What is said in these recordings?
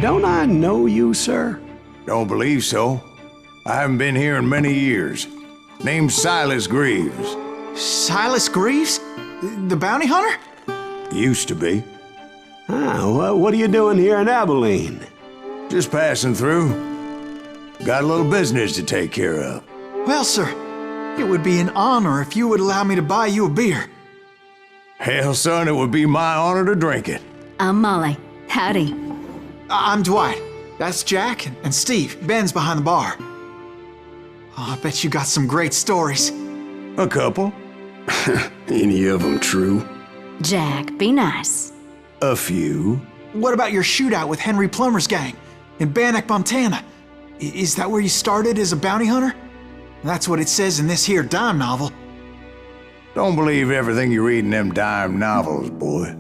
Don't I know you, sir? Don't believe so. I haven't been here in many years. Name's Silas Greaves. Silas Greaves? The bounty hunter? Used to be. Well, what are you doing here in Abilene? Just passing through. Got a little business to take care of. Well, sir, it would be an honor if you would allow me to buy you a beer. Hell, son, it would be my honor to drink it. I'm Molly. Howdy. I'm Dwight. That's Jack and Steve. Ben's behind the bar. Oh, I bet you got some great stories. A couple. Any of them true? Jack, be nice. A few. What about your shootout with Henry Plummer's gang in Bannock, Montana? Is that where you started as a bounty hunter? That's what it says in this here dime novel. Don't believe everything you read in them dime novels, boy.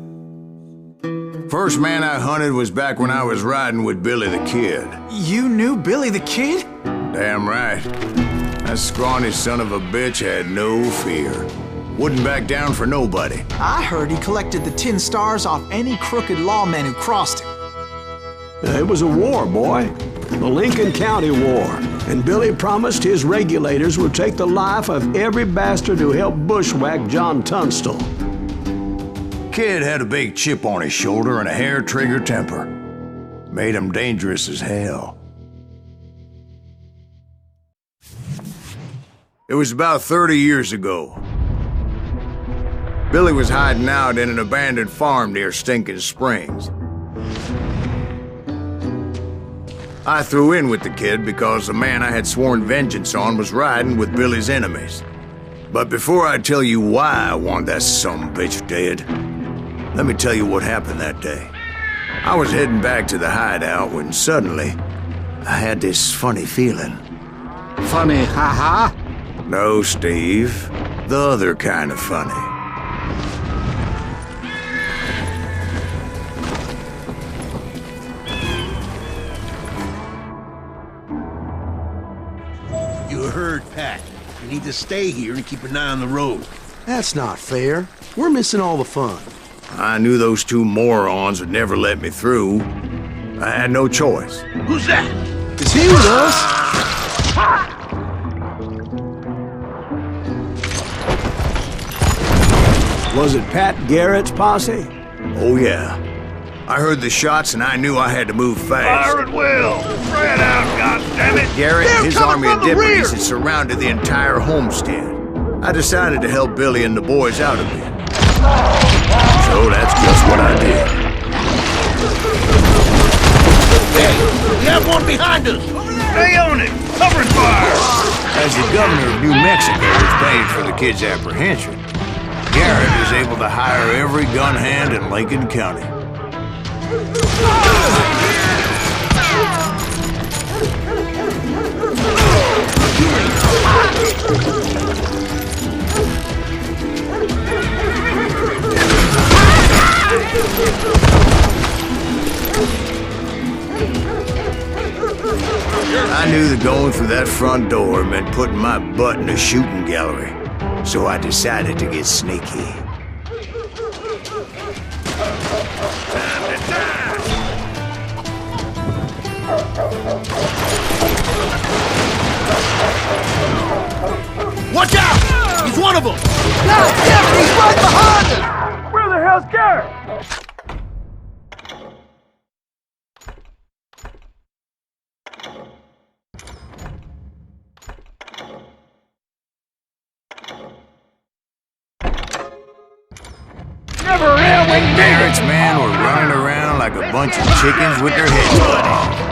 First man I hunted was back when I was riding with Billy the Kid. You knew Billy the Kid? Damn right. That scrawny son of a bitch had no fear. Wouldn't back down for nobody. I heard he collected the 10 stars off any crooked lawmen who crossed him. It was a war, boy. The Lincoln County War. And Billy promised his regulators would take the life of every bastard who helped bushwhack John Tunstall. Kid had a big chip on his shoulder and a hair-trigger temper. Made him dangerous as hell. It was about 30 years ago. Billy was hiding out in an abandoned farm near Stinking Springs. I threw in with the kid because the man I had sworn vengeance on was riding with Billy's enemies. But before I tell you why I want that sumbitch dead, let me tell you what happened that day. I was heading back to the hideout when suddenly I had this funny feeling. Funny, haha? No, Steve. The other kind of funny. You heard Pat. You need to stay here and keep an eye on the road. That's not fair. We're missing all the fun. I knew those two morons would never let me through. I had no choice. Who's that? Is he with us? Was it Pat Garrett's posse? Oh, yeah. I heard the shots and I knew I had to move fast. Fire at will! Spread out, goddammit! Garrett and his coming army from of the deputies rear! had surrounded the entire homestead. I decided to help Billy and the boys out a bit. So that's just what I did. Hey, we have one behind us! Stay on it! Covering fire! As the governor of New Mexico was paying for the kid's apprehension, Garrett was able to hire every gun hand in Lincoln County. I knew that going through that front door meant putting my butt in a shooting gallery, so I decided to get sneaky. Watch out! He's one of them! God damn it, he's right behind us! Where the hell's Garrett? Garrett's men were running around like a bunch of chickens with their heads cut off.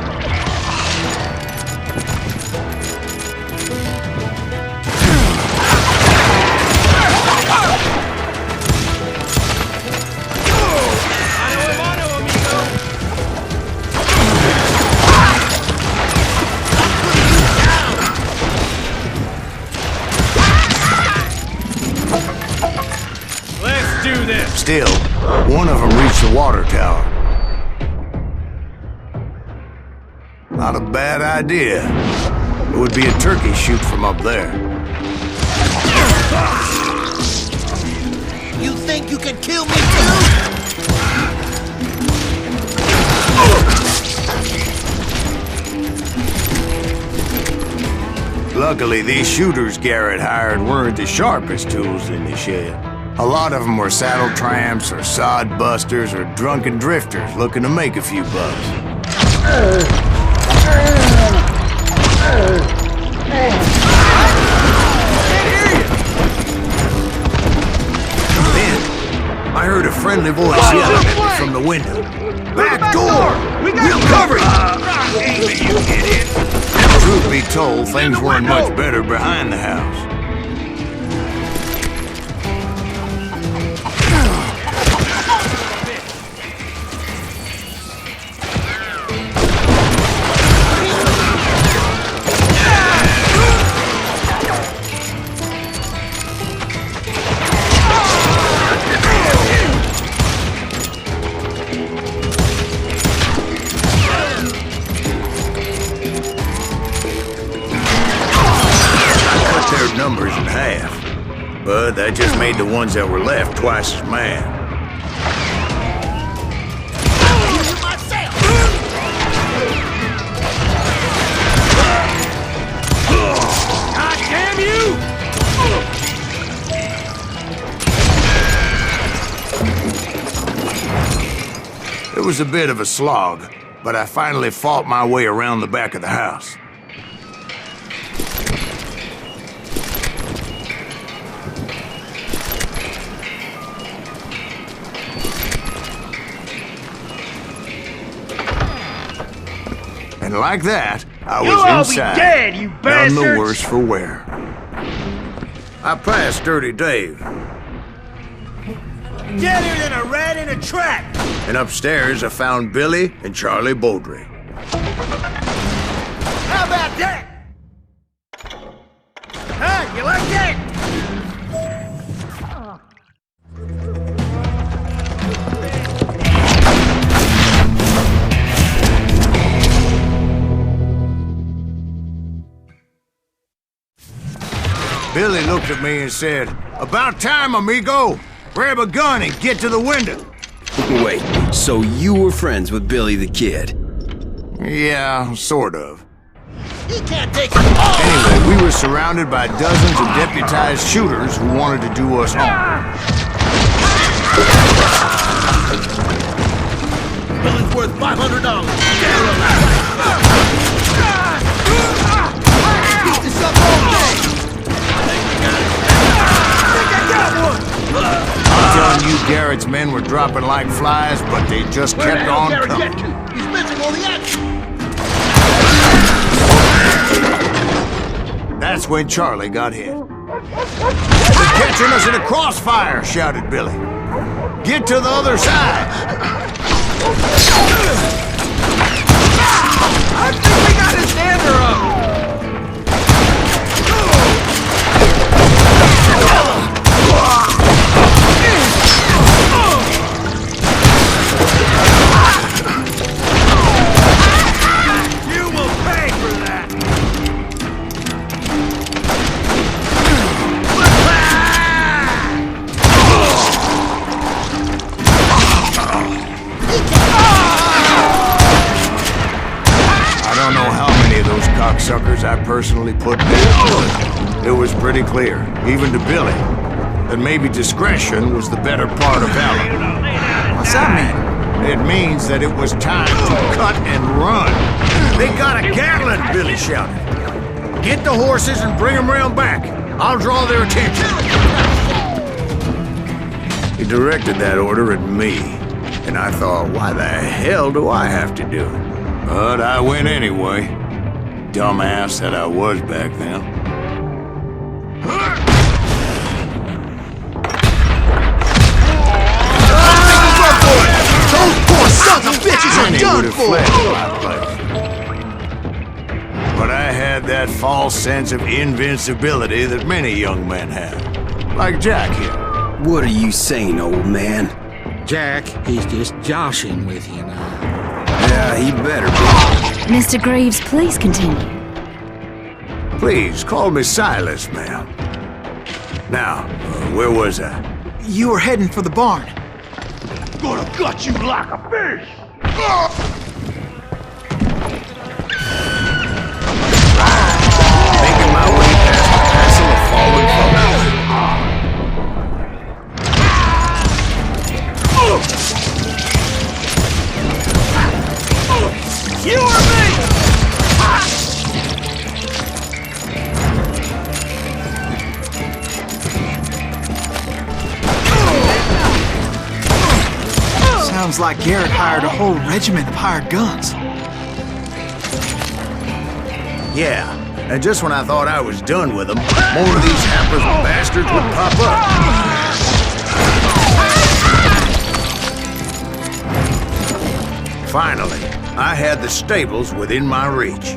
Let's do this! Still, one of them reached the water tower. Not a bad idea. It would be a turkey shoot from up there. You think you can kill me too? Luckily, these shooters Garrett hired weren't the sharpest tools in the shed. A lot of them were saddle tramps or sod busters or drunken drifters looking to make a few bucks. Then, I heard a friendly voice yelling at me from the window. Back door! We'll cover you! You idiot! Truth be told, things weren't much better behind the house. Numbers in half, but that just made the ones that were left twice as mad. God damn you! It was a bit of a slog, but I finally fought my way around the back of the house. And like that, I was You'll all inside, be dead, you none bastards! the worse for wear. I passed Dirty Dave, Deader than a rat in a trap! and upstairs I found Billy and Charlie Beaudry. How about that? Huh? You like that? Billy looked at me and said, "About time, amigo! Grab a gun and get to the window!" Wait, so you were friends with Billy the Kid? Yeah, sort of. He can't take it all! Anyway, we were surrounded by dozens of deputized shooters who wanted to do us harm. Billy's worth $500. Keep this up all day! I'm telling you, Garrett's men were dropping like flies, but they just kept on coming. He's missing all the action! That's when Charlie got hit. "They're catching us in a crossfire!" shouted Billy. "Get to the other side!" I think we got his hander up! You will pay for that! I don't know how many of those cocksuckers I personally put down. It was pretty clear, even to Billy, that maybe discretion was the better part of valor. What's that mean? It means that it was time to cut and run. "They got a Gatling!" Billy shouted. "Get the horses and bring them round back. I'll draw their attention." He directed that order at me, and I thought, why the hell do I have to do it? But I went anyway. Dumbass that I was back then. Those poor sons of bitches are Many done would have for! fled in my place. But I had that false sense of invincibility that many young men have. Like Jack here. What are you saying, old man? Jack, he's just joshing with you now. Yeah, he better be. Mr. Greaves, please continue. Please, call me Silas, ma'am. Now, where was I? You were heading for the barn. Gonna gut you like a fish! Making my way You or me? Sounds like Garrett hired a whole regiment of hired guns. Yeah, and just when I thought I was done with them, more of these hapless bastards would pop up. Finally, I had the stables within my reach.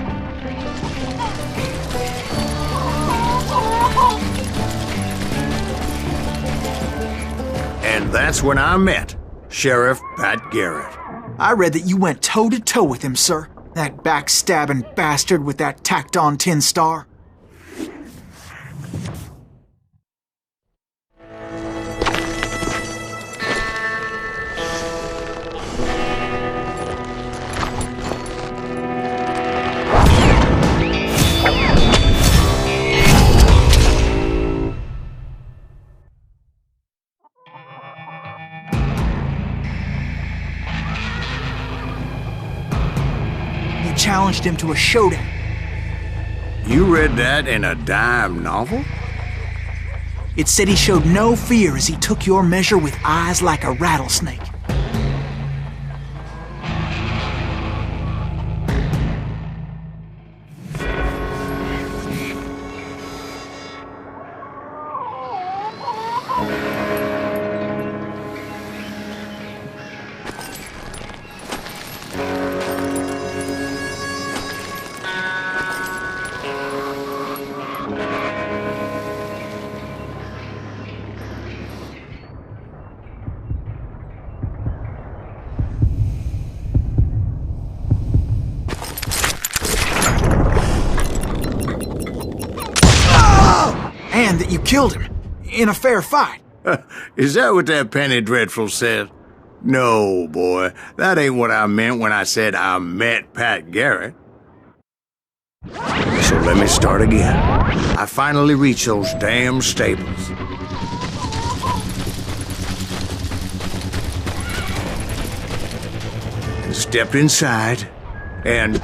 And that's when I met Sheriff Pat Garrett. I read that you went toe-to-toe with him, sir. That backstabbing bastard with that tacked-on tin star. Challenged him to a showdown. You read that in a dime novel? It said he showed no fear as he took your measure with eyes like a rattlesnake. And that you killed him in a fair fight. Is that what that penny dreadful said? No, boy, that ain't what I meant when I said I met Pat Garrett. So let me start again. I finally reached those damn stables. Stepped inside, and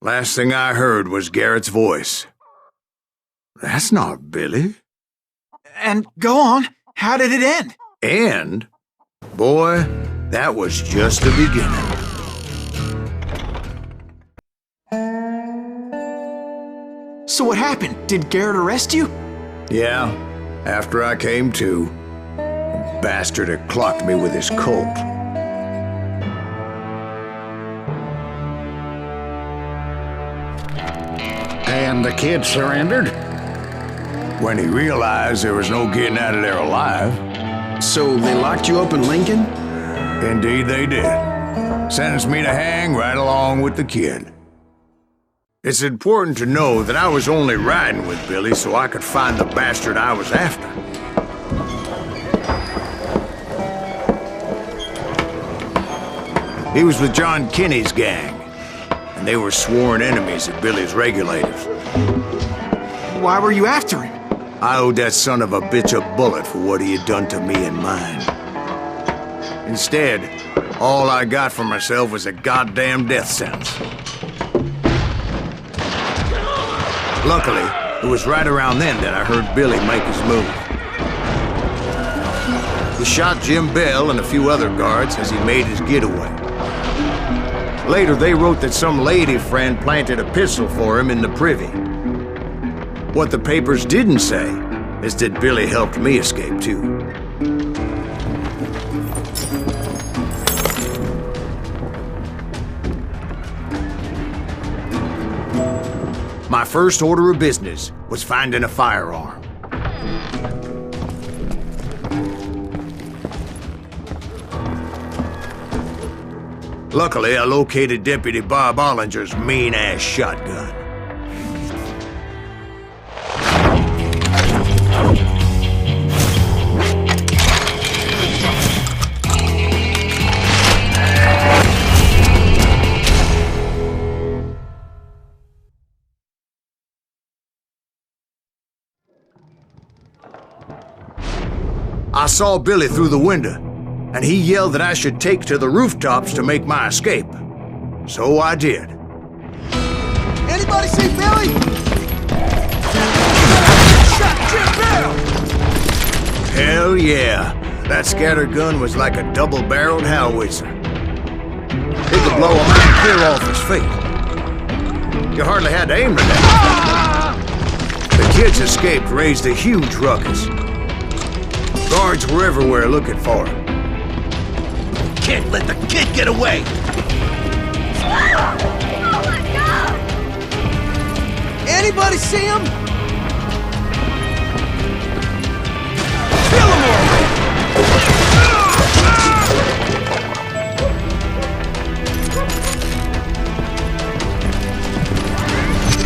last thing I heard was Garrett's voice. That's not Billy. And go on, how did it end? And, boy, that was just the beginning. So what happened? Did Garrett arrest you? Yeah, after I came to, the bastard had clocked me with his Colt. And the kid surrendered? When he realized there was no getting out of there alive. So they locked you up in Lincoln? Indeed they did. Sentenced me to hang right along with the kid. It's important to know that I was only riding with Billy so I could find the bastard I was after. He was with John Kinney's gang, and they were sworn enemies of Billy's regulators. Why were you after him? I owed that son of a bitch a bullet for what he had done to me and mine. Instead, all I got for myself was a goddamn death sentence. Luckily, it was right around then that I heard Billy make his move. He shot Jim Bell and a few other guards as he made his getaway. Later, they wrote that some lady friend planted a pistol for him in the privy. What the papers didn't say is that Billy helped me escape, too. My first order of business was finding a firearm. Luckily, I located Deputy Bob Ollinger's mean-ass shotgun. I saw Billy through the window, and he yelled that I should take to the rooftops to make my escape. So I did. Anybody see Billy? Shot Jim Bell! Hell yeah. That scatter gun was like a double-barreled howitzer. It could blow a man clear off his feet. You hardly had to aim at that. The kids escaped, raised a huge ruckus. Guards were everywhere looking for him. Can't let the kid get away! Oh my God! Anybody see him?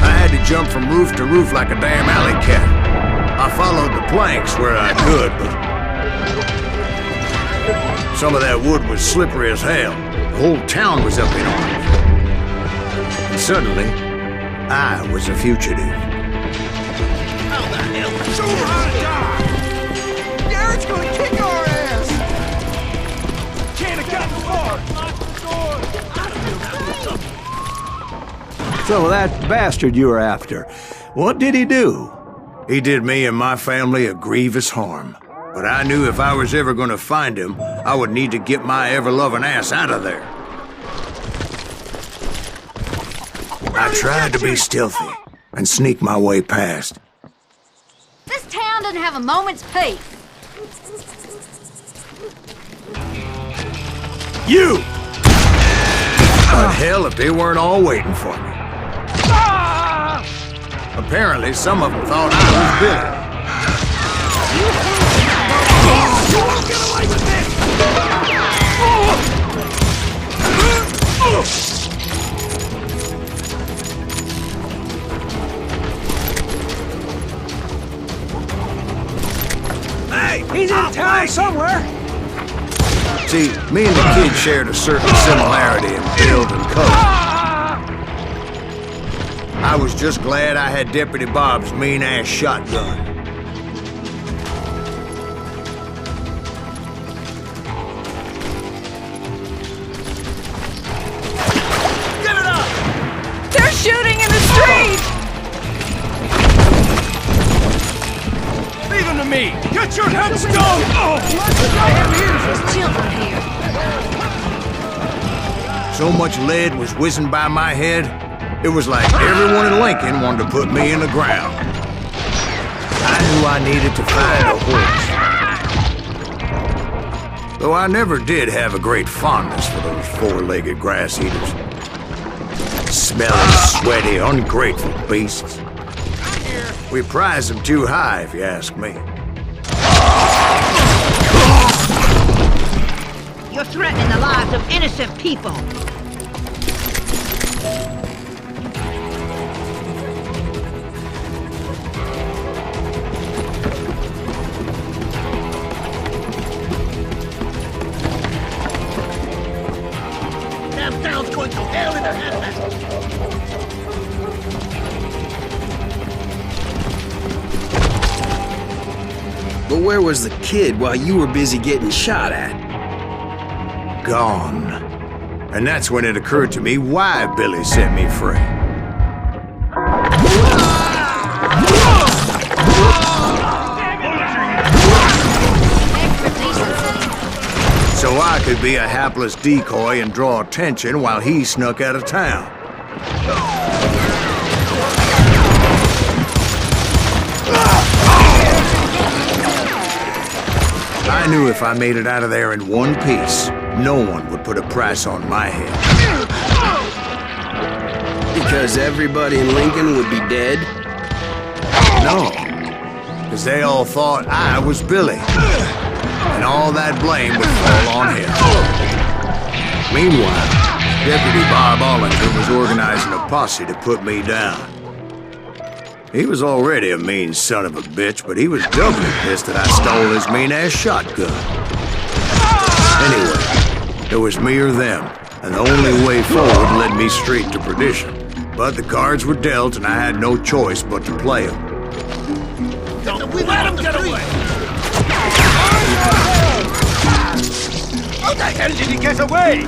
I had to jump from roof to roof like a damn alley cat. I followed the planks where I could, but some of that wood was slippery as hell. The whole town was up in arms. And suddenly, I was a fugitive. How the hell? Show her how to die! Garrett's gonna kick our ass! Can't have gotten far! So that bastard you were after, what did he do? He did me and my family a grievous harm. But I knew if I was ever gonna find him, I would need to get my ever-loving ass out of there. I tried to be stealthy and sneak my way past. This town doesn't have a moment's peace. You! But hell, if they weren't all waiting for me. Apparently, some of them thought I was Billy. Get away with this! Hey! He's in town somewhere! See, me and the kid shared a certain similarity in build and color. I was just glad I had Deputy Bob's mean-ass shotgun. Give it up! They're shooting in the street! Leave him to me! Get your heads down! There's children here. So much lead was whizzing by my head, it was like everyone in Lincoln wanted to put me in the ground. I knew I needed to find a horse. Though I never did have a great fondness for those four-legged grass eaters. Smelly, sweaty, ungrateful beasts. We prize them too high, if you ask me. You're threatening the lives of innocent people. Damn town's going to hell in a handbasket! But where was the kid while you were busy getting shot at? Gone. And that's when it occurred to me why Billy set me free. So I could be a hapless decoy and draw attention while he snuck out of town. I knew if I made it out of there in one piece, no one would put a price on my head. Because everybody in Lincoln would be dead? No, because they all thought I was Billy. And all that blame would fall on him. Meanwhile, Deputy Bob Ollinger was organizing a posse to put me down. He was already a mean son of a bitch, but he was doubly pissed that I stole his mean-ass shotgun. Anyway, it was me or them, and the only way forward led me straight to perdition. But the cards were dealt, and I had no choice but to play them. We let him get away! How the hell did he get away?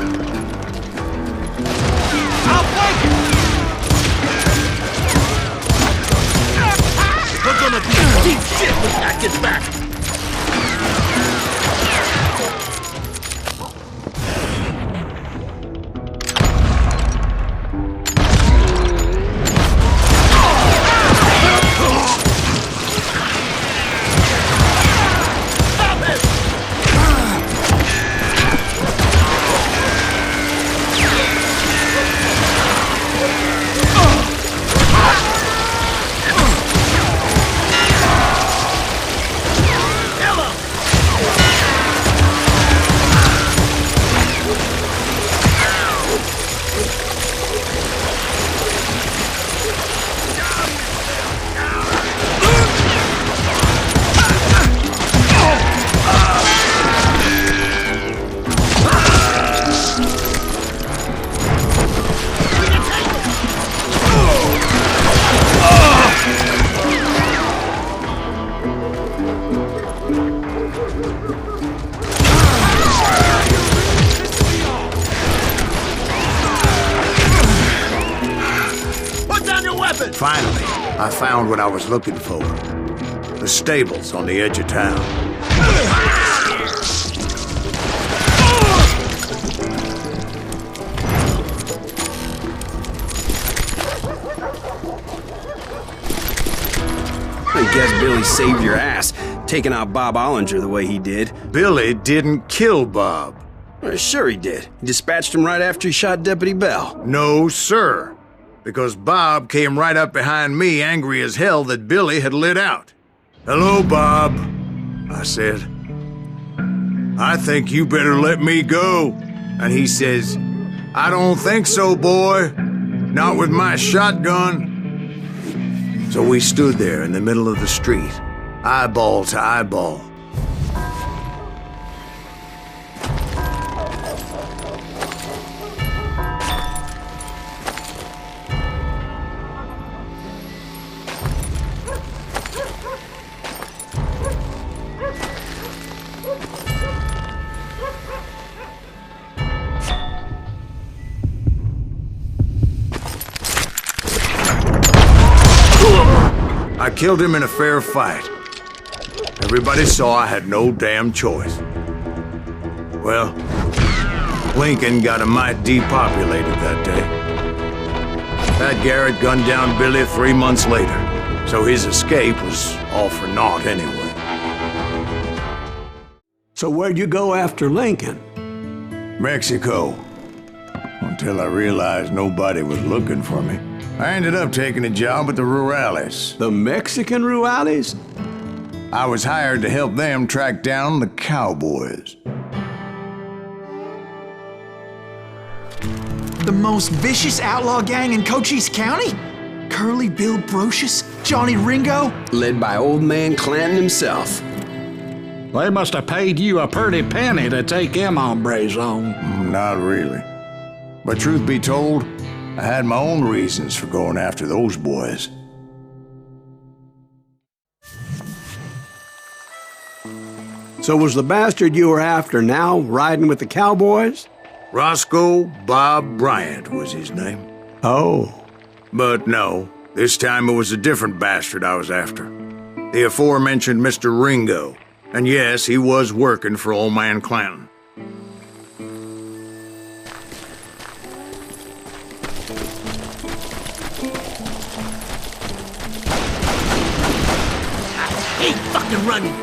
We're gonna be in deep shit when that gets back! Finally, I found what I was looking for. The stables on the edge of town. I guess Billy saved your ass, taking out Bob Ollinger the way he did. Billy didn't kill Bob. Well, sure he did. He dispatched him right after he shot Deputy Bell. No, sir. Because Bob came right up behind me, angry as hell that Billy had lit out. "Hello, Bob," I said. "I think you better let me go." And he says, "I don't think so, boy. Not with my shotgun." So we stood there in the middle of the street, eyeball to eyeball. I killed him in a fair fight. Everybody saw I had no damn choice. Well, Lincoln got a mite depopulated that day. Pat Garrett gunned down Billy 3 months later, so his escape was all for naught anyway. So where'd you go after Lincoln? Mexico. Until I realized nobody was looking for me. I ended up taking a job at the Rurales. The Mexican Rurales? I was hired to help them track down the cowboys. The most vicious outlaw gang in Cochise County? Curly Bill Brocious? Johnny Ringo? Led by old man Clanton himself. They must have paid you a pretty penny to take them hombres on. Not really. But truth be told, I had my own reasons for going after those boys. So was the bastard you were after now riding with the cowboys? Roscoe Bob Bryant was his name. Oh. But no, this time it was a different bastard I was after. The aforementioned Mr. Ringo. And yes, he was working for old man Clanton. I hate fucking running.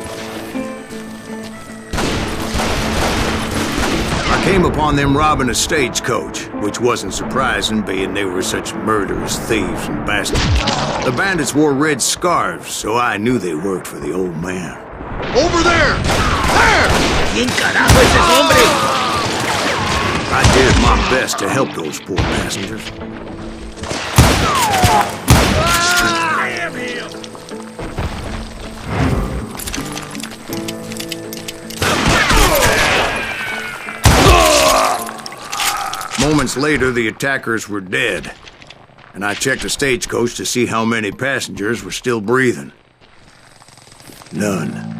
I came upon them robbing a stagecoach, which wasn't surprising, being they were such murderous thieves and bastards. The bandits wore red scarves, so I knew they worked for the old man. Over there! There! ¿Quién carajo es ese hombre? I did my best to help those poor passengers. Moments later, the attackers were dead, and I checked the stagecoach to see how many passengers were still breathing. None.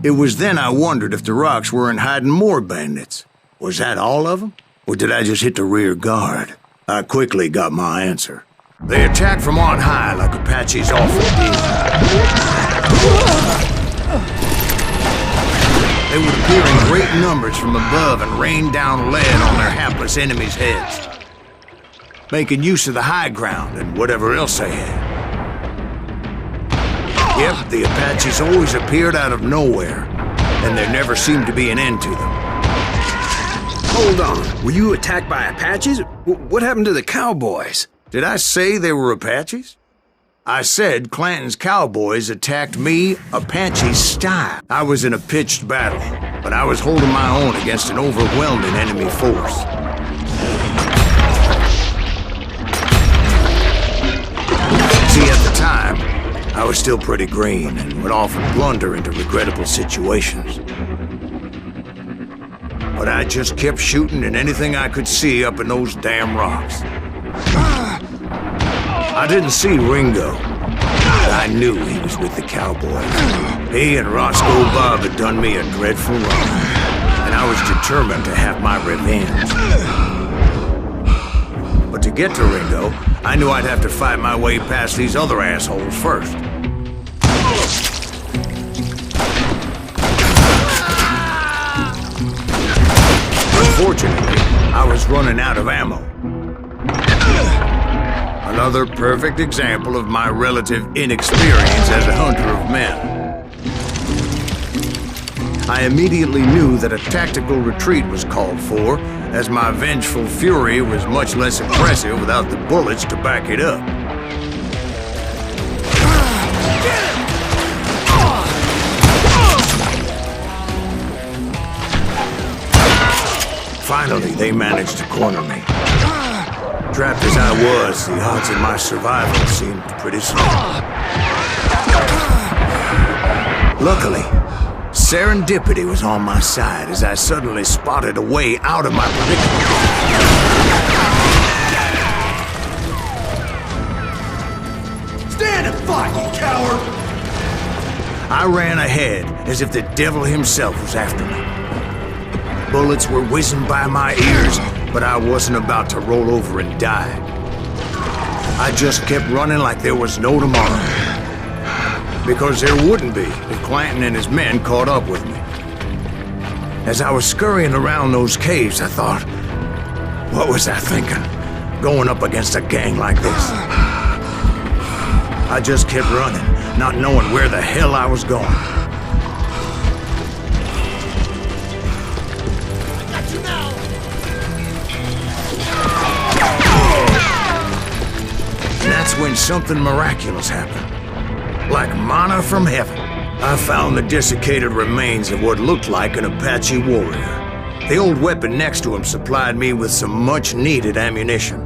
It was then I wondered if the rocks weren't hiding more bandits. Was that all of them? Or did I just hit the rear guard? I quickly got my answer. They attacked from on high like Apaches often did. They would appear in great numbers from above and rain down lead on their hapless enemies' heads, making use of the high ground and whatever else they had. Yep, the Apaches always appeared out of nowhere, and there never seemed to be an end to them. Hold on, were you attacked by Apaches? What happened to the cowboys? Did I say they were Apaches? I said Clanton's cowboys attacked me Apache style. I was in a pitched battle, but I was holding my own against an overwhelming enemy force. See, at the time, I was still pretty green and would often blunder into regrettable situations. But I just kept shooting at anything I could see up in those damn rocks. I didn't see Ringo, but I knew he was with the cowboys. He and Roscoe Bob had done me a dreadful wrong, and I was determined to have my revenge. But to get to Ringo, I knew I'd have to fight my way past these other assholes first. Unfortunately, I was running out of ammo. Another perfect example of my relative inexperience as a hunter of men. I immediately knew that a tactical retreat was called for, as my vengeful fury was much less impressive without the bullets to back it up. Finally, they managed to corner me. Trapped as I was, the odds of my survival seemed pretty slim. Luckily, serendipity was on my side as I suddenly spotted a way out of my predicament. Stand and fight, you coward! I ran ahead as if the devil himself was after me. Bullets were whizzing by my ears, but I wasn't about to roll over and die. I just kept running like there was no tomorrow. Because there wouldn't be if Clanton and his men caught up with me. As I was scurrying around those caves, I thought, what was I thinking? Going up against a gang like this? I just kept running, not knowing where the hell I was going. That's when something miraculous happened. Like manna from heaven, I found the desiccated remains of what looked like an Apache warrior. The old weapon next to him supplied me with some much-needed ammunition.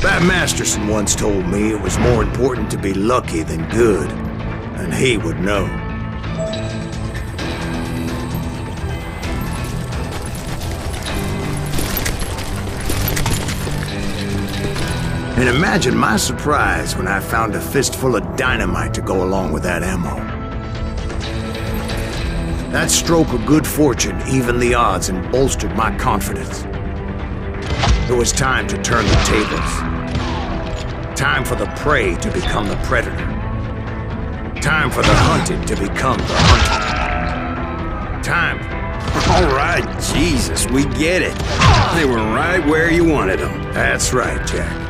Bat Masterson once told me it was more important to be lucky than good, and he would know. And imagine my surprise when I found a fistful of dynamite to go along with that ammo. That stroke of good fortune evened the odds and bolstered my confidence. It was time to turn the tables. Time for the prey to become the predator. Time for the hunted to become the hunter. Time. All right, Jesus, we get it. They were right where you wanted them. That's right, Jack.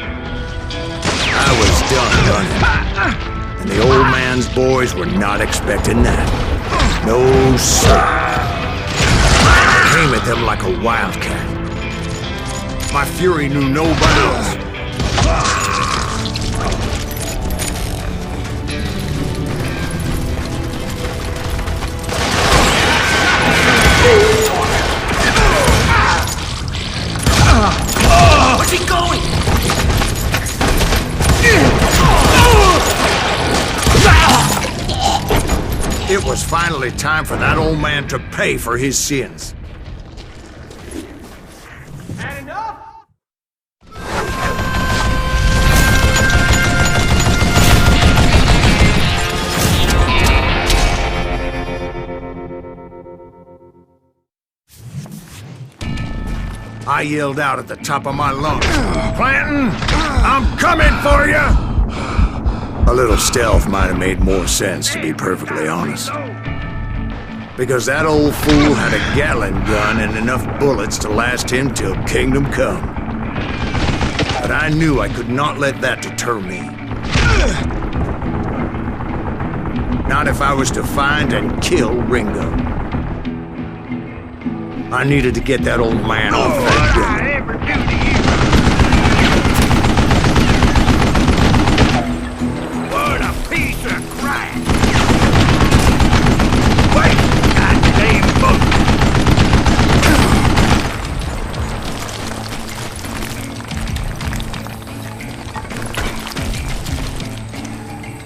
I was done running, and the old man's boys were not expecting that. No, sir. I came at them like a wildcat. My fury knew no bounds. Where's he going? It was finally time for that old man to pay for his sins. I yelled out at the top of my lungs, "Clanton, I'm coming for you!" A little stealth might have made more sense, to be perfectly honest. Because that old fool had a Gatling gun and enough bullets to last him till kingdom come. But I knew I could not let that deter me. Not if I was to find and kill Ringo. I needed to get that old man off that gun. What a piece of crap! Wait! Goddamn book!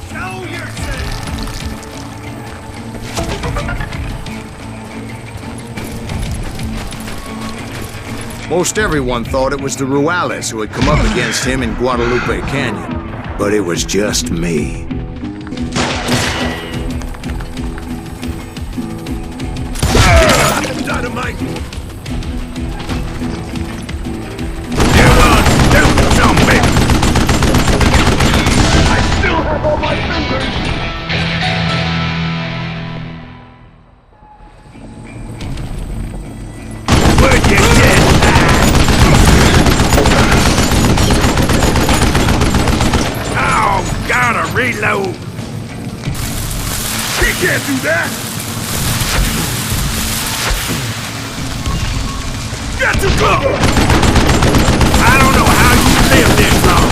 Show yourself! Most everyone thought it was the Ruales who had come up against him in Guadalupe Canyon, but it was just me. Dynamite! You want to do something! I still have all my fingers! Where'd you get that? Oh, gotta reload! He can't do that! Got to go! I don't know how you live this long!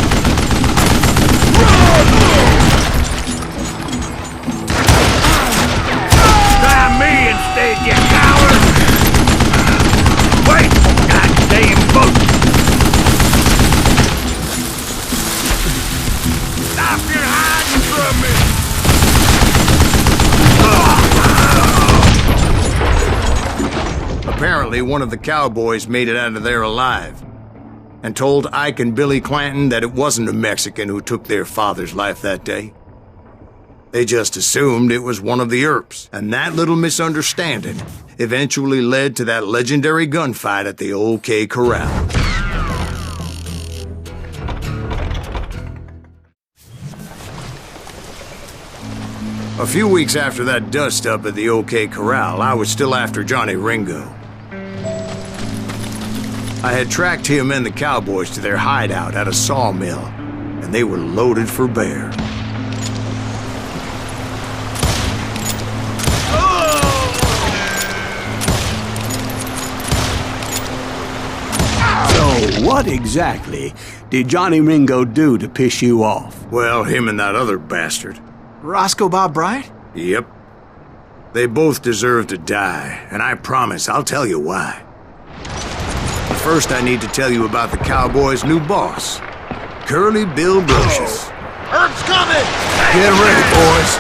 Try me instead, you coward! Wait! Goddamn boat! Stop your hiding from me! Apparently, one of the cowboys made it out of there alive and told Ike and Billy Clanton that it wasn't a Mexican who took their father's life that day. They just assumed it was one of the Earps, and that little misunderstanding eventually led to that legendary gunfight at the OK Corral. A few weeks after that dust-up at the OK Corral, I was still after Johnny Ringo. I had tracked him and the cowboys to their hideout at a sawmill, and they were loaded for bear. So, what exactly did Johnny Ringo do to piss you off? Well, him and that other bastard. Roscoe Bob Bryant? Yep. They both deserve to die, and I promise I'll tell you why. But first, I need to tell you about the Cowboys' new boss, Curly Bill Brocious. Earp's coming! Get ready, boys.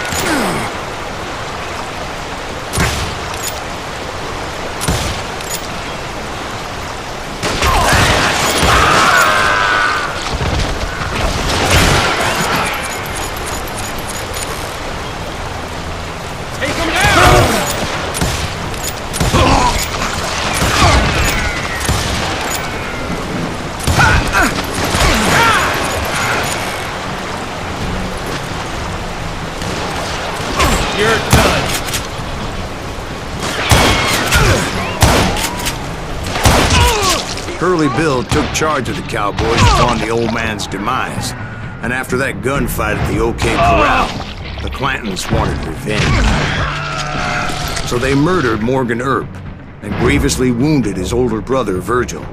Curly Bill took charge of the Cowboys upon the old man's demise, and after that gunfight at the OK Corral, the Clantons wanted revenge. So they murdered Morgan Earp and grievously wounded his older brother, Virgil.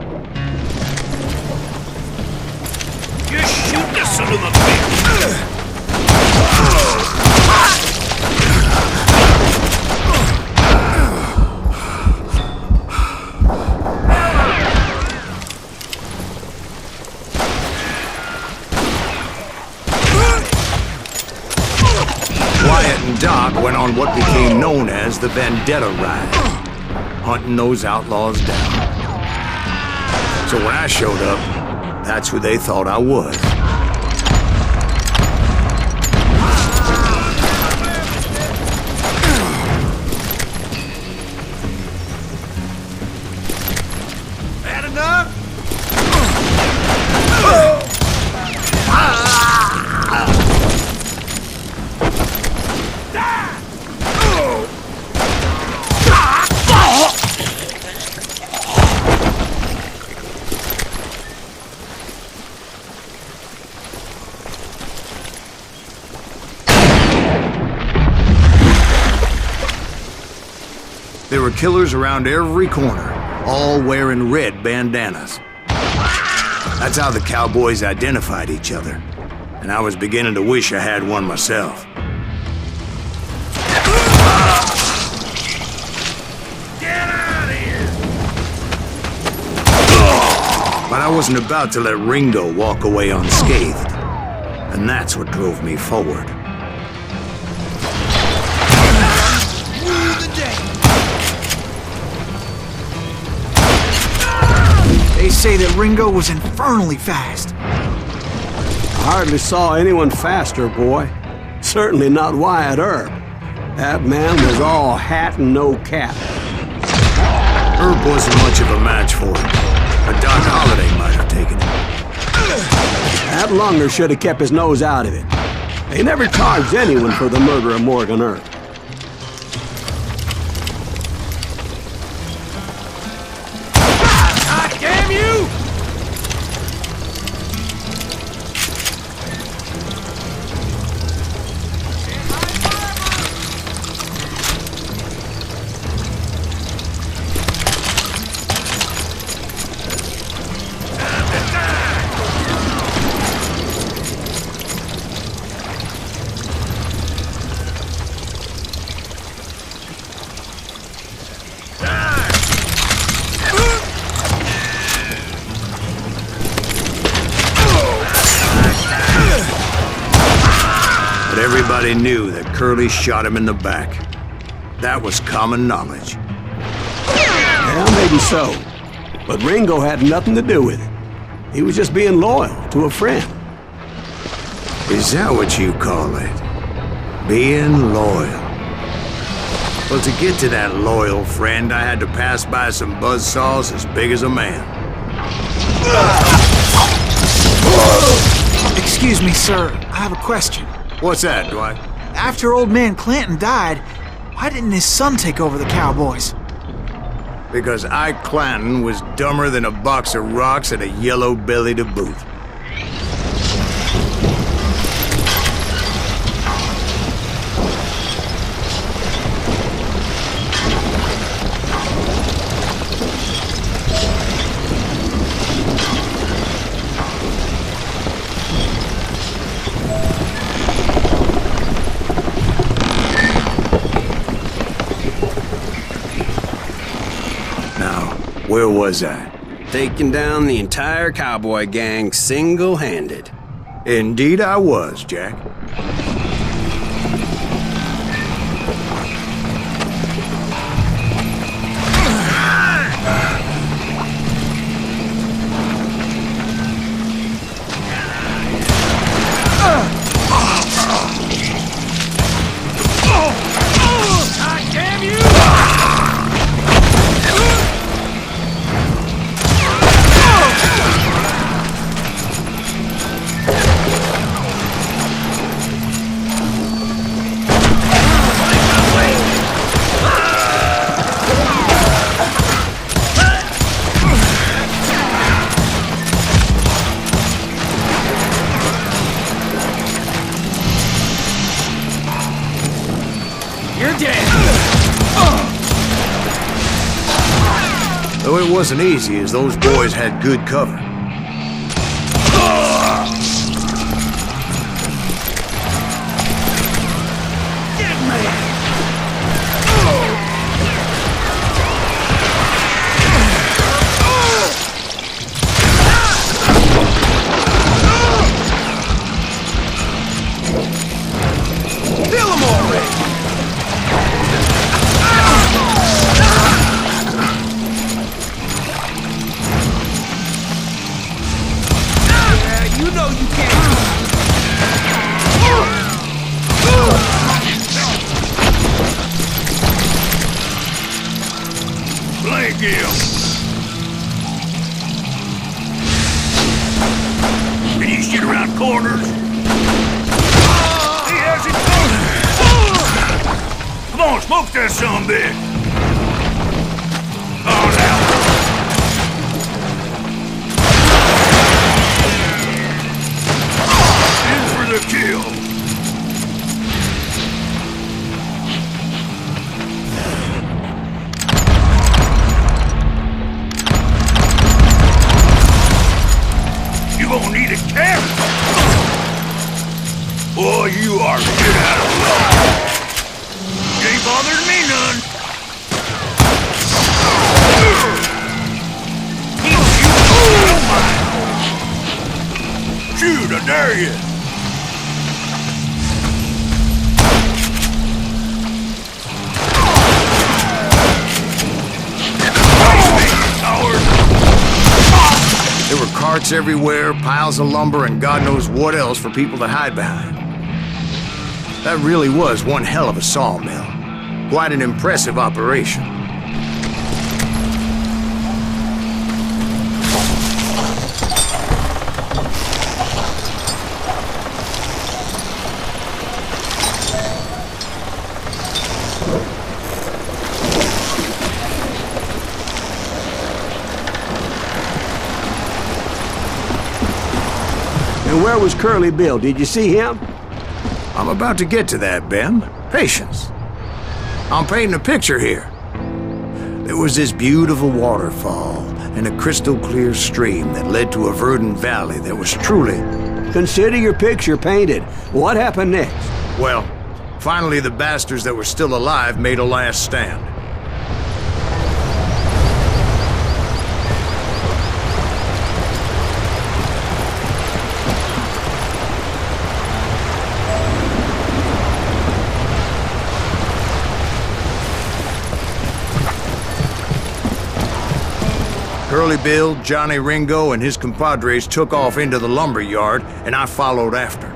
Just shoot the son of a bitch! Doc went on what became known as the Vendetta Ride, hunting those outlaws down. So when I showed up, that's who they thought I was. Bad enough? There were killers around every corner, all wearing red bandanas. That's how the cowboys identified each other, and I was beginning to wish I had one myself. Get out of here! But I wasn't about to let Ringo walk away unscathed, and that's what drove me forward. They say that Ringo was infernally fast. I hardly saw anyone faster, boy. Certainly not Wyatt Earp. That man was all hat and no cap. Earp wasn't much of a match for him, but Doc Holliday might have taken him. That lunger should have kept his nose out of it. They never charged anyone for the murder of Morgan Earp. Damn you! But everybody knew that Curly shot him in the back. That was common knowledge. Yeah, maybe so. But Ringo had nothing to do with it. He was just being loyal to a friend. Is that what you call it? Being loyal? Well, to get to that loyal friend, I had to pass by some buzzsaws as big as a man. Excuse me, sir. I have a question. What's that, Dwight? After old man Clanton died, why didn't his son take over the Cowboys? Because Ike Clanton was dumber than a box of rocks and a yellow belly to boot. Where was I? Taking down the entire cowboy gang single-handed. Indeed I was, Jack. Though it wasn't easy, as those boys had good cover. Kill him already! You know you can't. Blank him. Can you shoot around corners? He has it coming. Come on, smoke that sumbitch. Oh, now. The kill. you! There were carts everywhere, piles of lumber, and God knows what else for people to hide behind. That really was one hell of a sawmill. Quite an impressive operation. And where was Curly Bill? Did you see him? I'm about to get to that, Ben. Patience. I'm painting a picture here. There was this beautiful waterfall and a crystal clear stream that led to a verdant valley that was truly... Consider your picture painted. What happened next? Well, finally the bastards that were still alive made a last stand. Curly Bill, Johnny Ringo, and his compadres took off into the lumber yard, and I followed after.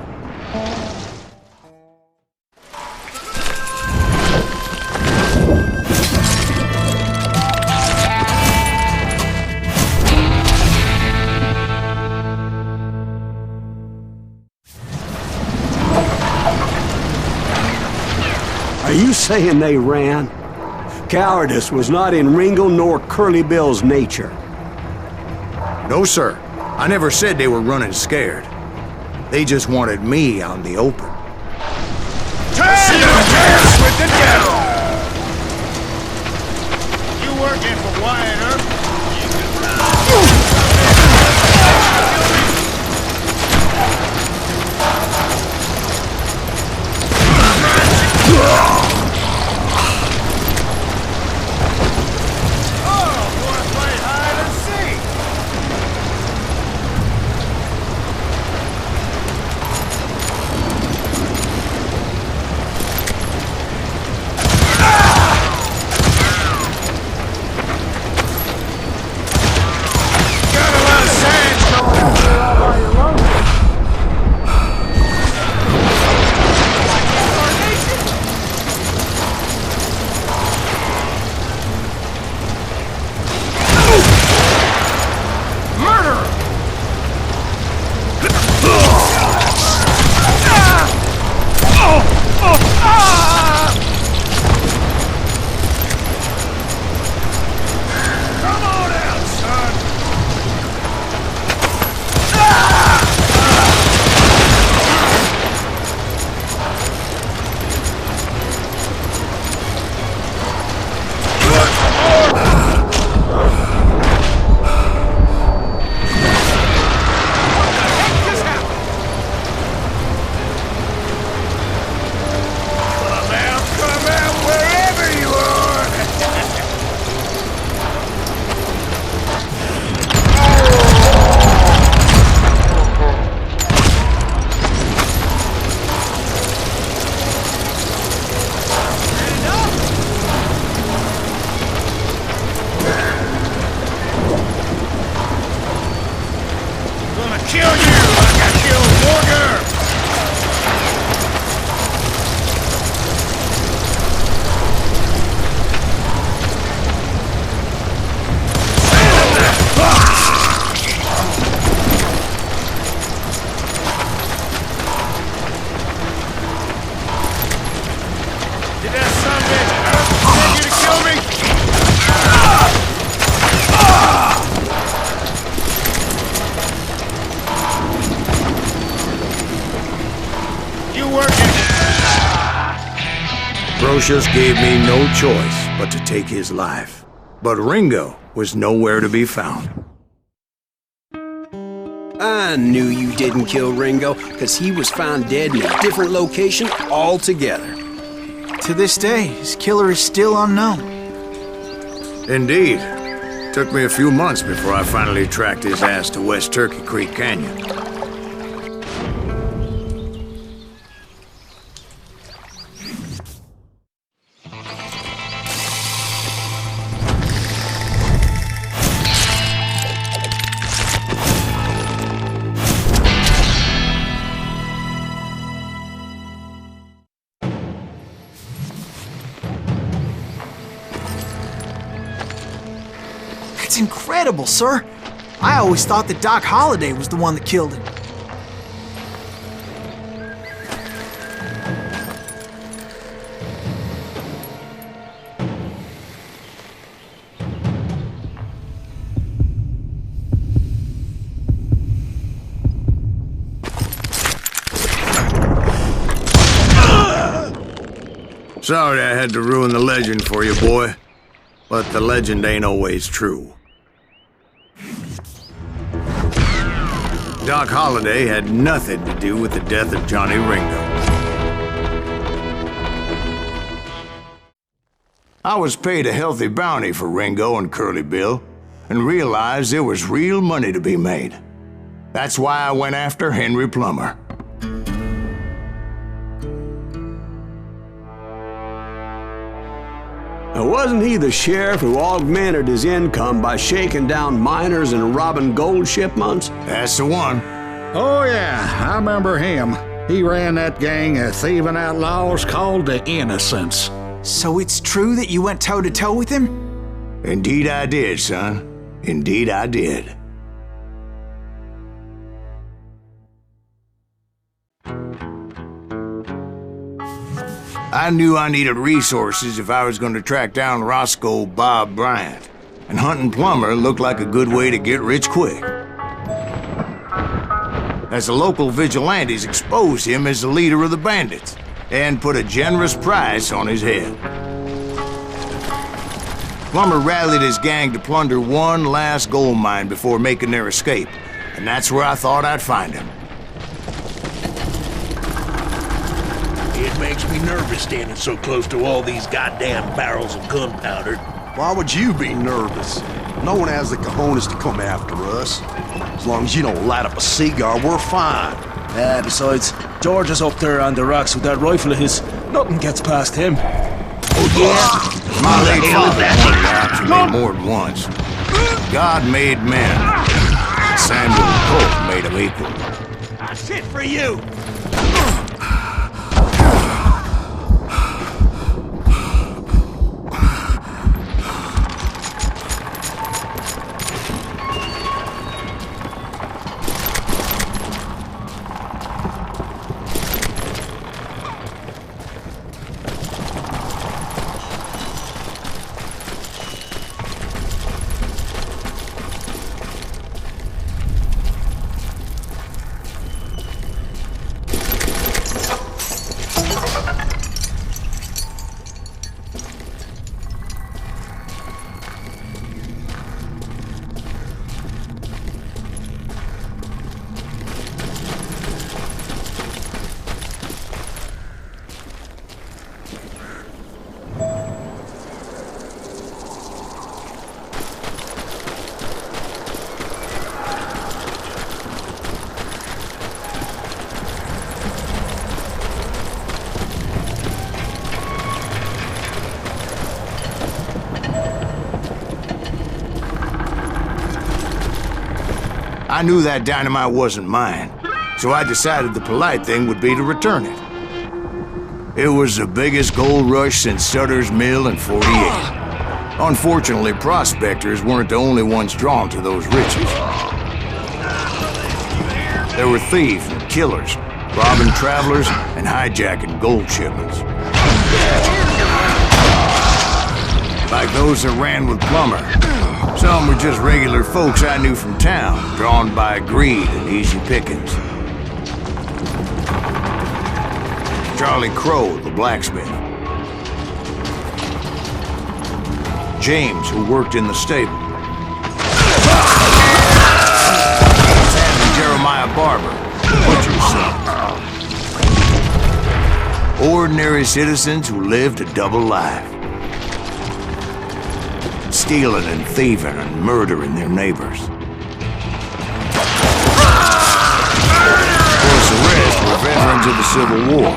Are you saying they ran? Cowardice was not in Ringo nor Curly Bill's nature. No, sir. I never said they were running scared. They just wanted me out in the open. Turn the dance with the devil! You working for Wyatt Earp? Brocious gave me no choice but to take his life. But Ringo was nowhere to be found. I knew you didn't kill Ringo, because he was found dead in a different location altogether. To this day, his killer is still unknown. Indeed. Took me a few months before I finally tracked his ass to West Turkey Creek Canyon. That's incredible, sir. I always thought that Doc Holliday was the one that killed him. Sorry I had to ruin the legend for you, boy. But the legend ain't always true. Doc Holliday had nothing to do with the death of Johnny Ringo. I was paid a healthy bounty for Ringo and Curly Bill, and realized there was real money to be made. That's why I went after Henry Plummer. Now, wasn't he the sheriff who augmented his income by shaking down miners and robbing gold shipments? That's the one. Oh, yeah, I remember him. He ran that gang of thieving outlaws called the Innocents. So it's true that you went toe-to-toe with him? Indeed I did, son. Indeed I did. I knew I needed resources if I was going to track down Roscoe Bob Bryant, and hunting Plummer looked like a good way to get rich quick. As the local vigilantes exposed him as the leader of the bandits, and put a generous price on his head. Plummer rallied his gang to plunder one last gold mine before making their escape, and that's where I thought I'd find him. It makes me nervous standing so close to all these goddamn barrels of gunpowder. Why would you be nervous? No one has the cojones to come after us. As long as you don't light up a cigar, we're fine. Besides, George is up there on the rocks with that rifle of his. Nothing gets past him. Oh, yeah? My late father pointed out to me more than once. God made men. Samuel Colt made them equal. That's it for you! I knew that dynamite wasn't mine, so I decided the polite thing would be to return it. It was the biggest gold rush since Sutter's Mill in '48. Unfortunately, prospectors weren't the only ones drawn to those riches. There were thieves and killers, robbing travelers and hijacking gold shipments. Like those that ran with Plummer. Some were just regular folks I knew from town, drawn by greed and easy pickings. Charlie Crow, the blacksmith. James, who worked in the stable. And Jeremiah Barber, the butcher's son. Ordinary citizens who lived a double life. Stealing and thieving and murdering their neighbors. Of course, the rest were veterans of the Civil War.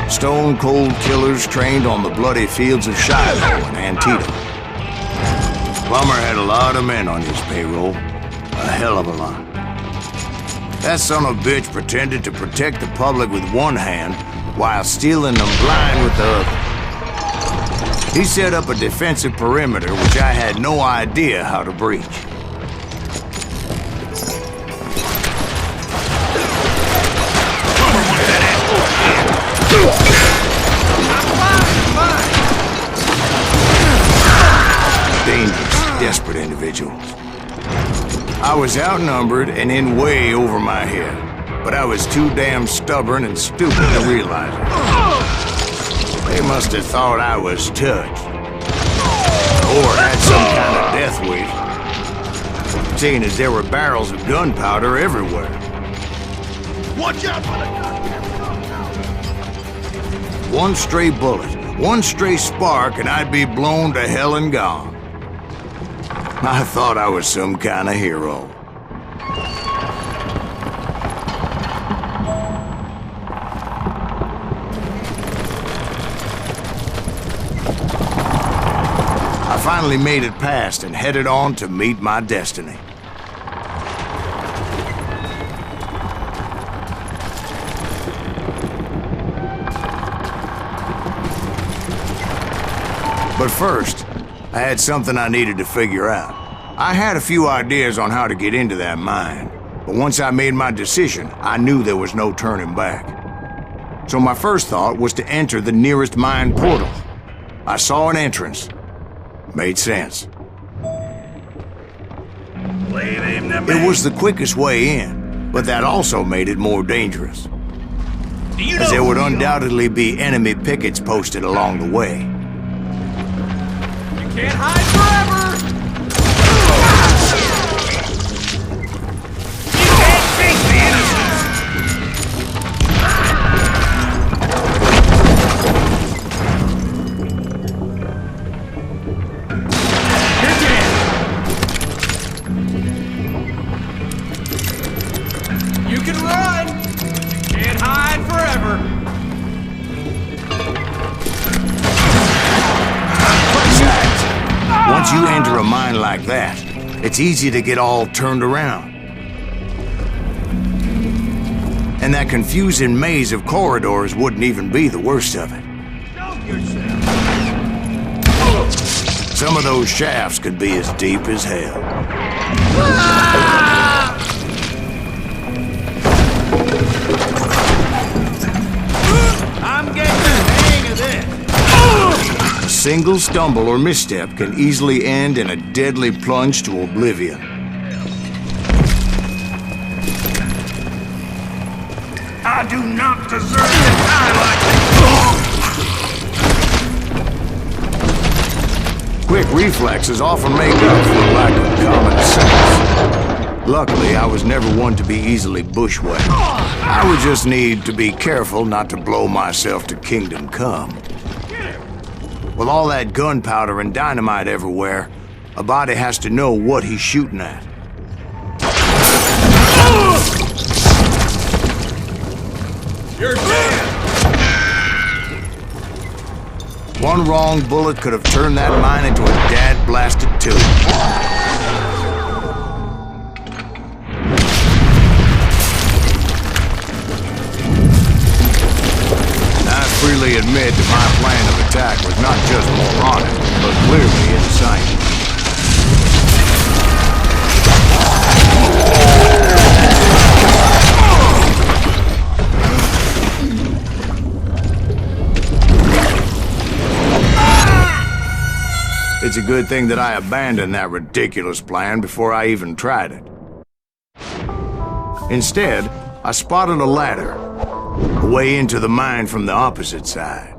Stone-cold killers trained on the bloody fields of Shiloh and Antietam. Plummer had a lot of men on his payroll. A hell of a lot. That son of a bitch pretended to protect the public with one hand while stealing them blind with the other. He set up a defensive perimeter which I had no idea how to breach. Dangerous, desperate individuals. I was outnumbered and in way over my head, but I was too damn stubborn and stupid to realize it. They must have thought I was touched, or had some kind of death wish, seeing as there were barrels of gunpowder everywhere. Watch out for the gunpowder! One stray bullet, one stray spark, and I'd be blown to hell and gone. I thought I was some kind of hero. I finally made it past and headed on to meet my destiny. But first, I had something I needed to figure out. I had a few ideas on how to get into that mine, but once I made my decision, I knew there was no turning back. So my first thought was to enter the nearest mine portal. I saw an entrance. Made sense. It was the quickest way in, but that also made it more dangerous, as there would undoubtedly be enemy pickets posted along the way. Can't hide forever! You can't face the innocence! You're dead! You can run! Can't hide forever! Once you enter a mine like that, it's easy to get all turned around. And that confusing maze of corridors wouldn't even be the worst of it. Some of those shafts could be as deep as hell. I'm getting the hang of this! A single stumble or misstep can easily end in a deadly plunge to oblivion. I do not deserve to die like this! Quick reflexes often make up for a lack of common sense. Luckily, I was never one to be easily bushwhacked. I would just need to be careful not to blow myself to kingdom come. With all that gunpowder and dynamite everywhere, a body has to know what he's shooting at. You're dead! One wrong bullet could have turned that mine into a dad-blasted tomb. I freely admit that my plan of attack was not just moronic, but clearly insane. It's a good thing that I abandoned that ridiculous plan before I even tried it. Instead, I spotted a ladder, a way into the mine from the opposite side.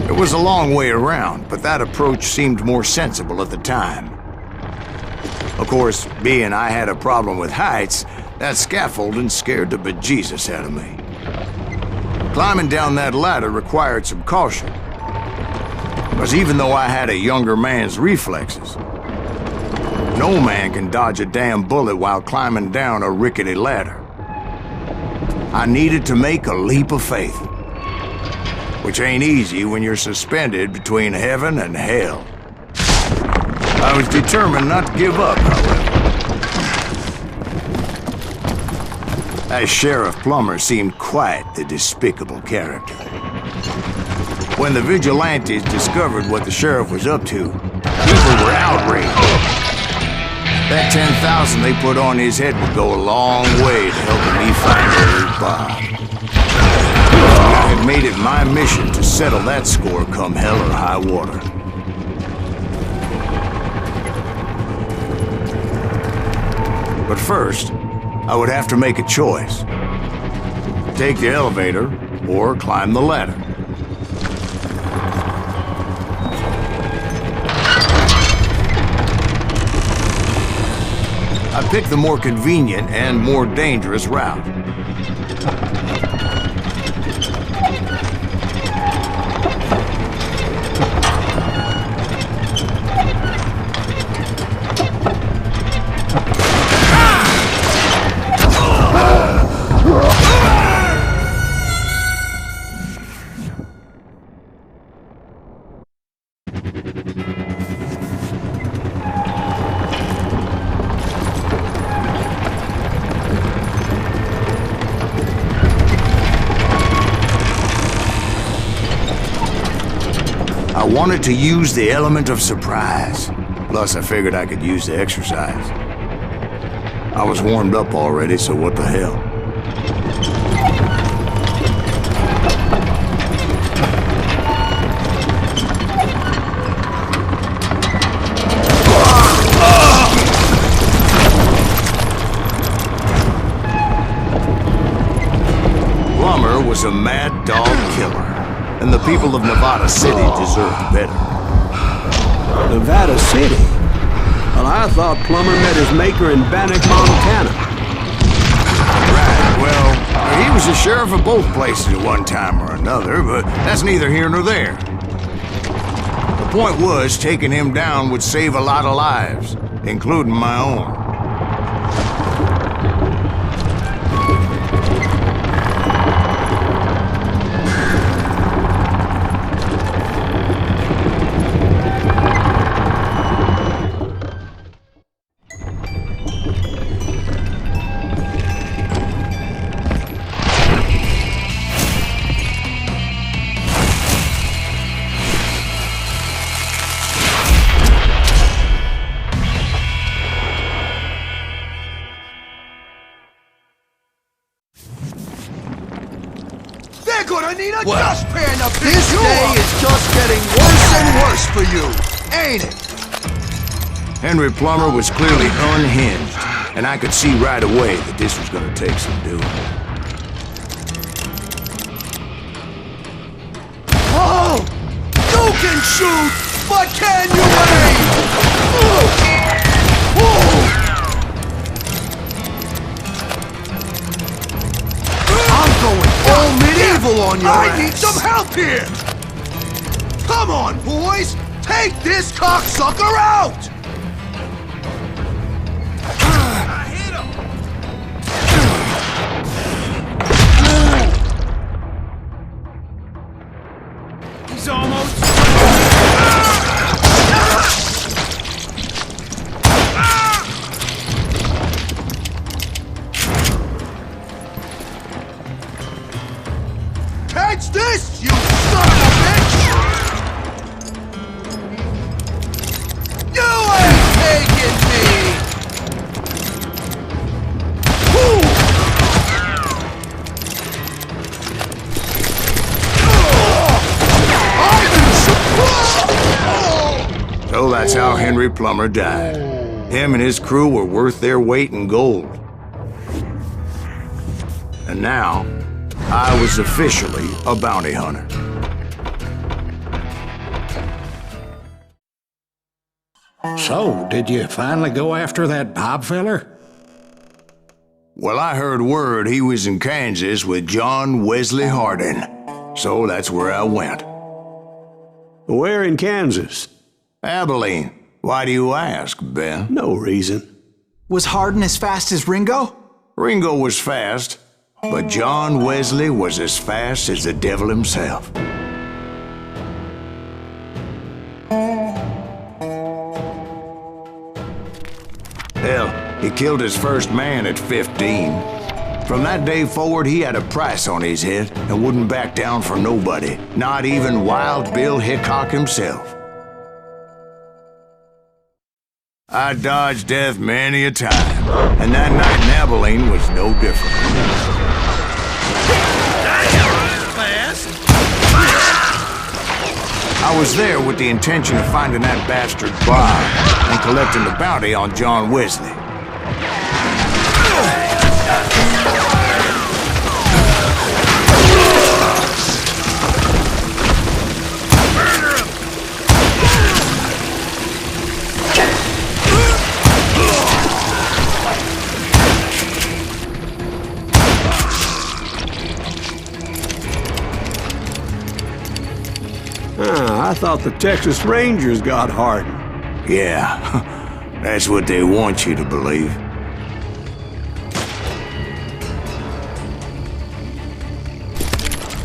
It was a long way around, but that approach seemed more sensible at the time. Of course, being I had a problem with heights, that scaffolding scared the bejesus out of me. Climbing down that ladder required some caution, because even though I had a younger man's reflexes, no man can dodge a damn bullet while climbing down a rickety ladder. I needed to make a leap of faith, which ain't easy when you're suspended between heaven and hell. I was determined not to give up, however. As Sheriff Plummer seemed quite the despicable character. When the vigilantes discovered what the sheriff was up to, people were outraged. That 10,000 they put on his head would go a long way to helping me find old Bob. I had made it my mission to settle that score come hell or high water. But first, I would have to make a choice. Take the elevator or climb the ladder. I picked the more convenient and more dangerous route. I wanted to use the element of surprise. Plus, I figured I could use the exercise. I was warmed up already, so what the hell? Plummer was a mad dog killer. And the people of Nevada City deserved better. Nevada City? Well, I thought Plummer met his maker in Bannock, Montana. Right, well, he was the sheriff of both places at one time or another, but that's neither here nor there. The point was, taking him down would save a lot of lives, including my own. Gonna need a dustpan up this day is just getting worse and worse for you, ain't it? Henry Plummer was clearly unhinged, and I could see right away that this was gonna take some doing. Oh! You can shoot, but can you aim? I'm going all medieval on your ass. I need some help here! Come on, boys! Take this cocksucker out! I hit him! He's almost... Catch this, you son of a bitch! You ain't taking me! So that's how Henry Plummer died. Him and his crew were worth their weight in gold. And now, I was officially a bounty hunter. So, did you finally go after that Bob feller? Well, I heard word he was in Kansas with John Wesley Hardin. So that's where I went. Where in Kansas? Abilene. Why do you ask, Ben? No reason. Was Hardin as fast as Ringo? Ringo was fast, but John Wesley was as fast as the devil himself. Hell, he killed his first man at 15. From that day forward, he had a price on his head and wouldn't back down for nobody, not even Wild Bill Hickok himself. I dodged death many a time, and that night in Abilene was no different. I was there with the intention of finding that bastard Bob and collecting the bounty on John Wesley. I thought the Texas Rangers got hardened. Yeah, that's what they want you to believe.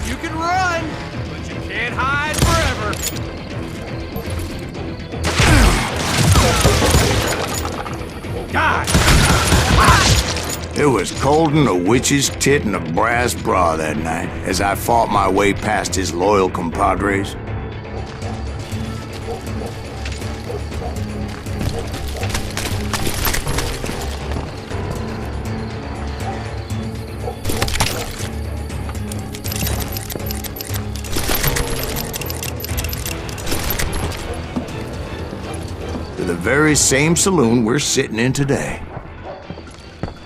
You can run, but you can't hide forever. God! It was cold in a witch's tit and a brass bra that night as I fought my way past his loyal compadres. To the very same saloon we're sitting in today.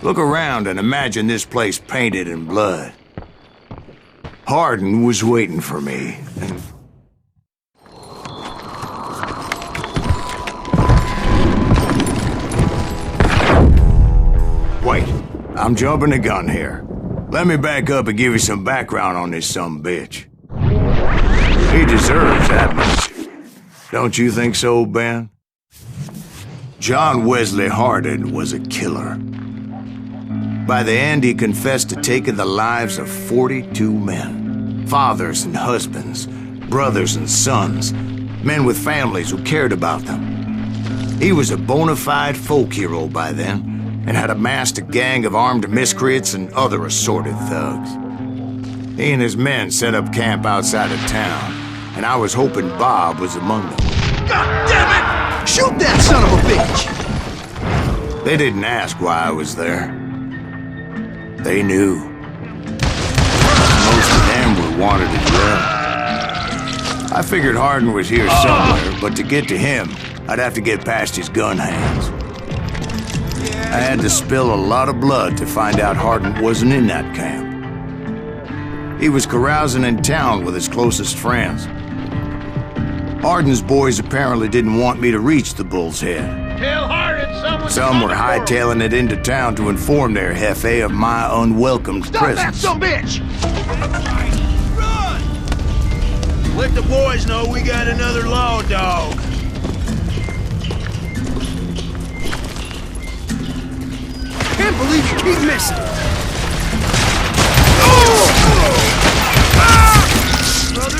Look around and imagine this place painted in blood. Hardin was waiting for me. Wait, I'm jumping the gun here. Let me back up and give you some background on this sumbitch. He deserves that much. Don't you think so, Ben? John Wesley Hardin was a killer. By the end, he confessed to taking the lives of 42 men. Fathers and husbands, brothers and sons, men with families who cared about them. He was a bona fide folk hero by then, and had amassed a gang of armed miscreants and other assorted thugs. He and his men set up camp outside of town, and I was hoping Bob was among them. God damn it! Shoot that son of a bitch! They didn't ask why I was there. They knew. Most of them were wanted as well. I figured Hardin was here somewhere, but to get to him, I'd have to get past his gun hands. I had to spill a lot of blood to find out Hardin wasn't in that camp. He was carousing in town with his closest friends. Hardin's boys apparently didn't want me to reach the Bull's Head. Tell Hardin Some were hightailing it into town to inform their jefe of my unwelcomed presence. Stop that sumbitch! Run! Let the boys know we got another law dog. Can't believe you keep missing. Brother,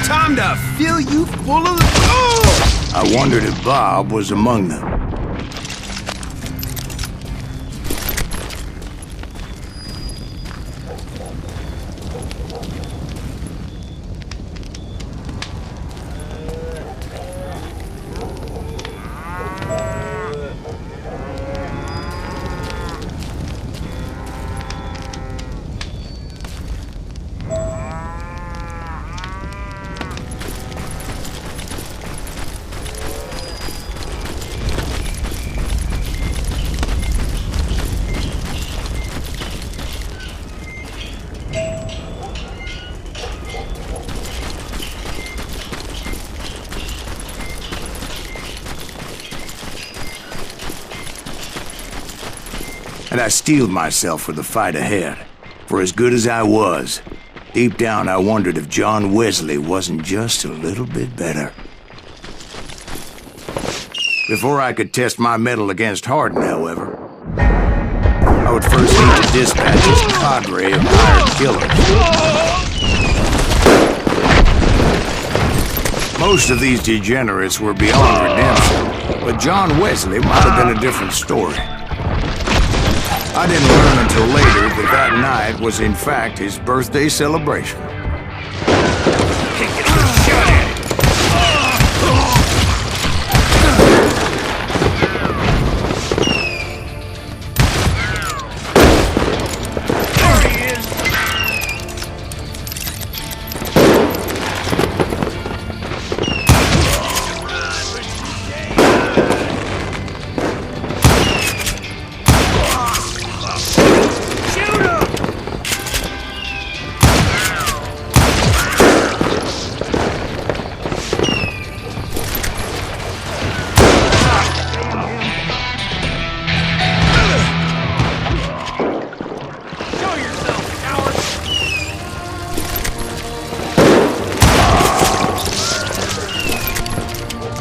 Time to fill you full of... I wondered if Bob was among them. and I steeled myself for the fight ahead. For as good as I was, deep down I wondered if John Wesley wasn't just a little bit better. Before I could test my mettle against Hardin, however, I would first need to dispatch his cadre of hired killers. Most of these degenerates were beyond redemption, but John Wesley might have been a different story. I didn't learn until later that that night was in fact his birthday celebration. Can't get a good shot at it. There he is.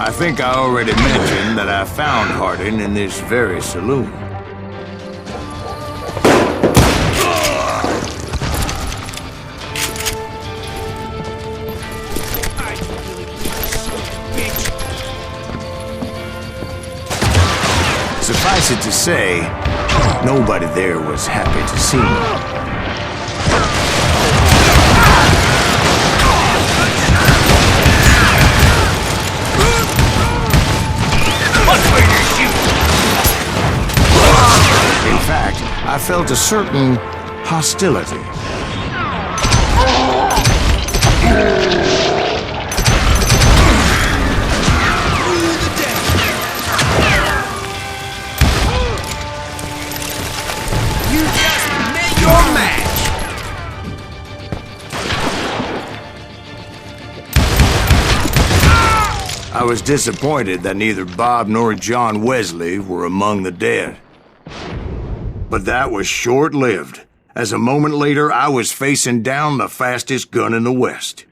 I think I already mentioned that I found Hardin in this very saloon. Suffice it to say, nobody there was happy to see me. In fact, I felt a certain hostility. You just met your match! I was disappointed that neither Bob nor John Wesley were among the dead. But that was short-lived, as a moment later I was facing down the fastest gun in the West.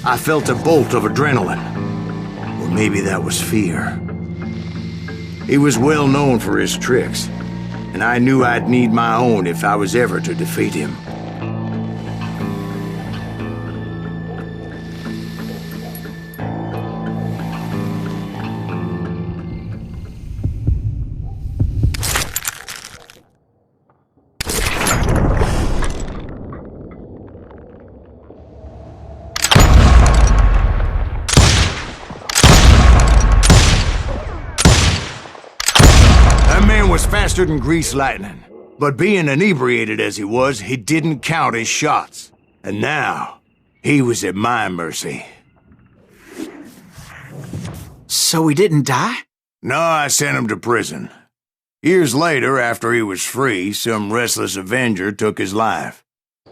I felt a bolt of adrenaline. Or maybe that was fear. He was well known for his tricks, and I knew I'd need my own if I was ever to defeat him. Was faster than greased lightning, but being inebriated as he was, he didn't count his shots. And now, he was at my mercy. So he didn't die? No, I sent him to prison. Years later, after he was free, some restless avenger took his life.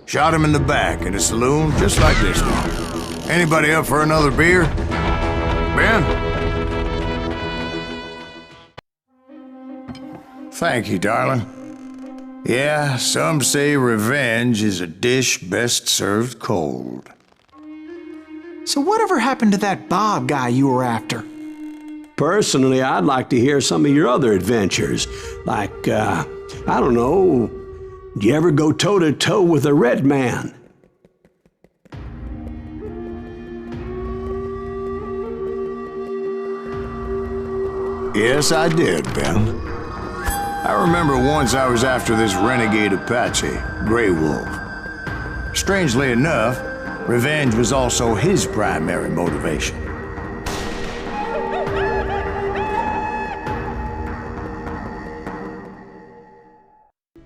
Shot him in the back in a saloon just like this one. Anybody up for another beer? Ben? Thank you, darling. Yeah, some say revenge is a dish best served cold. So whatever happened to that Bob guy you were after? Personally, I'd like to hear some of your other adventures. Like, I don't know, do you ever go toe-to-toe with a red man? Yes, I did, Ben. I remember once I was after this renegade Apache, Grey Wolf. Strangely enough, revenge was also his primary motivation.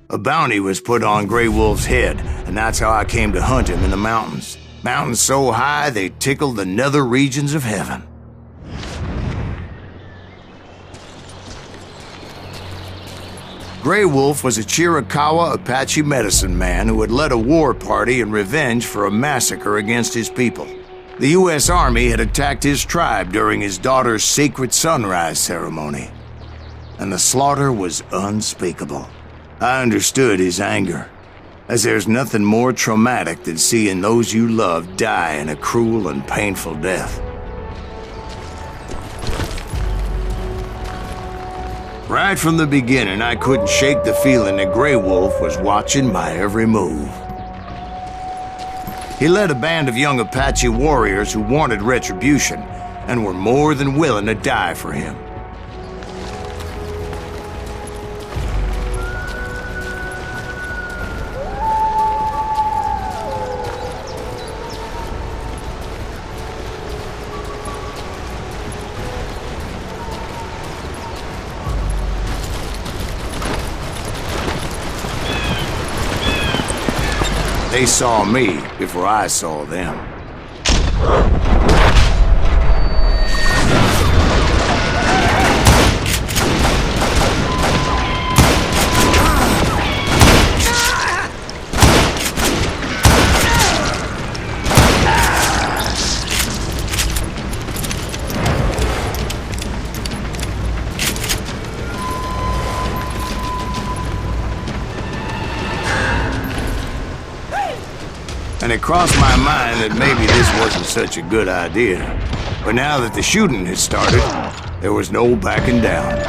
A bounty was put on Grey Wolf's head, and that's how I came to hunt him in the mountains. Mountains so high they tickled the nether regions of heaven. Grey Wolf was a Chiricahua Apache medicine man who had led a war party in revenge for a massacre against his people. The U.S. Army had attacked his tribe during his daughter's sacred sunrise ceremony, and the slaughter was unspeakable. I understood his anger, as there's nothing more traumatic than seeing those you love die in a cruel and painful death. Right from the beginning, I couldn't shake the feeling that Grey Wolf was watching my every move. He led a band of young Apache warriors who wanted retribution and were more than willing to die for him. They saw me before I saw them. And it crossed my mind that maybe this wasn't such a good idea. But now that the shooting had started, there was no backing down.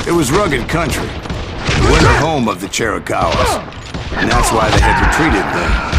It was rugged country, the winter home of the Chiricahuas, and that's why they had retreated there.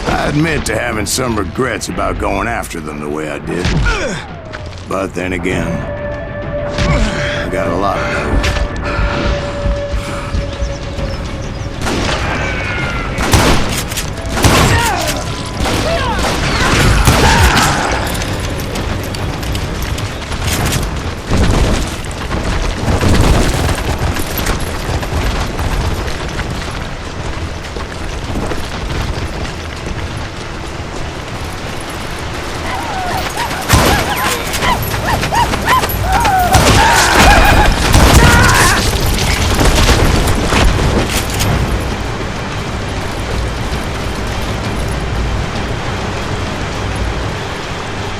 I admit to having some regrets about going after them the way I did. But then again, I got a lot of those.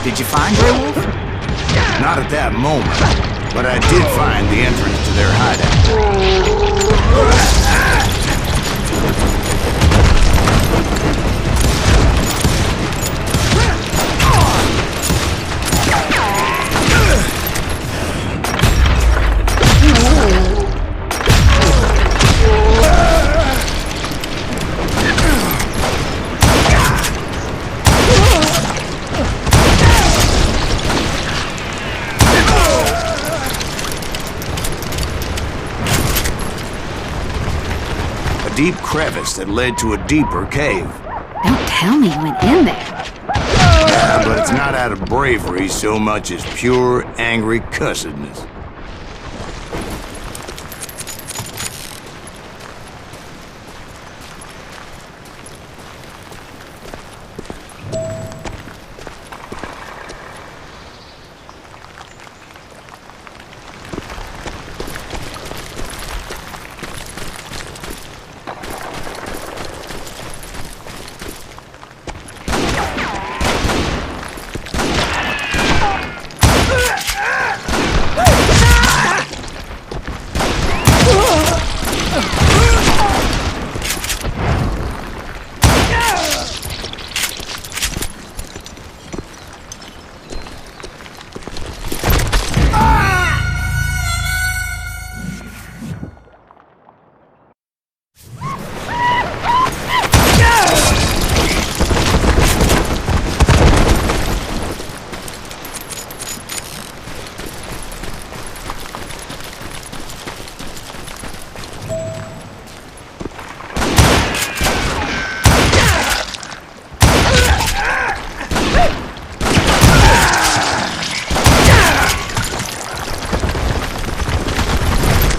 Did you find Grey Wolf? Not at that moment, but I did find the entrance to their hideout. deep crevice that led to a deeper cave. Don't tell me you went in there. Yeah, but it's not out of bravery so much as pure, angry cussedness.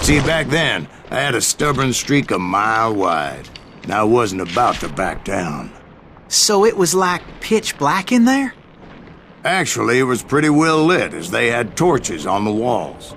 See, back then, I had a stubborn streak a mile wide, and I wasn't about to back down. So it was like pitch black in there? Actually, it was pretty well lit, as they had torches on the walls.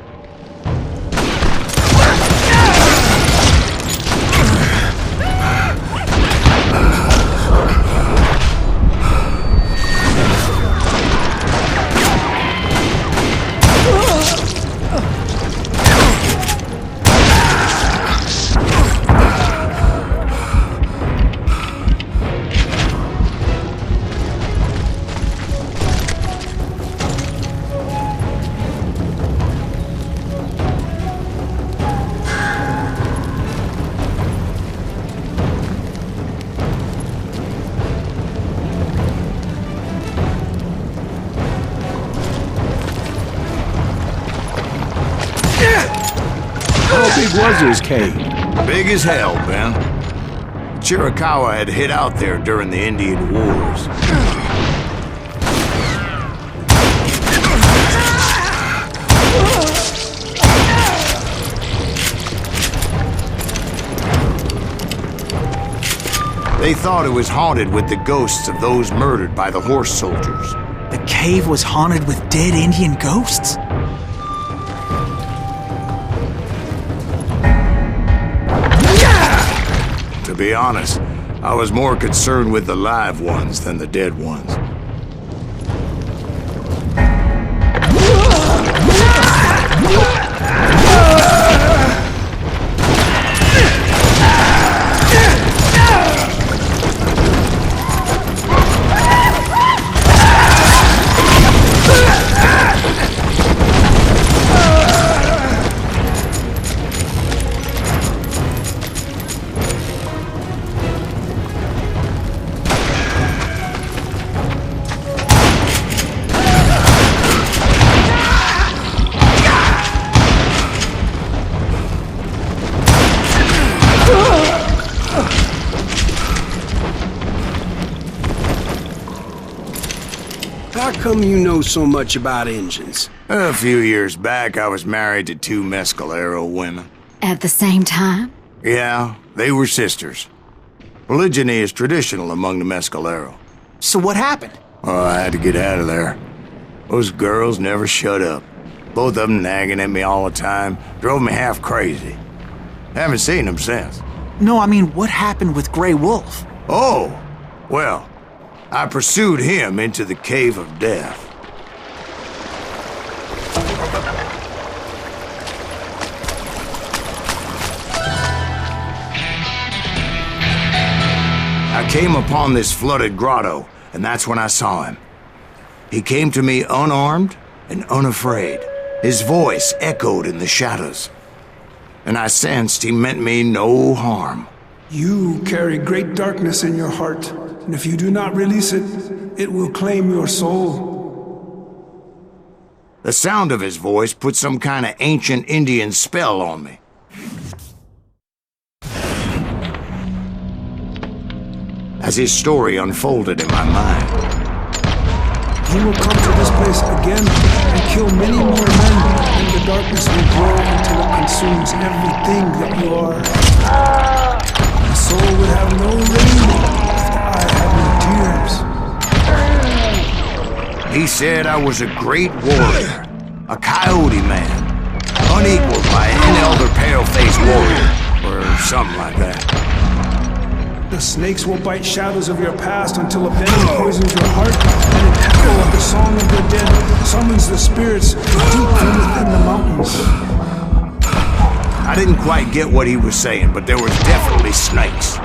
How big was his cave? Big as hell, Ben. Chiricahua had hid out there during the Indian Wars. They thought it was haunted with the ghosts of those murdered by the horse soldiers. The cave was haunted with dead Indian ghosts? To be honest, I was more concerned with the live ones than the dead ones. How come you know so much about engines? A few years back, I was married to two Mescalero women. At the same time? Yeah, they were sisters. Polygyny is traditional among the Mescalero. So what happened? Oh, I had to get out of there. Those girls never shut up. Both of them nagging at me all the time. Drove me half crazy. Haven't seen them since. No, I mean, what happened with Grey Wolf? Oh, well, I pursued him into the Cave of Death. I came upon this flooded grotto, and that's when I saw him. He came to me unarmed and unafraid. His voice echoed in the shadows, and I sensed he meant me no harm. You carry great darkness in your heart, and if you do not release it, it will claim your soul. The sound of his voice put some kind of ancient Indian spell on me. as his story unfolded in my mind. He will come to this place again and kill many more men, and the darkness will grow until it consumes everything that you are. The soul would have no rain if the eye had no tears. He said I was a great warrior, a coyote man, unequaled by any other pale-faced warrior, or something like that. The snakes will bite shadows of your past until a venom poisons your heart, and an echo of the song of the dead summons the spirits deep from within the mountains. I didn't quite get what he was saying, but there was definitely snakes.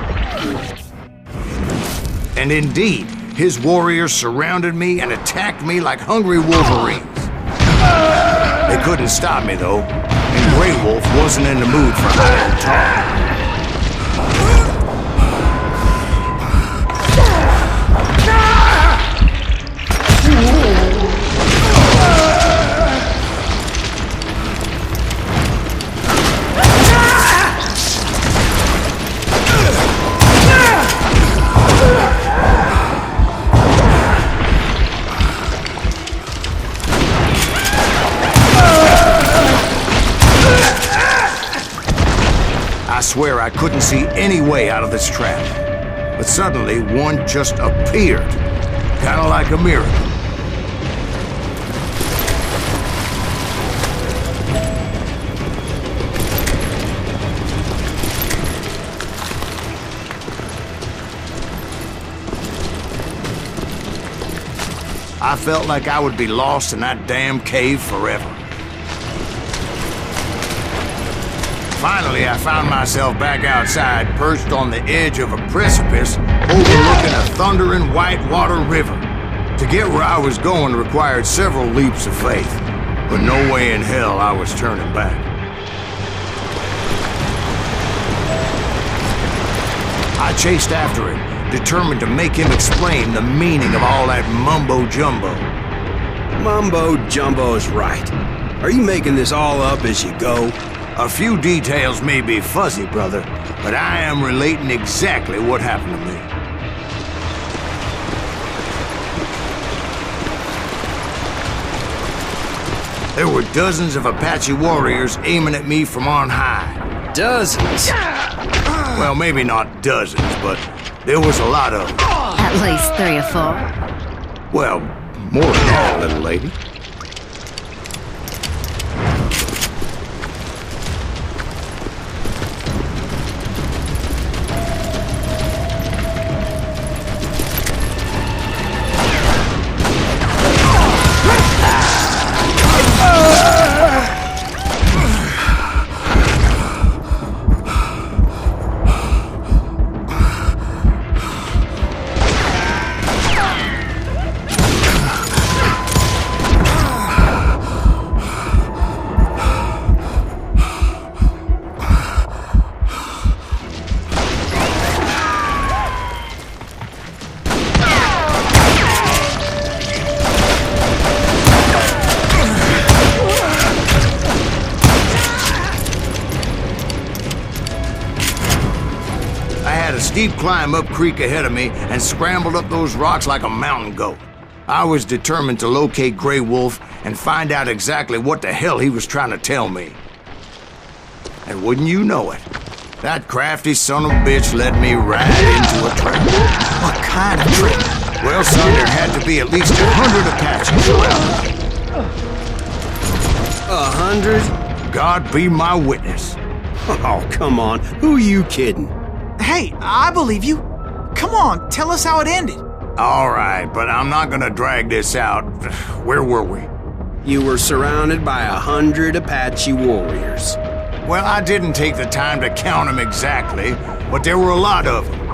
And indeed, his warriors surrounded me and attacked me like hungry wolverines. They couldn't stop me, though, and Grey Wolf wasn't in the mood for iron talk. I swear I couldn't see any way out of this trap. But suddenly, one just appeared. Kind of like a miracle. I felt like I would be lost in that damn cave forever. Finally, I found myself back outside, perched on the edge of a precipice, overlooking a thundering whitewater river. To get where I was going required several leaps of faith, but no way in hell I was turning back. I chased after him, determined to make him explain the meaning of all that mumbo-jumbo. Mumbo-jumbo's right. Are you making this all up as you go? A few details may be fuzzy, brother, but I am relating exactly what happened to me. There were dozens of Apache warriors aiming at me from on high. Dozens? Well, maybe not dozens, but there was a lot of them. At least 3 or 4. Well, more than that, little lady. Steep climb up creek ahead of me and scrambled up those rocks like a mountain goat. I was determined to locate Grey Wolf and find out exactly what the hell he was trying to tell me. And wouldn't you know it, that crafty son of a bitch led me right into a trap. What kind of trap? Well, son, there had to be at least 100 Apaches around. 100? God be my witness. Oh, come on. Who are you kidding? Hey, I believe you. Come on, tell us how it ended. All right, but I'm not gonna drag this out. Where were we? You were surrounded by 100 Apache warriors. Well, I didn't take the time to count them exactly, but there were a lot of them.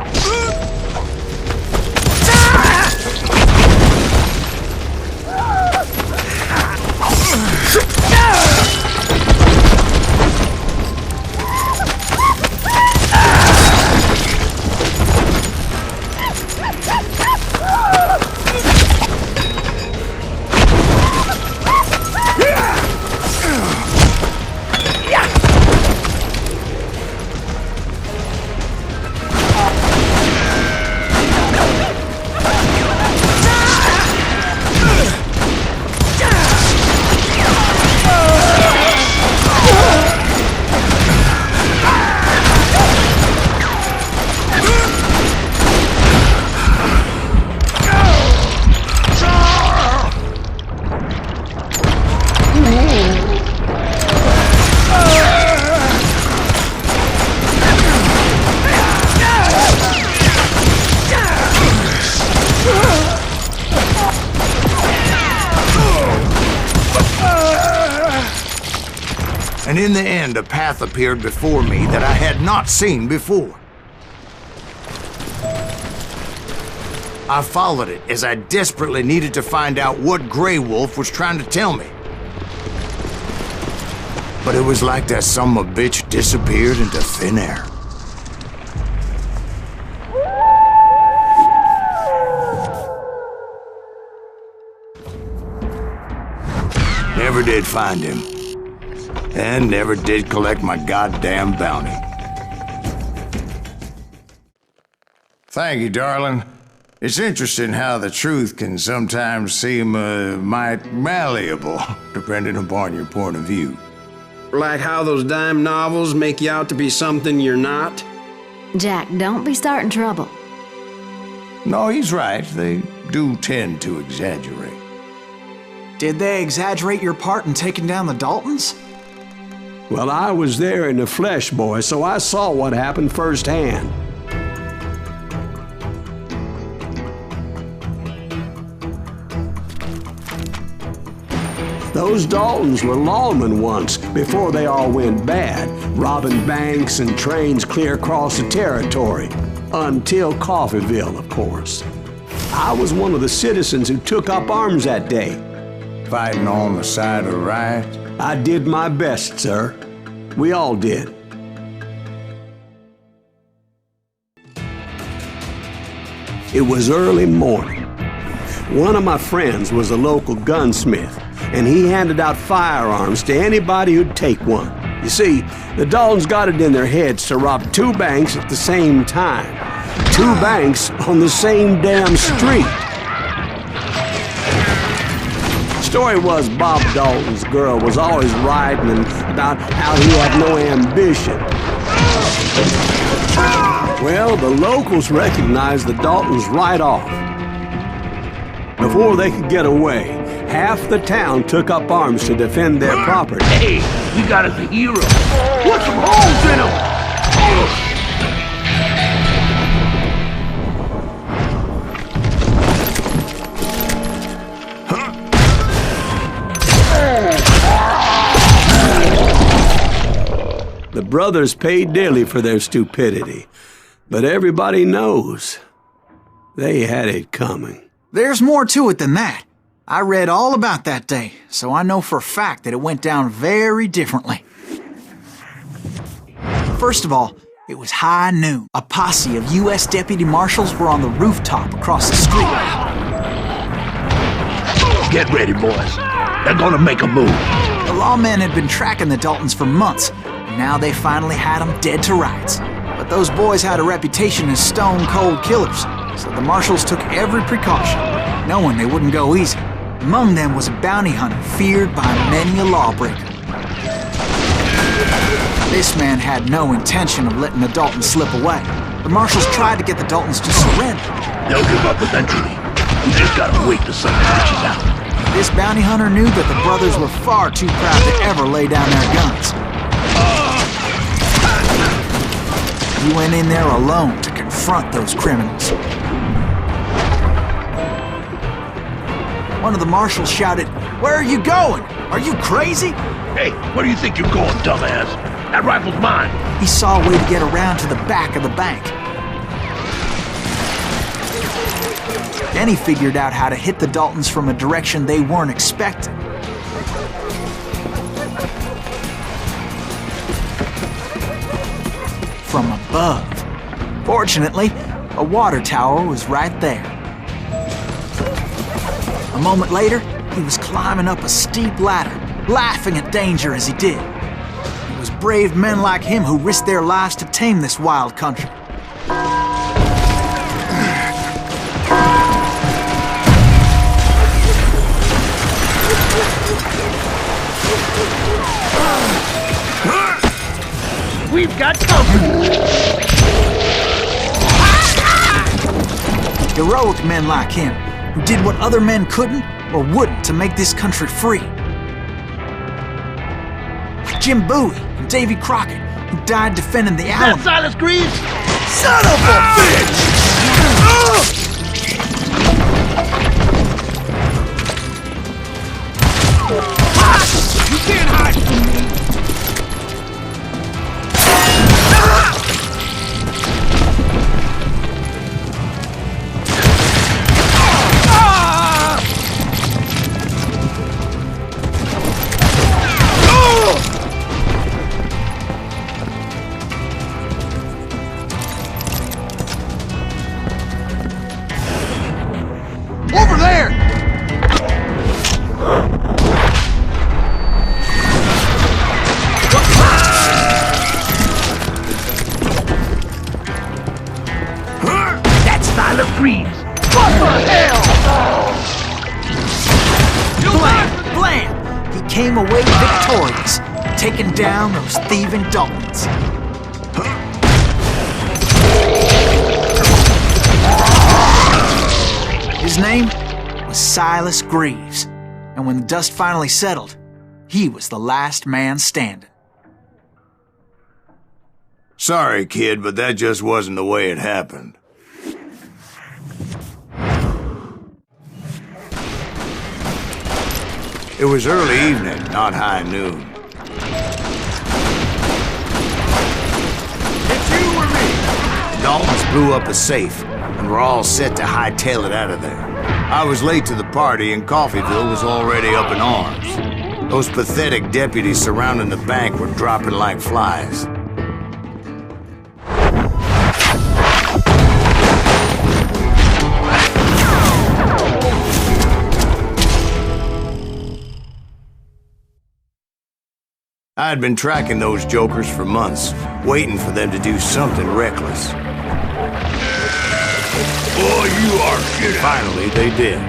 And in the end, a path appeared before me that I had not seen before. I followed it as I desperately needed to find out what Grey Wolf was trying to tell me. But it was like that son-of-a-bitch disappeared into thin air. Never did find him. And never did collect my goddamn bounty. Thank you, darling. It's interesting how the truth can sometimes seem, might malleable, depending upon your point of view. Like how those dime novels make you out to be something you're not? Jack, don't be starting trouble. No, he's right. They do tend to exaggerate. Did they exaggerate your part in taking down the Daltons? Well, I was there in the flesh, boy, so I saw what happened firsthand. Those Daltons were lawmen once, before they all went bad, robbing banks and trains clear across the territory. Until Coffeeville, of course. I was one of the citizens who took up arms that day. Fighting on the side of right? I did my best, sir. We all did. It was early morning. One of my friends was a local gunsmith, and he handed out firearms to anybody who'd take one. You see, the Daltons got it in their heads to rob 2 banks at the same time. 2 banks on the same damn street. Story was Bob Dalton's girl was always writing about how he had no ambition. Well, the locals recognized the Daltons right off. Before they could get away, half the town took up arms to defend their property. Hey, we got us a hero. Put some holes in him! The brothers paid dearly for their stupidity, but everybody knows they had it coming. There's more to it than that. I read all about that day, so I know for a fact that it went down very differently. First of all, it was high noon. A posse of U.S. deputy marshals were on the rooftop across the street. Get ready, boys. They're gonna make a move. The lawmen had been tracking the Daltons for months, and now they finally had them dead to rights. But those boys had a reputation as stone-cold killers, so the marshals took every precaution, knowing they wouldn't go easy. Among them was a bounty hunter feared by many a lawbreaker. This man had no intention of letting the Daltons slip away. The marshals tried to get the Daltons to surrender. They'll give up eventually. We just gotta wait till something reaches out. This bounty hunter knew that the brothers were far too proud to ever lay down their guns. He went in there alone to confront those criminals. One of the marshals shouted, "Where are you going? Are you crazy?" Hey, where do you think you're going, dumbass? That rifle's mine. He saw a way to get around to the back of the bank. Then he figured out how to hit the Daltons from a direction they weren't expecting. From above. Fortunately, a water tower was right there. A moment later, he was climbing up a steep ladder, laughing at danger as he did. It was brave men like him who risked their lives to tame this wild country. We've got company! Heroic men like him, who did what other men couldn't or wouldn't to make this country free. Jim Bowie and Davy Crockett, who died defending the Alamo. That Silas Greaves? Son of a bitch! You can't hide from me! taking down those thieving Daltons. His name was Silas Greaves, and when the dust finally settled, he was the last man standing. Sorry, kid, but that just wasn't the way it happened. It was early evening, not high noon. It's you or me! Daltons blew up a safe, and were all set to hightail it out of there. I was late to the party, and Coffeyville was already up in arms. Those pathetic deputies surrounding the bank were dropping like flies. I had been tracking those jokers for months, waiting for them to do something reckless. Boy, you are shit. Finally, they did.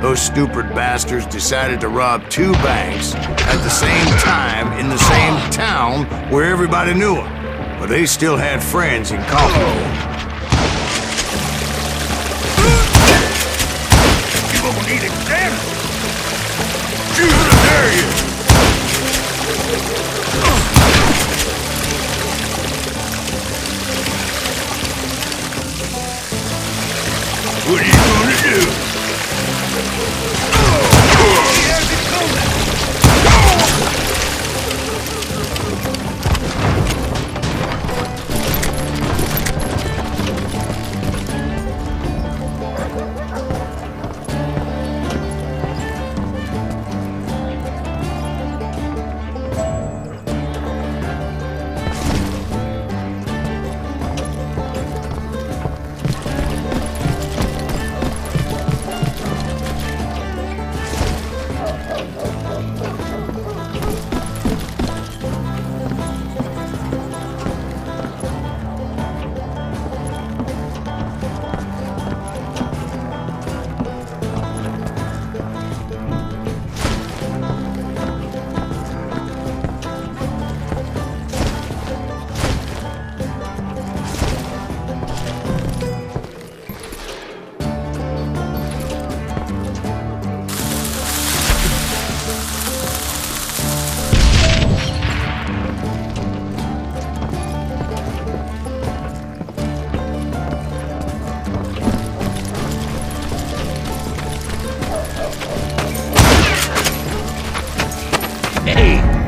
Those stupid bastards decided to rob 2 banks at the same time in the same town where everybody knew them. But they still had friends in Coffeyville. You gonna need it, damn it! Shoot him, dare you! What are you gonna do? Here's it coming!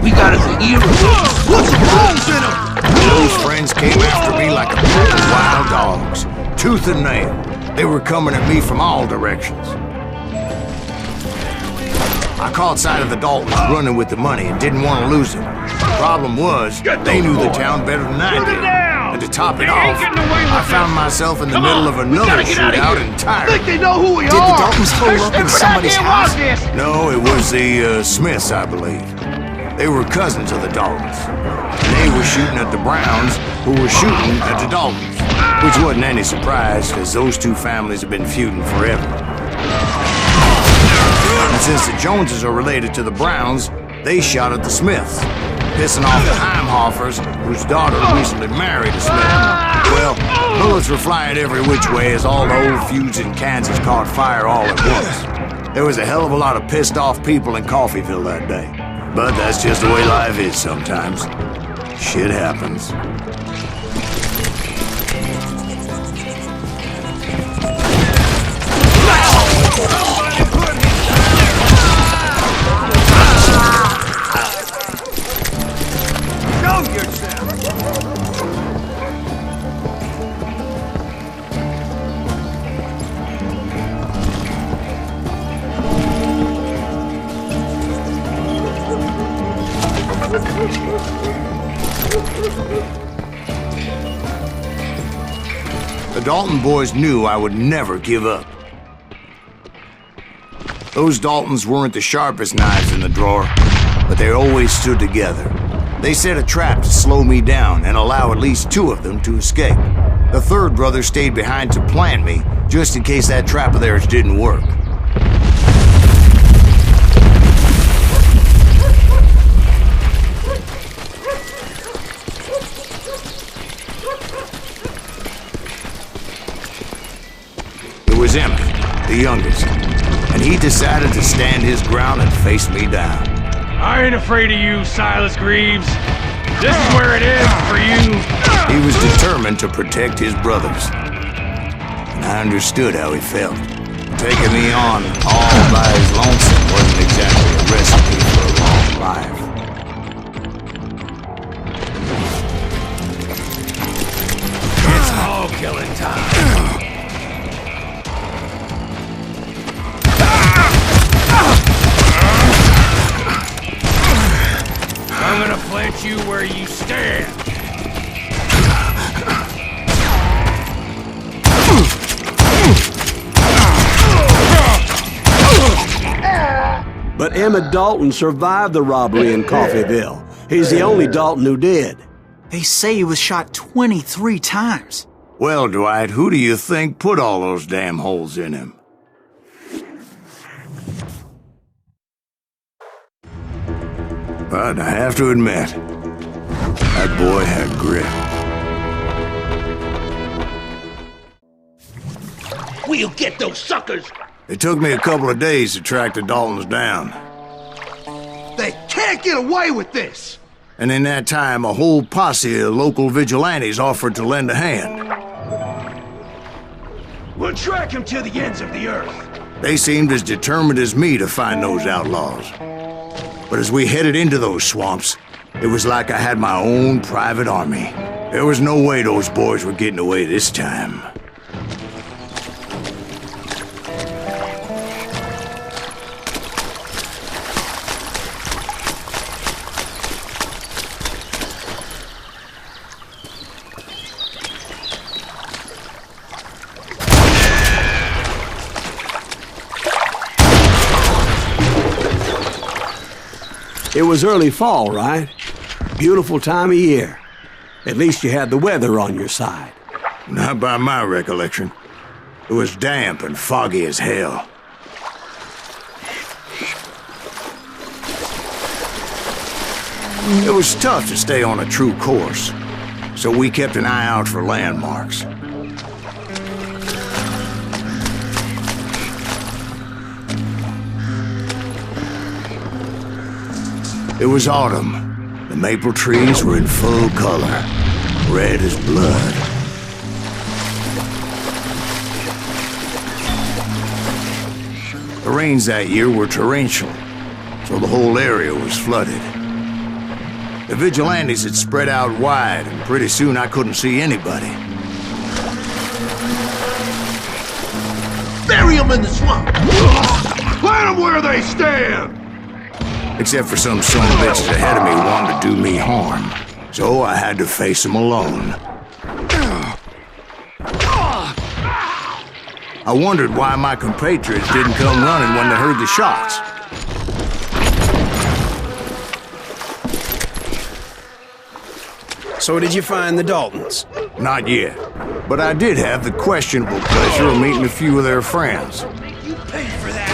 We got us a hero. Put some holes in him! Those friends came after me like a pack of wild dogs, tooth and nail. They were coming at me from all directions. I caught sight of the Daltons running with the money and didn't want to lose it. The problem was, they knew the town better than I did. And to top it off, I found myself in the middle of another shootout entirely. Think they know who we are? Did the Daltons pull up in somebody's house? No, it was the Smiths, I believe. They were cousins of the Daltons. And they were shooting at the Browns, who were shooting at the Daltons. Which wasn't any surprise, because those two families have been feuding forever. And since the Joneses are related to the Browns, they shot at the Smiths, pissing off the Heimhoffers, whose daughter recently married a Smith. Well, bullets were flying every which way as all the old feuds in Kansas caught fire all at once. There was a hell of a lot of pissed off people in Coffeyville that day. But that's just the way life is sometimes. Shit happens. Show yourself! The Dalton boys knew I would never give up. Those Daltons weren't the sharpest knives in the drawer, but they always stood together. They set a trap to slow me down and allow at least 2 of them to escape. The third brother stayed behind to plant me, just in case that trap of theirs didn't work. was Emmett, the youngest, and he decided to stand his ground and face me down. I ain't afraid of you, Silas Greaves. This is where it ends for you. He was determined to protect his brothers. And I understood how he felt. Taking me on all by his lonesome wasn't exactly a recipe for a long life. It's all killing time. I'm gonna plant you where you stand. But Emmett Dalton survived the robbery in Coffeyville. He's the only Dalton who did. They say he was shot 23 times. Well, Dwight, who do you think put all those damn holes in him? But I have to admit, that boy had grit. We'll get those suckers! It took me a couple of days to track the Daltons down. They can't get away with this! And in that time, a whole posse of local vigilantes offered to lend a hand. We'll track him to the ends of the earth. They seemed as determined as me to find those outlaws. But as we headed into those swamps, it was like I had my own private army. There was no way those boys were getting away this time. It was early fall, right? Beautiful time of year. At least you had the weather on your side. Not by my recollection. It was damp and foggy as hell. It was tough to stay on a true course, so we kept an eye out for landmarks. It was autumn. The maple trees were in full color, red as blood. The rains that year were torrential, so the whole area was flooded. The vigilantes had spread out wide, and pretty soon I couldn't see anybody. Bury them in the swamp! Plant them where they stand! Except for some son of bitches ahead of me wanted to do me harm. So I had to face them alone. I wondered why my compatriots didn't come running when they heard the shots. So did you find the Daltons? Not yet. But I did have the questionable pleasure of meeting a few of their friends. You pay for that!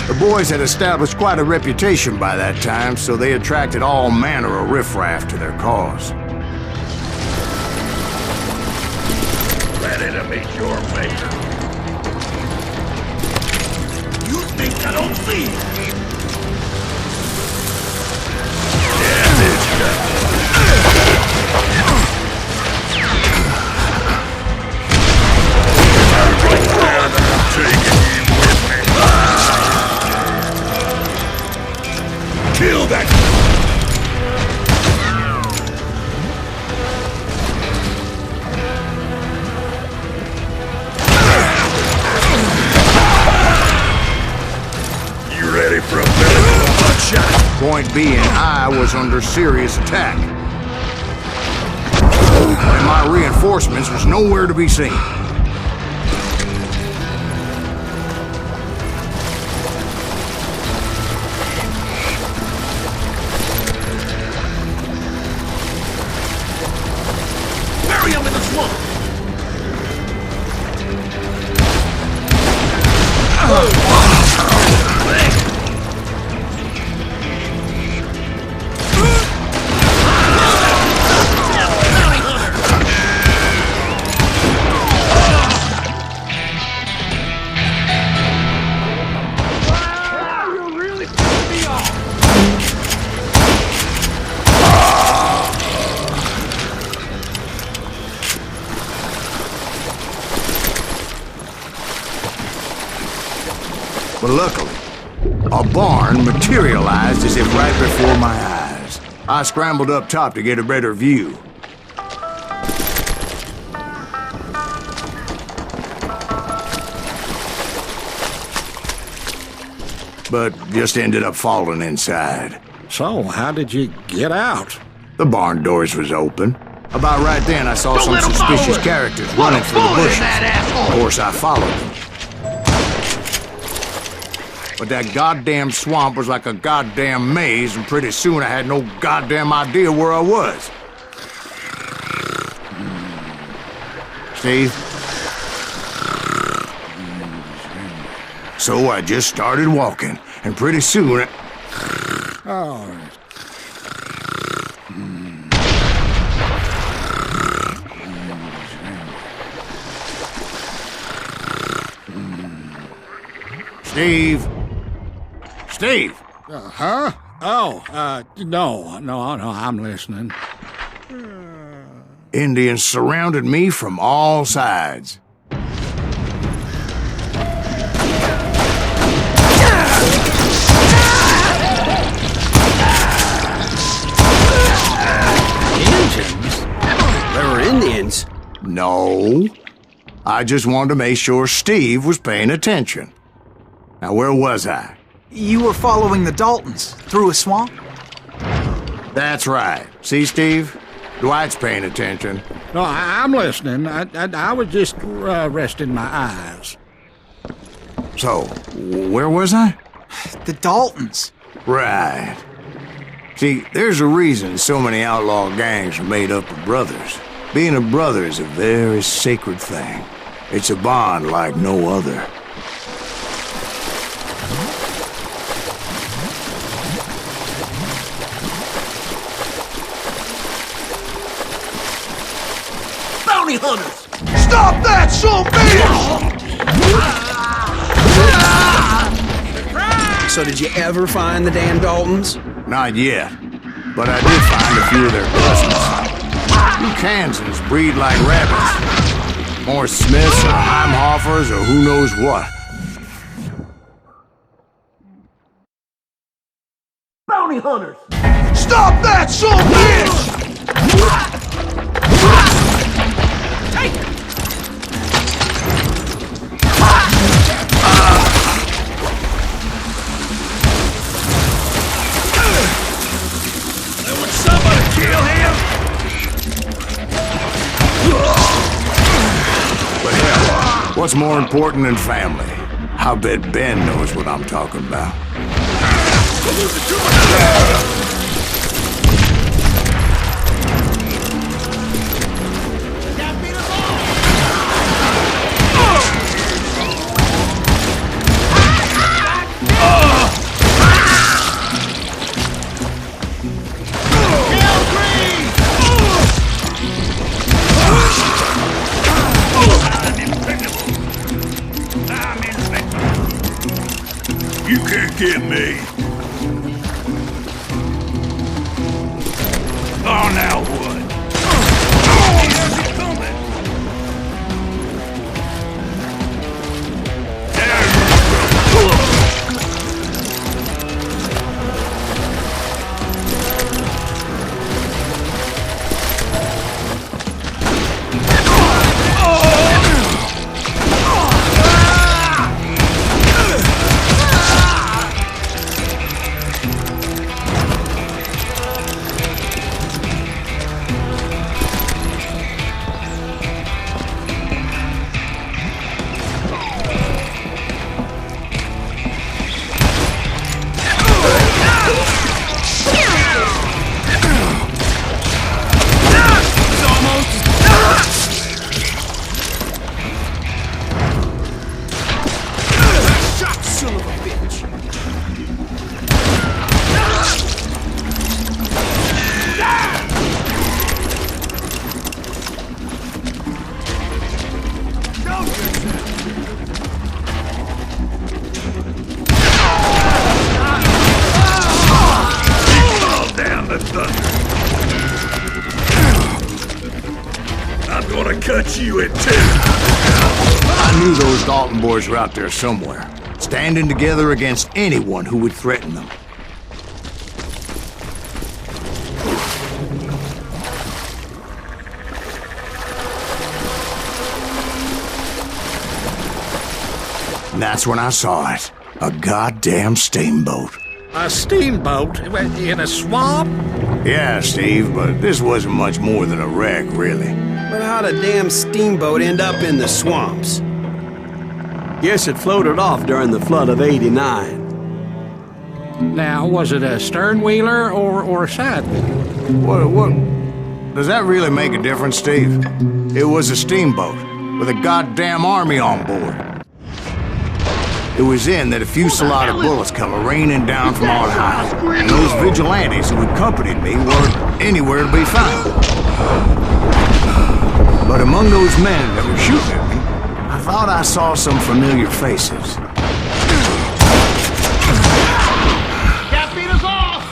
The boys had established quite a reputation by that time, so they attracted all manner of riffraff to their cause. Ready to meet your maker. You think I don't see it? Yeah, this kill that! You ready for a buckshot? Point being, I was under serious attack. And my reinforcements was nowhere to be seen. But luckily, a barn materialized as if right before my eyes. I scrambled up top to get a better view. But just ended up falling inside. So, how did you get out? The barn doors was open. About right then, I saw some suspicious characters running for the bushes. Of course, I followed them. But that goddamn swamp was like a goddamn maze, and pretty soon I had no goddamn idea where I was. Steve? So I just started walking, and pretty soon... Oh. Steve? Steve! Huh? Oh, no, I'm listening. Indians surrounded me from all sides. There were Indians? No. I just wanted to make sure Steve was paying attention. Now, where was I? You were following the Daltons through a swamp? That's right. See, Steve? Dwight's paying attention. No, I'm listening. I was just resting my eyes. So, where was I? The Daltons. Right. See, there's a reason so many outlaw gangs are made up of brothers. Being a brother is a very sacred thing. It's a bond like no other. Bounty hunters! Stop that, son bitch! So did you ever find the damn Daltons? Not yet, but I did find a few of their cousins. You Kansans breed like rabbits. More Smiths or Heimhoffers or who knows what. Bounty hunters! Stop that, son bitch! Would somebody kill him? But hell, what's more important than family? I bet Ben knows what I'm talking about. You can't get me. Oh, now what? How's it coming? Cut you in two. I knew those Dalton boys were out there somewhere. standing together against anyone who would threaten them. And that's when I saw it. A goddamn steamboat. A steamboat? In a swamp? Yeah, Steve, but this wasn't much more than a wreck, really. But how'd a damn steamboat end up in the swamps? Guess it floated off during the flood of '89. Now, was it a stern-wheeler or a side-wheeler? What? Does that really make a difference, Steve? It was a steamboat with a goddamn army on board. It was then that a fusillade of bullets come raining down from on high, and those vigilantes who accompanied me weren't anywhere to be found. But among those men that were shooting at me, I thought I saw some familiar faces. Can't beat us off!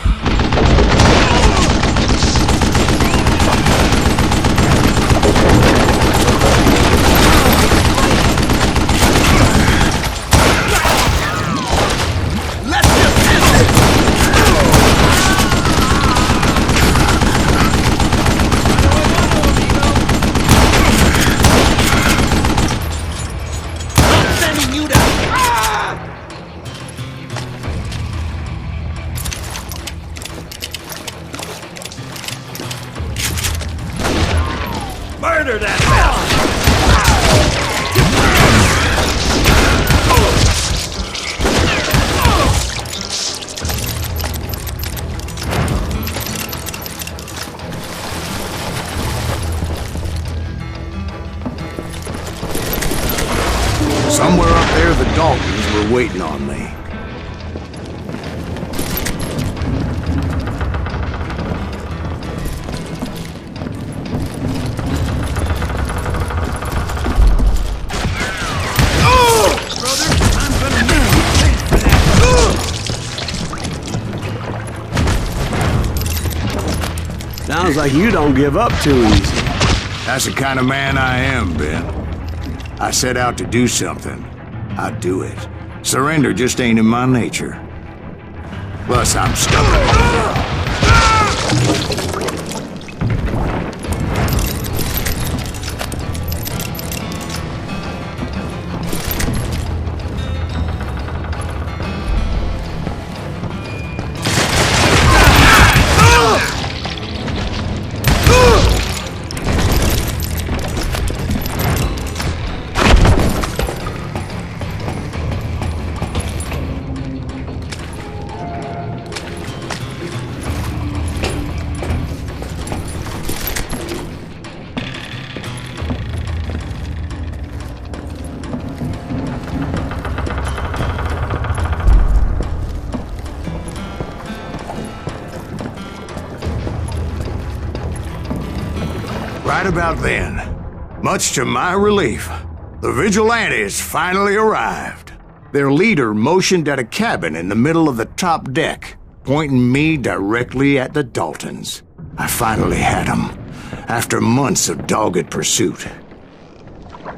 Murder that bastard! Somewhere up there, the Daltons were waiting on me. Sounds like you don't give up too easy. That's the kind of man I am, Ben. I set out to do something. I do it. Surrender just ain't in my nature. Plus, I'm stubborn. Right about then, much to my relief, the vigilantes finally arrived. Their leader motioned at a cabin in the middle of the top deck, pointing me directly at the Daltons. I finally had them, after months of dogged pursuit.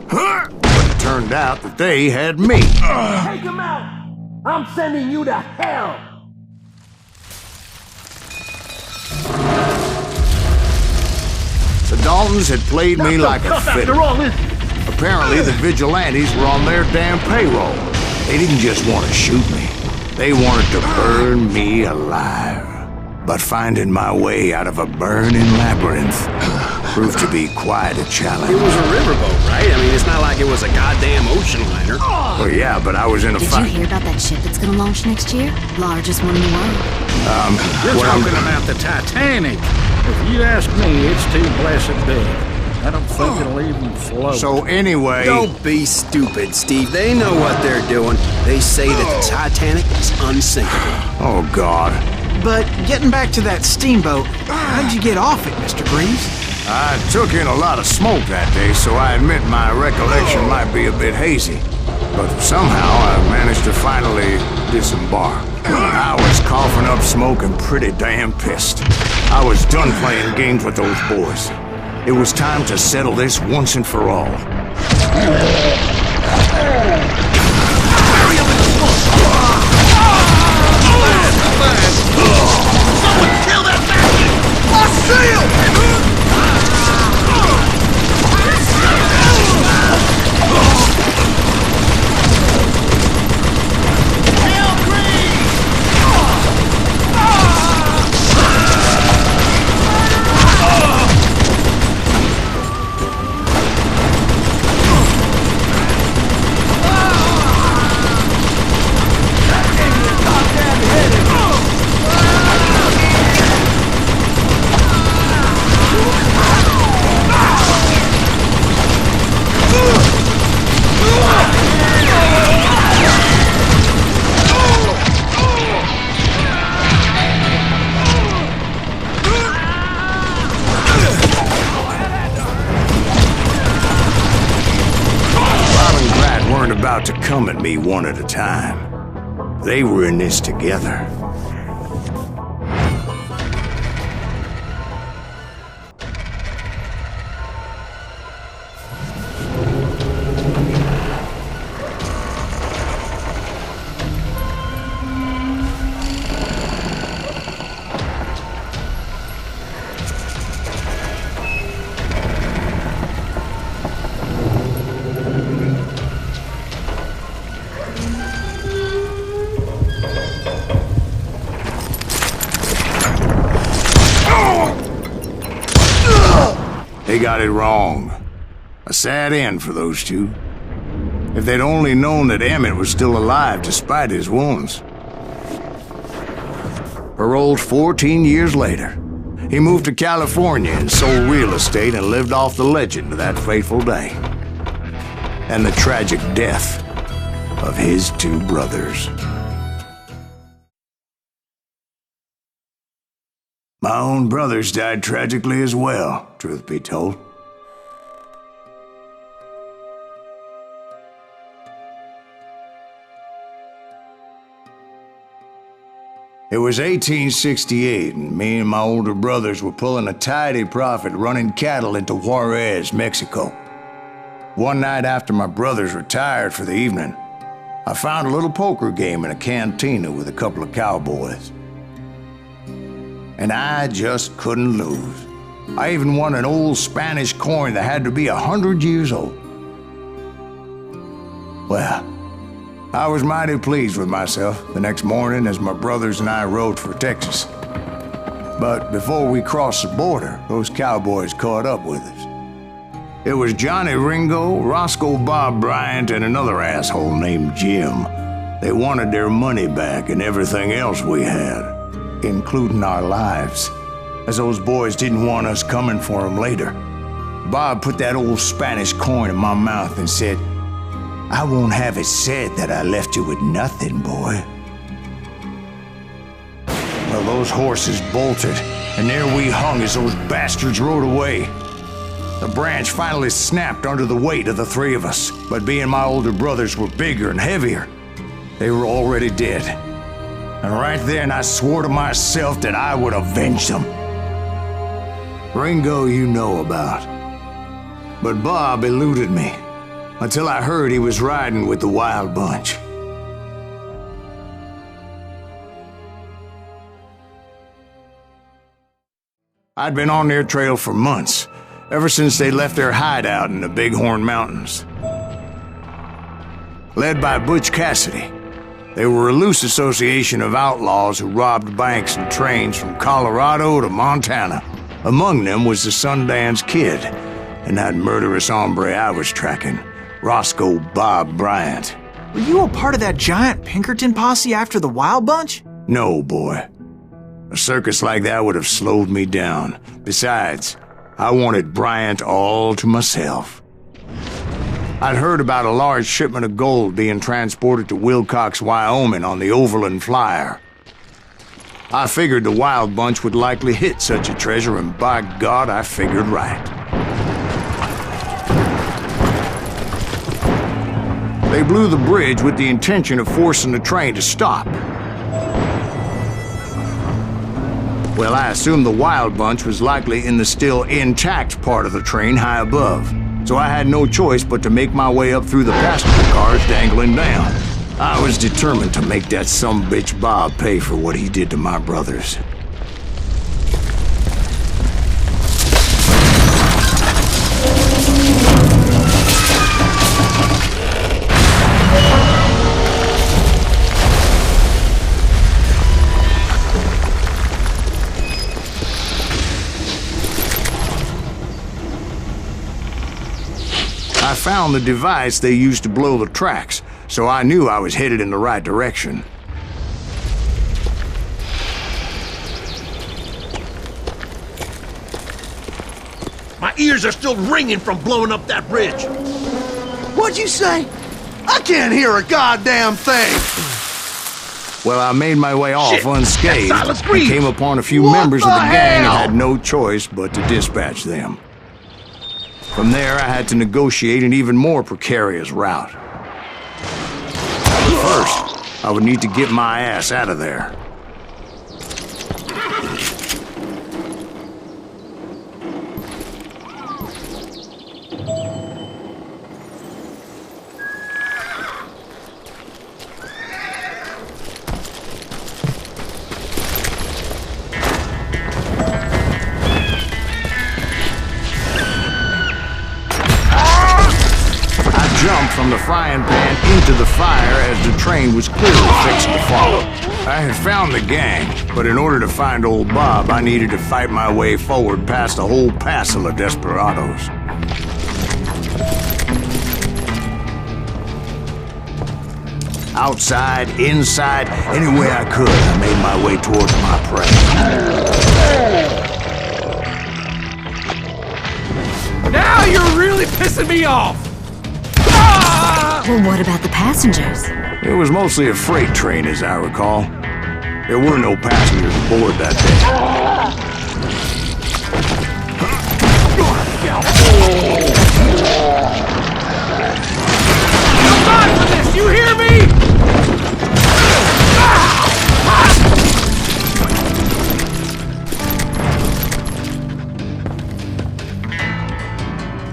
But it turned out that they had me. Take him out! I'm sending you to hell! The Daltons had played me like a fiddle. Apparently, the vigilantes were on their damn payroll. They didn't just want to shoot me. They wanted to burn me alive. But finding my way out of a burning labyrinth proved to be quite a challenge. It was a riverboat, right? I mean, it's not like it was a goddamn ocean liner. Well, yeah, but I was in a fight. Did you hear about that ship that's gonna launch next year? Largest one in the world. You're talking about the Titanic. If you ask me, it's too blessed big. I don't think it'll even float. So anyway... Don't be stupid, Steve. They know what they're doing. They say that the Titanic is unsinkable. Oh, God. But getting back to that steamboat, how'd you get off it, Mr. Greaves? I took in a lot of smoke that day, so I admit my recollection might be a bit hazy. But somehow I managed to finally disembark. I was coughing up smoke and pretty damn pissed. I was done playing games with those boys. It was time to settle this once and for all. Hurry up in the swamp! about to come at me one at a time. They were in this together. They got it wrong. A sad end for those two. If they'd only known that Emmett was still alive despite his wounds. Paroled 14 years later, he moved to California and sold real estate and lived off the legend of that fateful day. And the tragic death of his two brothers. My own brothers died tragically as well, truth be told. It was 1868, and me and my older brothers were pulling a tidy profit running cattle into Juarez, Mexico. One night after my brothers retired for the evening, I found a little poker game in a cantina with a couple of cowboys. And I just couldn't lose. I even won an old Spanish coin that had to be 100 years old. Well, I was mighty pleased with myself the next morning as my brothers and I rode for Texas. But before we crossed the border, those cowboys caught up with us. It was Johnny Ringo, Roscoe Bob Bryant, and another asshole named Jim. They wanted their money back and everything else we had, including our lives, as those boys didn't want us coming for them later. Bob put that old Spanish coin in my mouth and said, "I won't have it said that I left you with nothing, boy." Well, those horses bolted, and there we hung as those bastards rode away. The branch finally snapped under the weight of the three of us, but being my older brothers were bigger and heavier, they were already dead. And right then, I swore to myself that I would avenge them. Ringo you know about. But Bob eluded me, until I heard he was riding with the Wild Bunch. I'd been on their trail for months, ever since they left their hideout in the Bighorn Mountains. Led by Butch Cassidy, they were a loose association of outlaws who robbed banks and trains from Colorado to Montana. Among them was the Sundance Kid, and that murderous hombre I was tracking, Roscoe Bob Bryant. Were you a part of that giant Pinkerton posse after the Wild Bunch? No, boy. A circus like that would have slowed me down. Besides, I wanted Bryant all to myself. I'd heard about a large shipment of gold being transported to Wilcox, Wyoming on the Overland Flyer. I figured the Wild Bunch would likely hit such a treasure, and by God, I figured right. They blew the bridge with the intention of forcing the train to stop. Well, I assumed the Wild Bunch was likely in the still intact part of the train high above. So I had no choice but to make my way up through the passenger cars dangling down. I was determined to make that sumbitch Bob pay for what he did to my brothers. I found the device they used to blow the tracks, so I knew I was headed in the right direction. My ears are still ringing from blowing up that bridge. What'd you say? I can't hear a goddamn thing! Well, I made my way off unscathed and came upon a few members of the gang and had no choice but to dispatch them. From there, I had to negotiate an even more precarious route. first, I would need to get my ass out of there. Jumped from the frying pan into the fire as the train was clearly fixing to follow. I had found the gang, but in order to find old Bob, I needed to fight my way forward past a whole passel of desperados. Outside, inside, any way I could, I made my way towards my prey. Now you're really pissing me off! Well, what about the passengers? It was mostly a freight train, as I recall. There were no passengers aboard that day. I'm not for this, you hear me?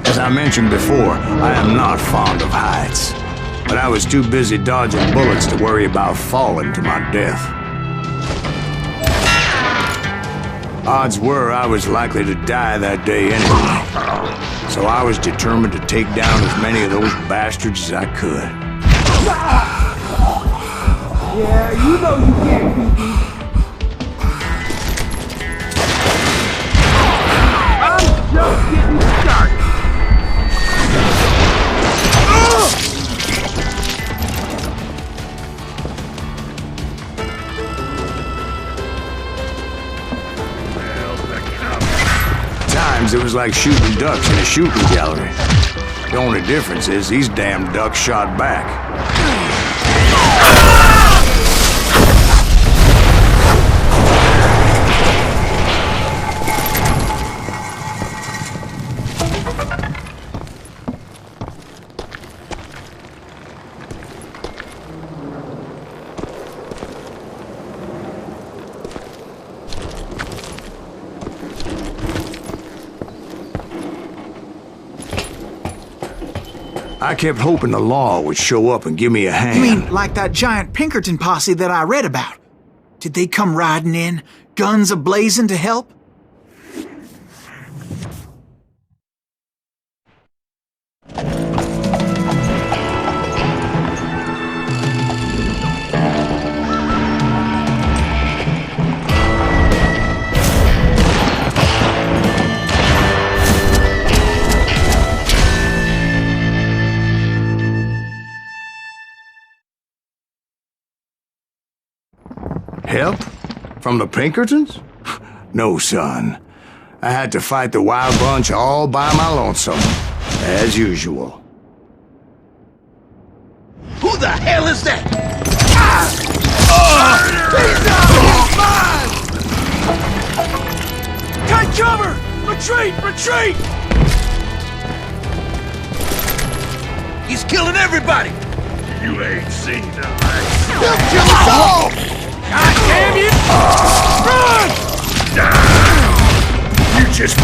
As I mentioned before, I am not fond of heights. But I was too busy dodging bullets to worry about falling to my death. Odds were I was likely to die that day anyway. So I was determined to take down as many of those bastards as I could. Yeah, you know you can't beat me. I'm just getting started. It was like shooting ducks in a shooting gallery. The only difference is these damn ducks shot back. I kept hoping the law would show up and give me a hand. You mean like that giant Pinkerton posse that I read about? Did they come riding in, guns a-blazing to help? Help? From the Pinkertons? No, son. I had to fight the wild bunch all by my lonesome, as usual. Who the hell is that? Take cover! Retreat! Retreat! He's killing everybody! You ain't seen the like. He'll kill us all! God damn you! Run! You just...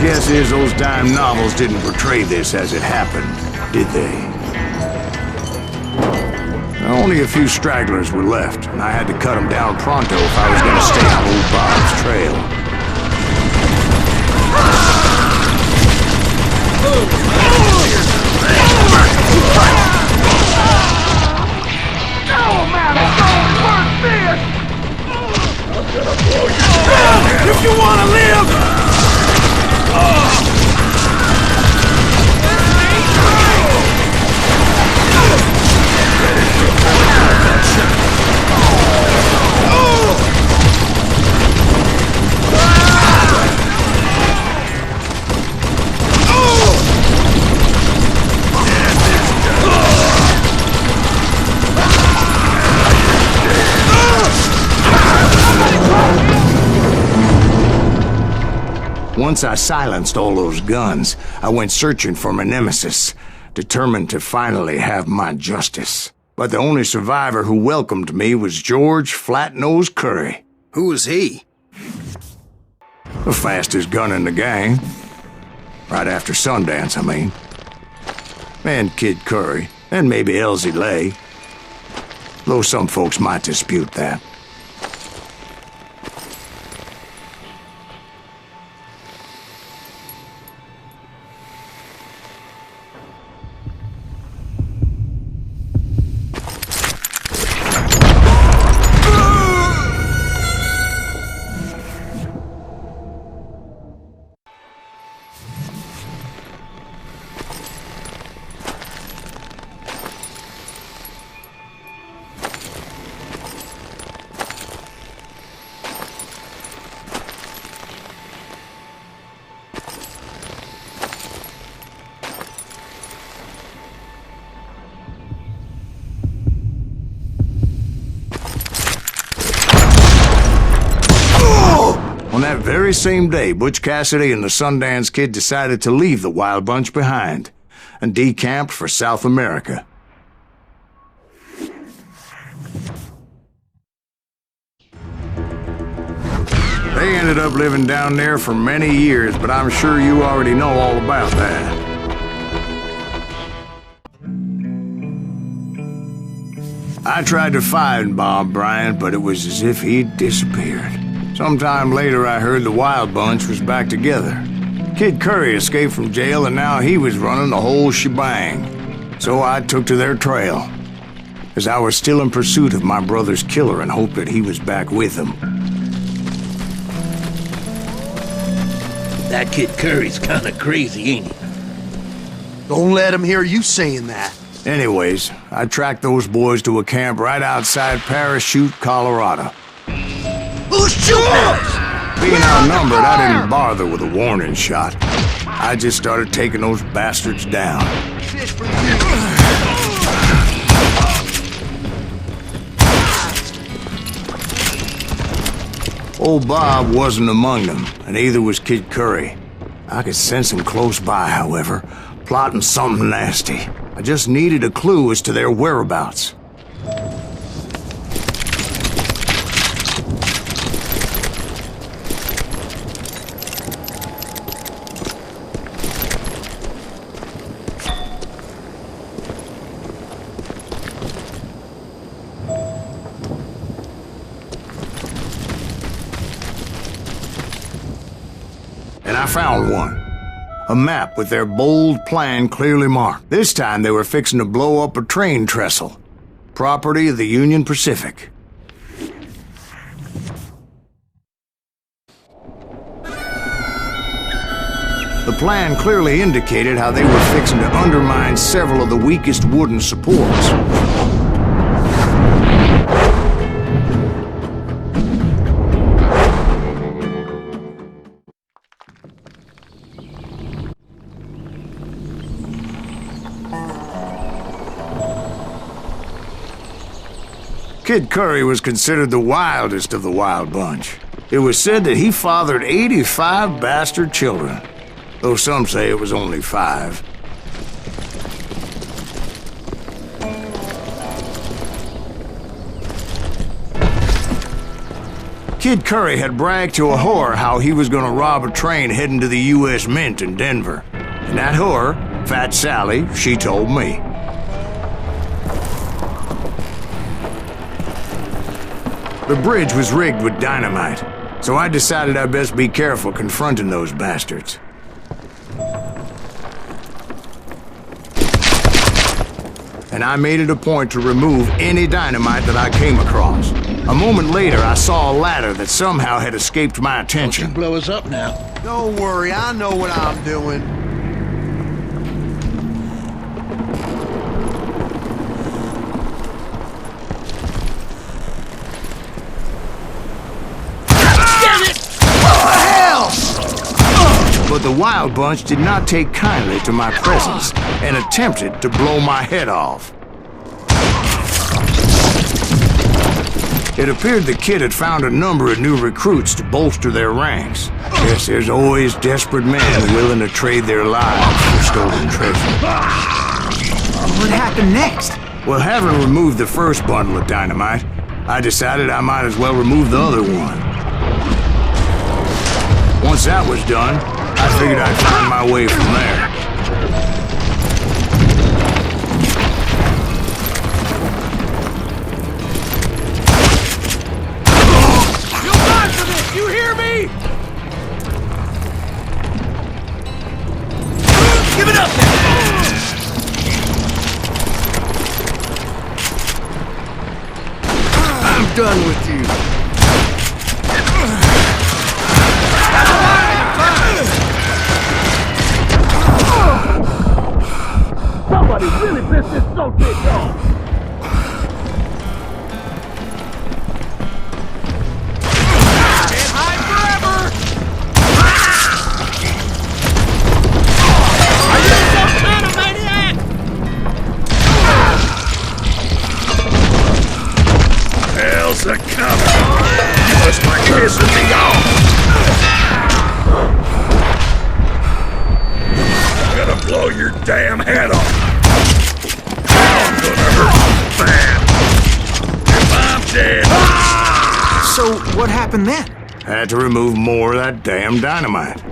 Guess is those dime novels didn't portray this as it happened, did they? Only a few stragglers were left, and I had to cut them down pronto if I was going to stay on old Bob's trail. Oh man, it's only worth this! I'm gonna blow you. If you want to live! Once I silenced all those guns, I went searching for my nemesis, determined to finally have my justice. But the only survivor who welcomed me was George Flat-Nosed Curry. Who was he? The fastest gun in the gang. Right after Sundance, I mean. And Kid Curry, and maybe Elsie Lay. Though some folks might dispute that. On that very same day, Butch Cassidy and the Sundance Kid decided to leave the Wild Bunch behind and decamped for South America. They ended up living down there for many years, but I'm sure you already know all about that. I tried to find Bob Bryant, but it was as if he'd disappeared. Sometime later, I heard the Wild Bunch was back together. Kid Curry escaped from jail, and now he was running the whole shebang. So I took to their trail, as I was still in pursuit of my brother's killer and hoped that he was back with him. That Kid Curry's kinda crazy, ain't he? Don't let him hear you saying that. Anyways, I tracked those boys to a camp right outside Parachute, Colorado. Who's shooting at us? Being outnumbered, I didn't bother with a warning shot. I just started taking those bastards down. Fish for you. Old Bob wasn't among them, and neither was Kid Curry. I could sense him close by, however, plotting something nasty. I just needed a clue as to their whereabouts. And I found one. A map with their bold plan clearly marked. This time they were fixing to blow up a train trestle. Property of the Union Pacific. The plan clearly indicated how they were fixing to undermine several of the weakest wooden supports. Kid Curry was considered the wildest of the Wild Bunch. It was said that he fathered 85 bastard children, though some say it was only 5. Kid Curry had bragged to a whore how he was going to rob a train heading to the U.S. Mint in Denver. And that whore, Fat Sally, she told me. The bridge was rigged with dynamite, so I decided I'd best be careful confronting those bastards. And I made it a point to remove any dynamite that I came across. A moment later, I saw a ladder that somehow had escaped my attention. Don't you blow us up now. Don't worry, I know what I'm doing. But the Wild Bunch did not take kindly to my presence and attempted to blow my head off. It appeared the kid had found a number of new recruits to bolster their ranks. Yes, there's always desperate men willing to trade their lives for stolen treasure. What happened next? Well, having removed the first bundle of dynamite, I decided I might as well remove the other one. Once that was done, I figured I'd find my way from there. You hear me? Give it up now! I'm done with you. Somebody really pissed this soapfish off! Hell's a coming! You must like pissing me off! I'm gonna blow your damn head off! I'm gonna hurt you bad! If I'm dead! So, what happened then? Had to remove more of that damn dynamite.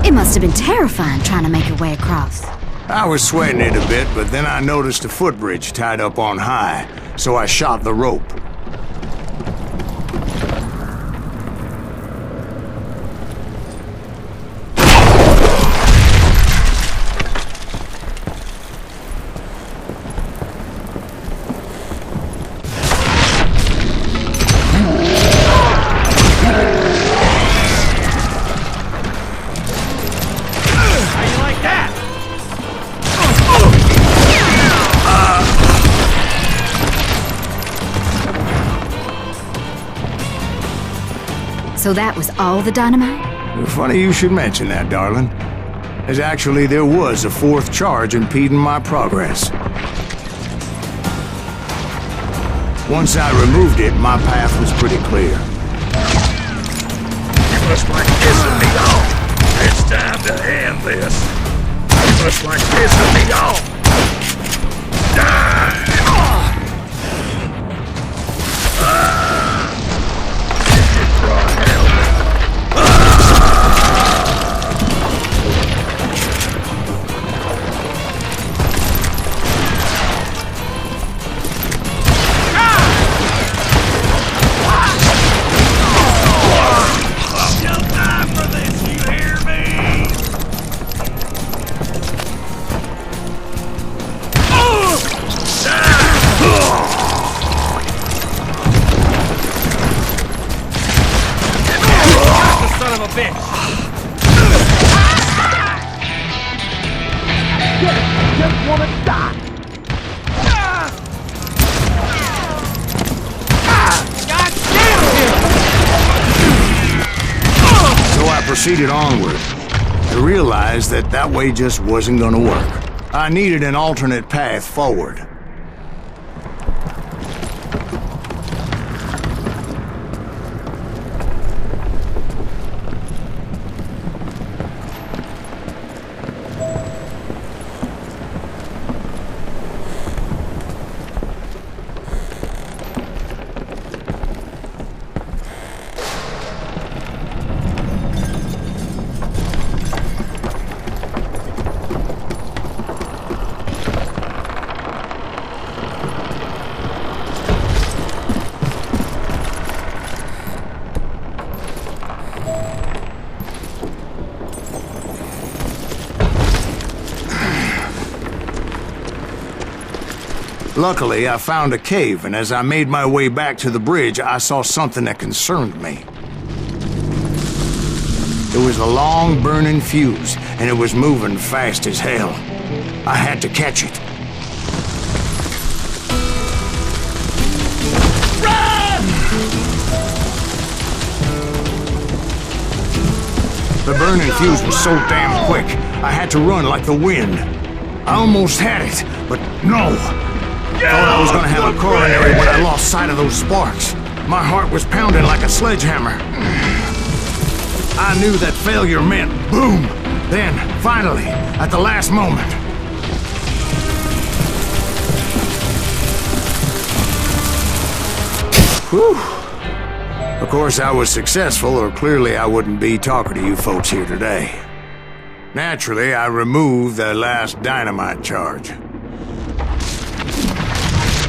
It must have been terrifying trying to make your way across. I was sweating it a bit, but then I noticed a footbridge tied up on high, so I shot the rope. So that was all the dynamite? Funny you should mention that, darling. As actually there was a fourth charge impeding my progress. Once I removed it, my path was pretty clear. You must like pissing me off! It's time to end this! You must like pissing me off! Die! Son of a bitch! Just wanna die! God damn it! So I proceeded onward. I realized that that way just wasn't gonna work. I needed an alternate path forward. Luckily, I found a cave, and as I made my way back to the bridge, I saw something that concerned me. It was a long, burning fuse, and it was moving fast as hell. I had to catch it. The burning fuse was so damn quick, I had to run like the wind. I almost had it, but no. Thought I was gonna have a coronary when I lost sight of those sparks. My heart was pounding like a sledgehammer. I knew that failure meant boom. Then, finally, at the last moment. Whew. Of course, I was successful, or clearly I wouldn't be talking to you folks here today. Naturally, I removed the last dynamite charge.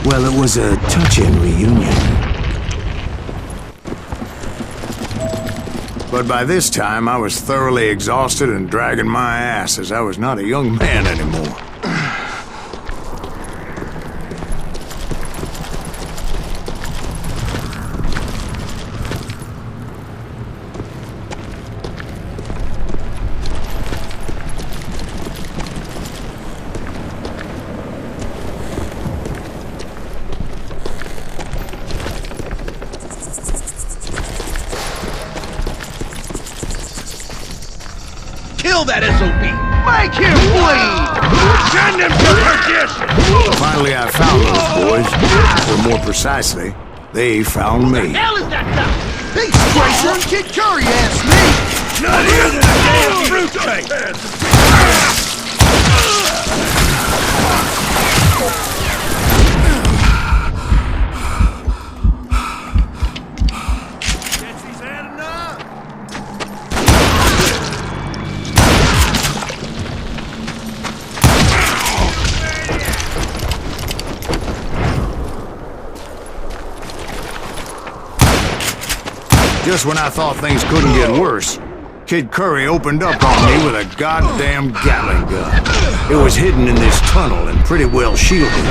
Well, it was a touching reunion. But by this time, I was thoroughly exhausted and dragging my ass as I was not a young man anymore. Kill that SOB! Make him bleed! Send him to perdition! Finally, I found those boys. Or more precisely, they found me. What the hell is that stuff? Hey, Tracer and Kid Curry asked me! Nuttier than a damn fruitcake! Just when I thought things couldn't get worse, Kid Curry opened up on me with a goddamn Gatling gun. It was hidden in this tunnel and pretty well shielded.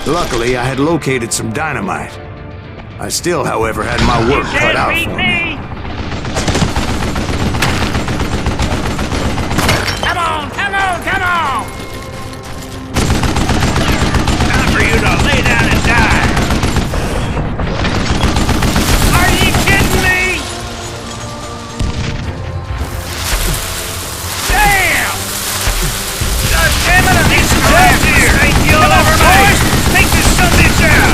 Luckily, I had located some dynamite. I still, however, had my work cut out for me. Come on, come on, come on! Time for you to lay down and die. Are you kidding me? Damn! God damn it, I need some help here! Come over, boys! Take this sumbitch out!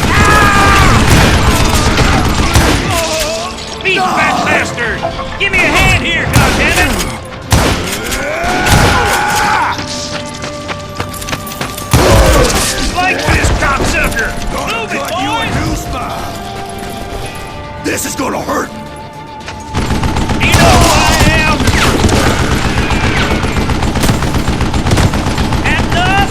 Beat fat bastard! Give me a hand here, goddammit! Like this, cocksucker! Move it, boys! This is gonna hurt! You know who I am! Enough!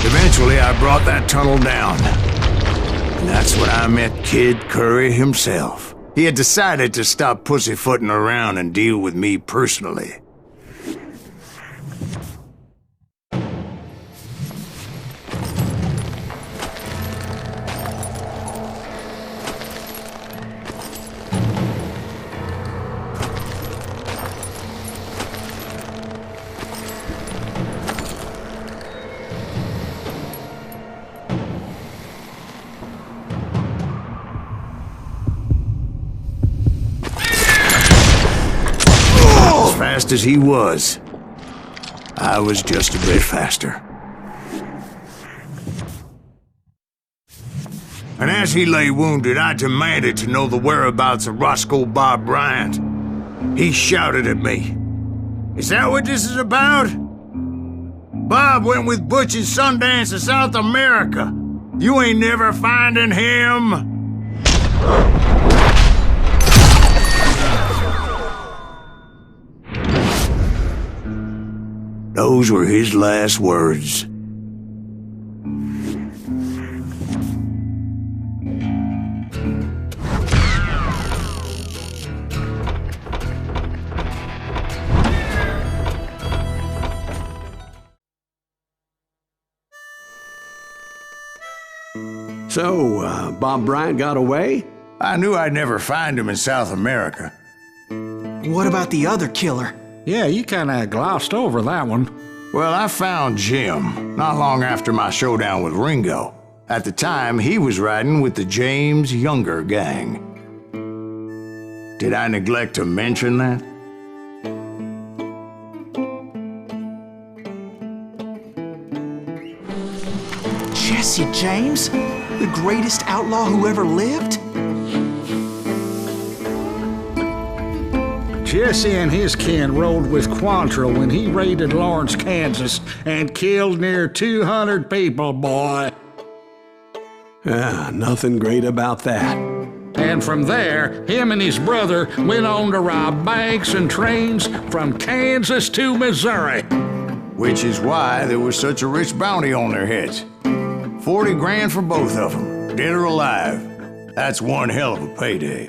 Eventually, I brought that tunnel down. And that's when I met Kid Curry himself. He had decided to stop pussyfooting around and deal with me personally. fast as he was. I was just a bit faster. And as he lay wounded, I demanded to know the whereabouts of Roscoe Bob Bryant. He shouted at me, "Is that what this is about? Bob went with Butch and Sundance to South America. You ain't never finding him." Those were his last words. So, Bob Bryant got away? I knew I'd never find him in South America. What about the other killer? Yeah, you kinda glossed over that one. Well, I found Jim not long after my showdown with Ringo. At the time, he was riding with the James Younger gang. Did I neglect to mention that? Jesse James? The greatest outlaw who ever lived? Jesse and his kin rode with Quantrill when he raided Lawrence, Kansas, and killed near 200 people, boy. Nothing great about that. And from there, him and his brother went on to rob banks and trains from Kansas to Missouri. Which is why there was such a rich bounty on their heads. 40 grand for both of them, dead or alive. That's one hell of a payday.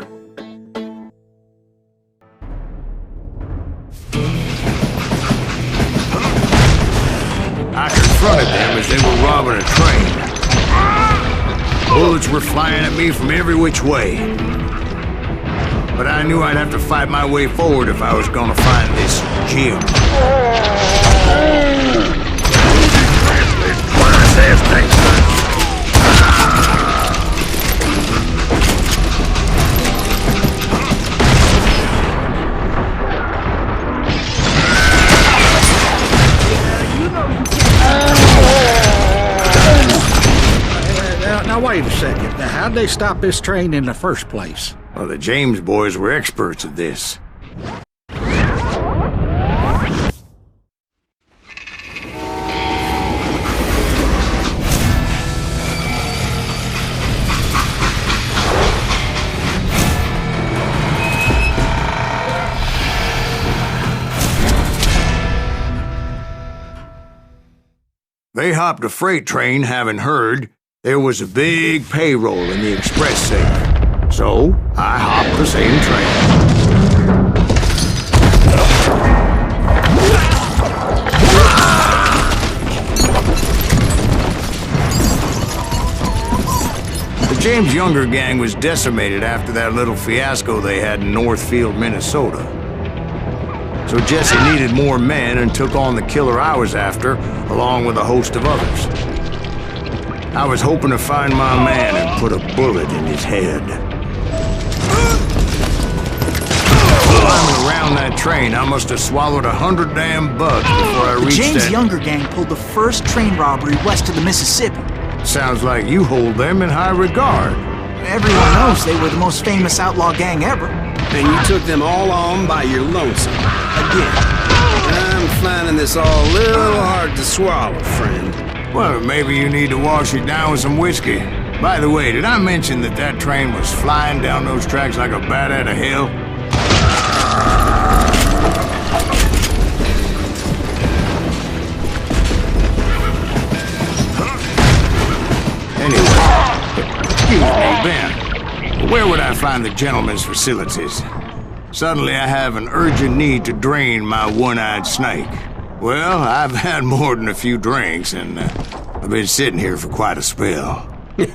I confronted them as they were robbing a train. Bullets were flying at me from every which way. But I knew I'd have to fight my way forward if I was gonna find this Jim. Now wait a second. Now, how'd they stop this train in the first place? Well, the James boys were experts at this. They hopped a freight train, having heard there was a big payroll in the express safe. So, I hopped the same train. The James Younger gang was decimated after that little fiasco they had in Northfield, Minnesota. So Jesse needed more men and took on the killer I was after, along with a host of others. I was hoping to find my man and put a bullet in his head. Climbing around that train, I must have swallowed 100 damn bugs before I reached The James Younger gang pulled the first train robbery west of the Mississippi. Sounds like you hold them in high regard. Everyone knows they were the most famous outlaw gang ever. And you took them all on by your lonesome. Again. I'm finding this all a little hard to swallow, friend. Well, maybe you need to wash it down with some whiskey. By the way, did I mention that that train was flying down those tracks like a bat out of hell? Anyway, excuse me, Ben. Where would I find the gentleman's facilities? Suddenly I have an urgent need to drain my one-eyed snake. Well, I've had more than a few drinks, and I've been sitting here for quite a spell. Right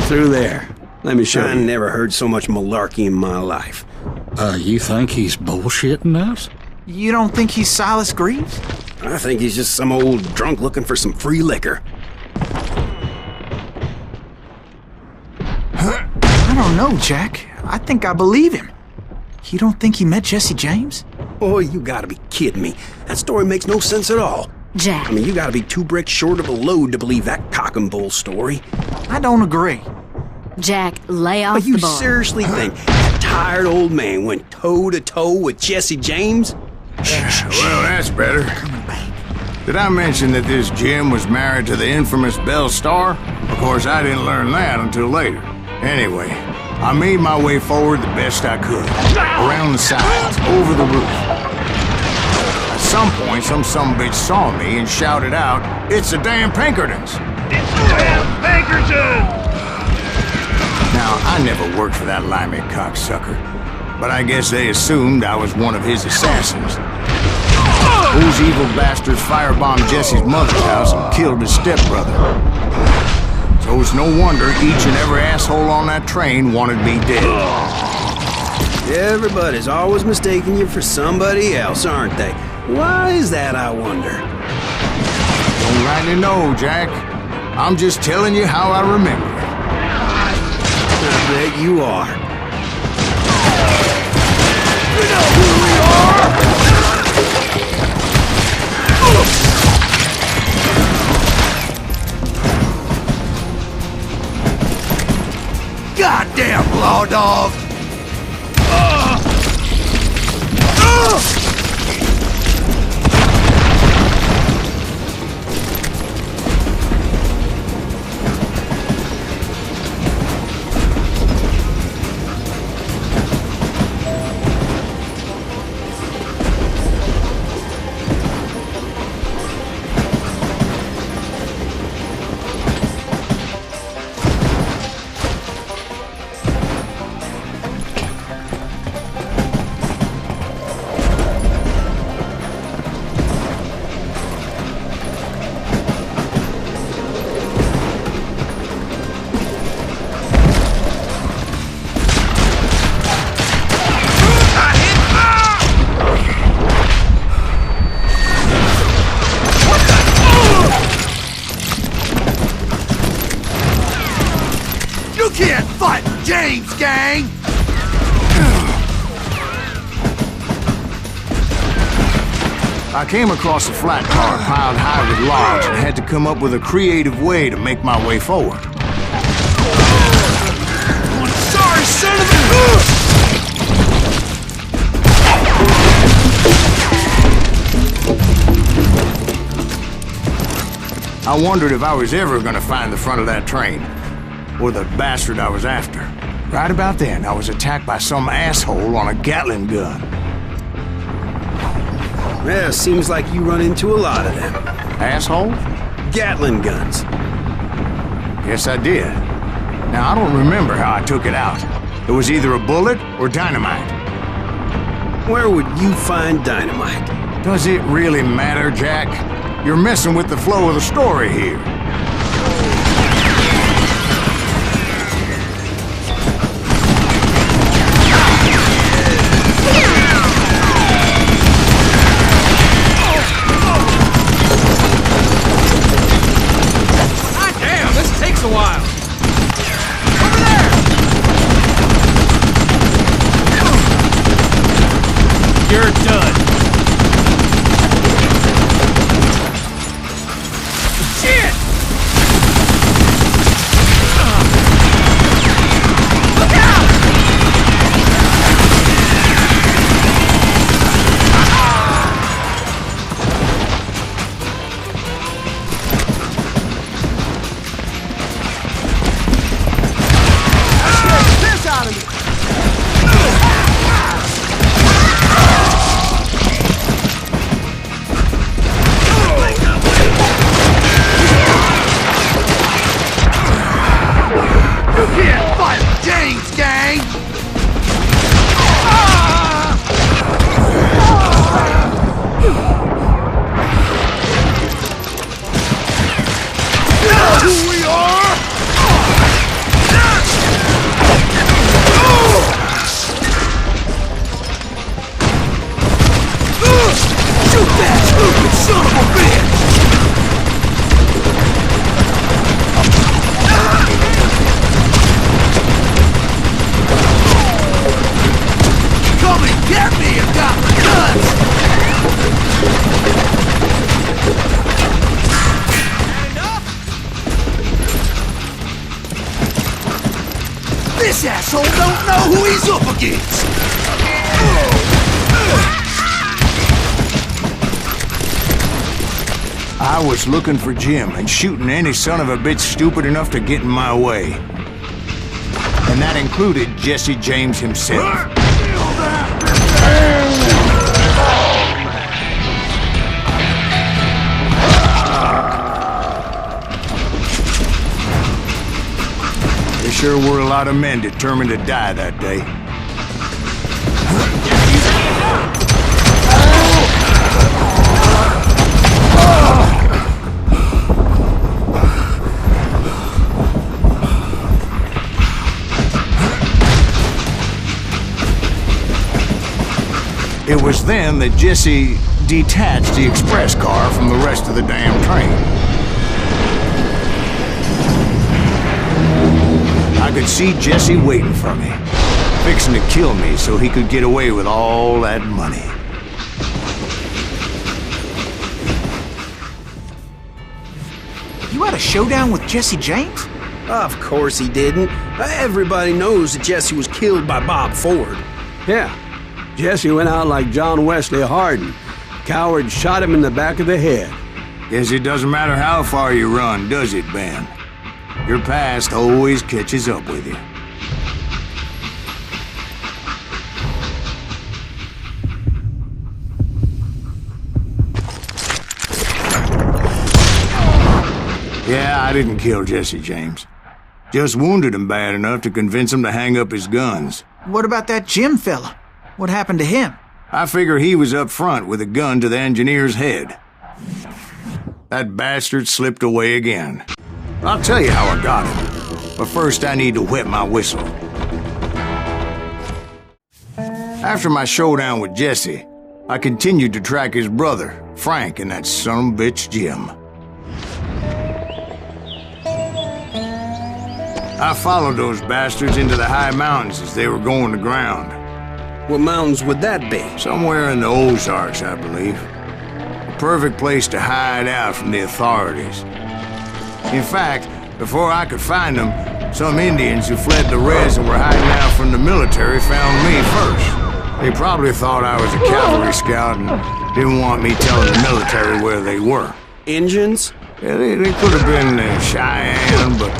through there. Let me show you. I never heard so much malarkey in my life. You think he's bullshitting us? You don't think he's Silas Greaves? I think he's just some old drunk looking for some free liquor. I don't know, Jack. I think I believe him. You don't think he met Jesse James? Oh, you gotta be kidding me. That story makes no sense at all. Jack. I mean, you gotta be 2 bricks short of a load to believe that cock and bull story. I don't agree. Jack, lay off But you the bar. seriously think that tired old man went toe-to-toe with Jesse James? Well, that's better. Did I mention that this Jim was married to the infamous Belle Starr? Of course, I didn't learn that until later. Anyway, I made my way forward the best I could. Around the sides, over the roof. At some point, some sumbitch saw me and shouted out, "It's the damn Pinkertons!" It's the damn Pinkertons! Now, I never worked for that limey cocksucker, but I guess they assumed I was one of his assassins. Those evil bastards firebombed Jesse's mother's house and killed his stepbrother. So it's no wonder each and every asshole on that train wanted me dead. Everybody's always mistaking you for somebody else, aren't they? Why is that, I wonder? Don't rightly know, Jack. I'm just telling you how I remember it. I bet you are. You know who we are! Goddamn law dog! Can't fight James, gang! I came across a flat car piled high with logs and had to come up with a creative way to make my way forward. I'm sorry, son of a... I wondered if I was ever gonna find the front of that train. Or the bastard I was after. Right about then, I was attacked by some asshole on a Gatling gun. Yeah, seems like you run into a lot of them. Asshole? Gatling guns. Yes, I did. Now, I don't remember how I took it out. It was either a bullet or dynamite. Where would you find dynamite? Does it really matter, Jack? You're messing with the flow of the story here. A while. Over there! You're done. Shit! Look out! asshole don't know who he's up against! I was looking for Jim and shooting any son of a bitch stupid enough to get in my way. And that included Jesse James himself. There sure were a lot of men determined to die that day. It was then that Jesse detached the express car from the rest of the damn train. I could see Jesse waiting for me, fixing to kill me so he could get away with all that money. You had a showdown with Jesse James? Of course he didn't. Everybody knows that Jesse was killed by Bob Ford. Yeah. Jesse went out like John Wesley Hardin. Coward shot him in the back of the head. Guess it doesn't matter how far you run, does it, Ben? Your past always catches up with you. Yeah, I didn't kill Jesse James. Just wounded him bad enough to convince him to hang up his guns. What about that Jim fella? What happened to him? I figure he was up front with a gun to the engineer's head. That bastard slipped away again. I'll tell you how I got him. But first I need to wet my whistle. After my showdown with Jesse, I continued to track his brother, Frank, and that son of a bitch Jim. I followed those bastards into the high mountains as they were going to ground. What mountains would that be? Somewhere in the Ozarks, I believe. A perfect place to hide out from the authorities. In fact, before I could find them, some Indians who fled the res and were hiding out from the military found me first. They probably thought I was a cavalry scout and didn't want me telling the military where they were. Indians? Yeah, they could have been Cheyenne, but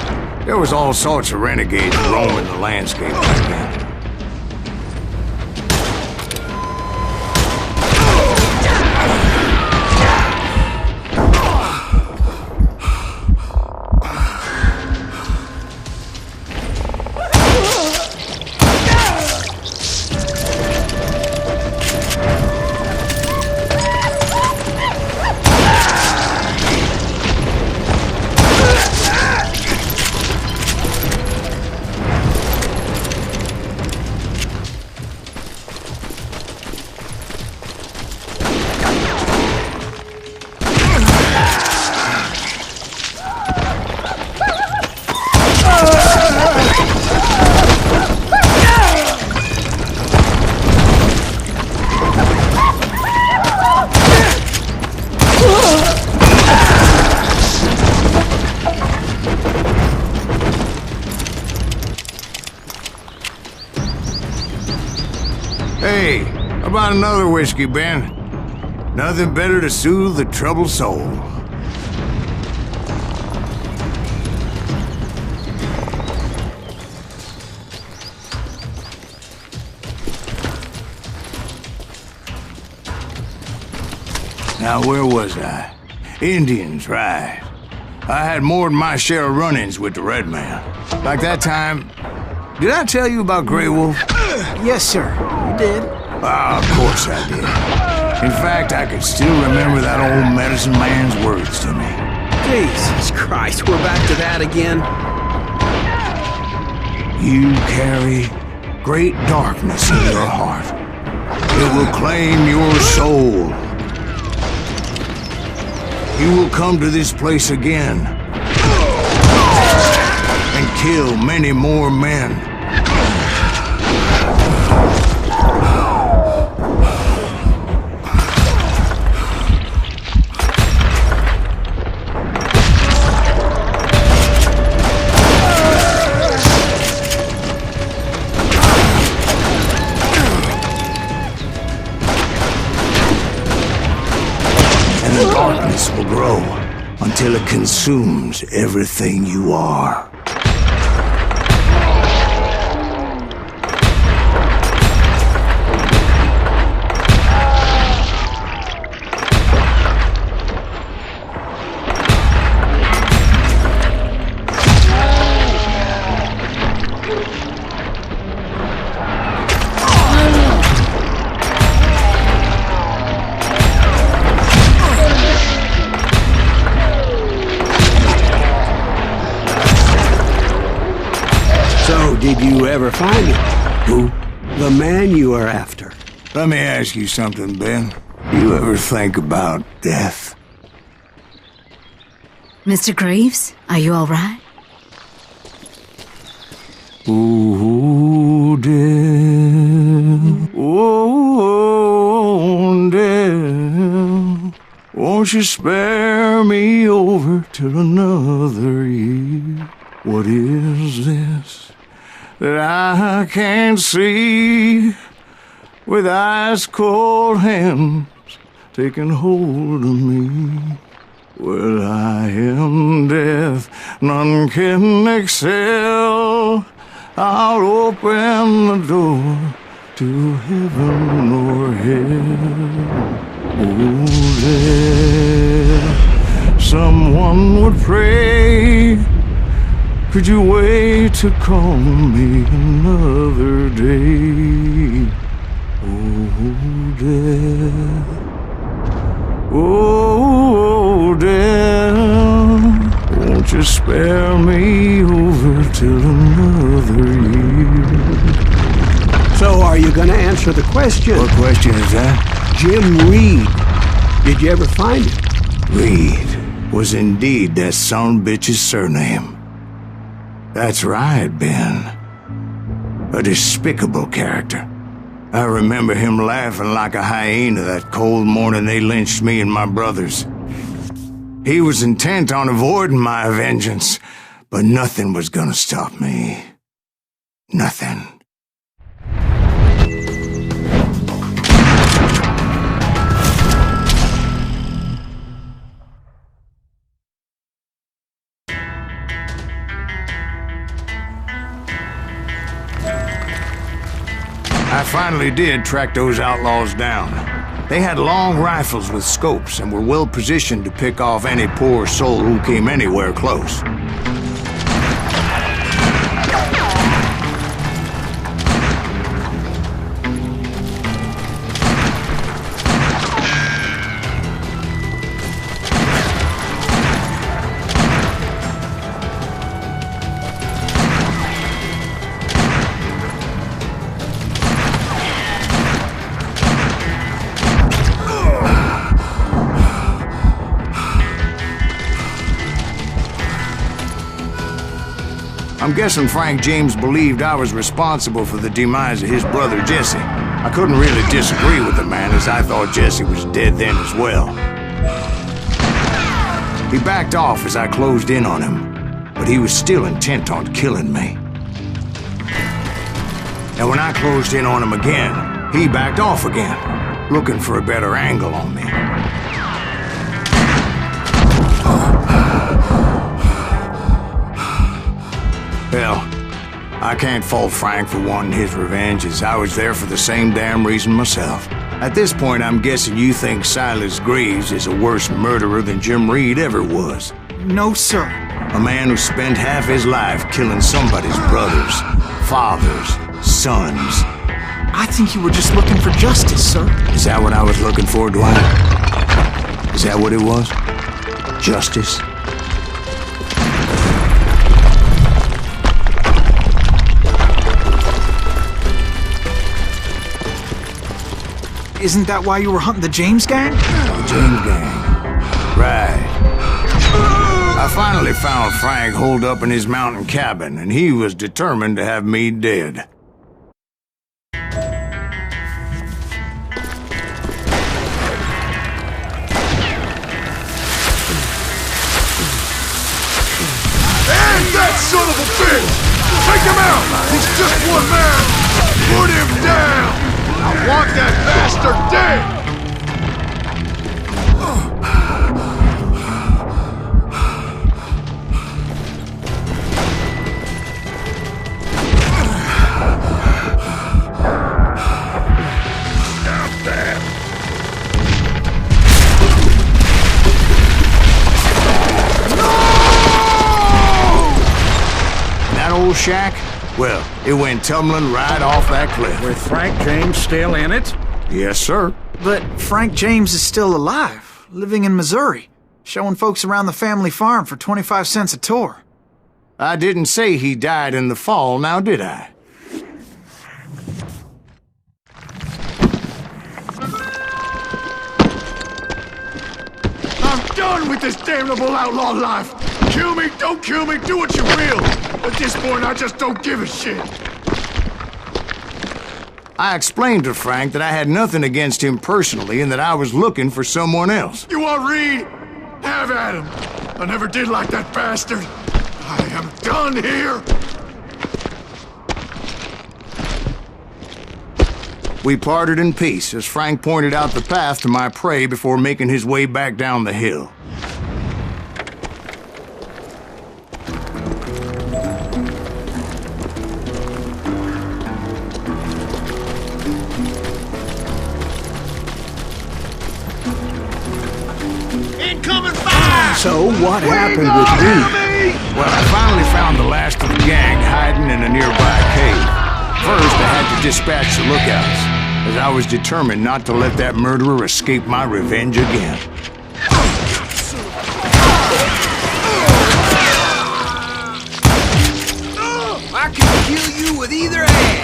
there was all sorts of renegades roaming the landscape back then. Hey, how about another whiskey, Ben? Nothing better to soothe the troubled soul. Now, where was I? Indians, right. I had more than my share of run-ins with the Red Man. Like that time... Did I tell you about Grey Wolf? Yes, sir. You did. Ah, of course I did. In fact, I could still remember that old medicine man's words to me. Jesus Christ, we're back to that again? You carry great darkness in your heart. It will claim your soul. You will come to this place again and kill many more men. will grow until it consumes everything you are. Did you ever find him? Who? The man you are after. Let me ask you something, Ben. You ever think about death? Mr. Graves, are you all right? Ooh, death. Oh, death. Won't you spare me over till another year? What is this that I can't see, with ice cold hands taking hold of me? Well, I am death, none can excel. I'll open the door to heaven or hell. Oh, death, someone would pray. Could you wait to call me another day? Oh, death. Oh, death. Won't you spare me over till another year? So are you going to answer the question? What question is that? Jim Reed. Did you ever find him? Reed was indeed that son-bitch's surname. That's right, Ben. A despicable character. I remember him laughing like a hyena that cold morning they lynched me and my brothers. He was intent on avoiding my vengeance, but nothing was gonna stop me. Nothing. I finally did track those outlaws down. They had long rifles with scopes and were well positioned to pick off any poor soul who came anywhere close. I'm guessing Frank James believed I was responsible for the demise of his brother Jesse. I couldn't really disagree with the man, as I thought Jesse was dead then as well. He backed off as I closed in on him, but he was still intent on killing me. And when I closed in on him again, he backed off again, looking for a better angle on me. Well, I can't fault Frank for wanting his revenge, as I was there for the same damn reason myself. At this point, I'm guessing you think Silas Graves is a worse murderer than Jim Reed ever was. No, sir. A man who spent half his life killing somebody's brothers, fathers, sons. I think you were just looking for justice, sir. Is that what I was looking for, Dwight? Is that what it was? Justice? Isn't that why you were hunting the James gang? The James gang. Right. I finally found Frank holed up in his mountain cabin, and he was determined to have me dead. And that son of a bitch! Take him out! He's just one man! Put him down! I want that bastard dead! shack? Well, it went tumbling right off that cliff. With Frank James still in it? Yes, sir. But Frank James is still alive, living in Missouri, showing folks around the family farm for 25 cents a tour. I didn't say he died in the fall, now did I? I'm done with this damnable outlaw life! Kill me, don't kill me, do what you will! At this point, I just don't give a shit. I explained to Frank that I had nothing against him personally and that I was looking for someone else. You want Reed? Have at him. I never did like that bastard. I am done here. We parted in peace as Frank pointed out the path to my prey before making his way back down the hill. Incoming fire! So what happened with Reed? Well, I finally found the last of the gang hiding in a nearby cave. First, I had to dispatch the lookouts, as I was determined not to let that murderer escape my revenge again. I can kill you with either hand.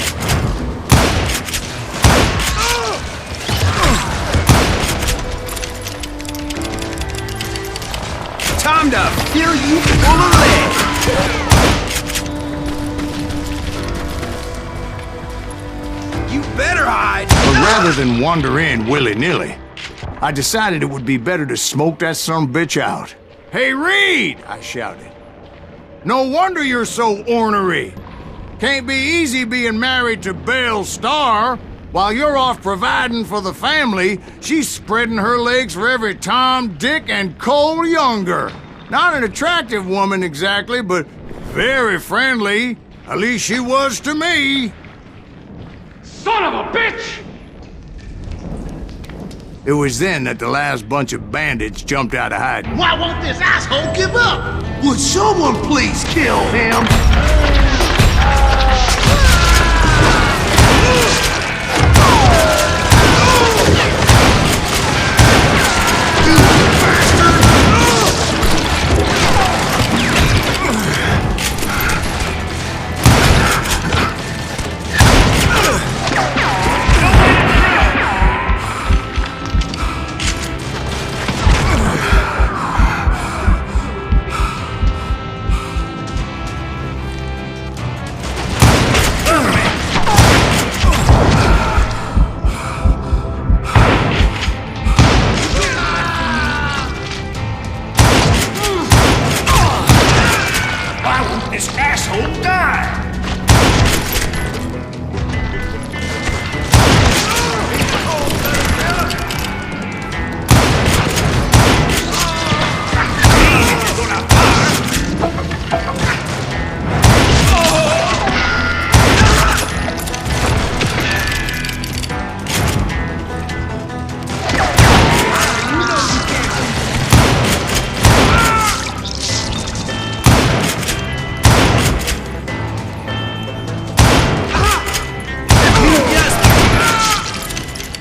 Time to fill you full of lead. You better hide. But rather than wander in willy-nilly, I decided it would be better to smoke that sumbitch out. "Hey, Reed!" I shouted. "No wonder you're so ornery. Can't be easy being married to Belle Starr. While you're off providing for the family, she's spreading her legs for every Tom, Dick, and Cole Younger. Not an attractive woman exactly, but very friendly. At least she was to me." Son of a bitch! It was then that the last bunch of bandits jumped out of hiding. Why won't this asshole give up? Would someone please kill him?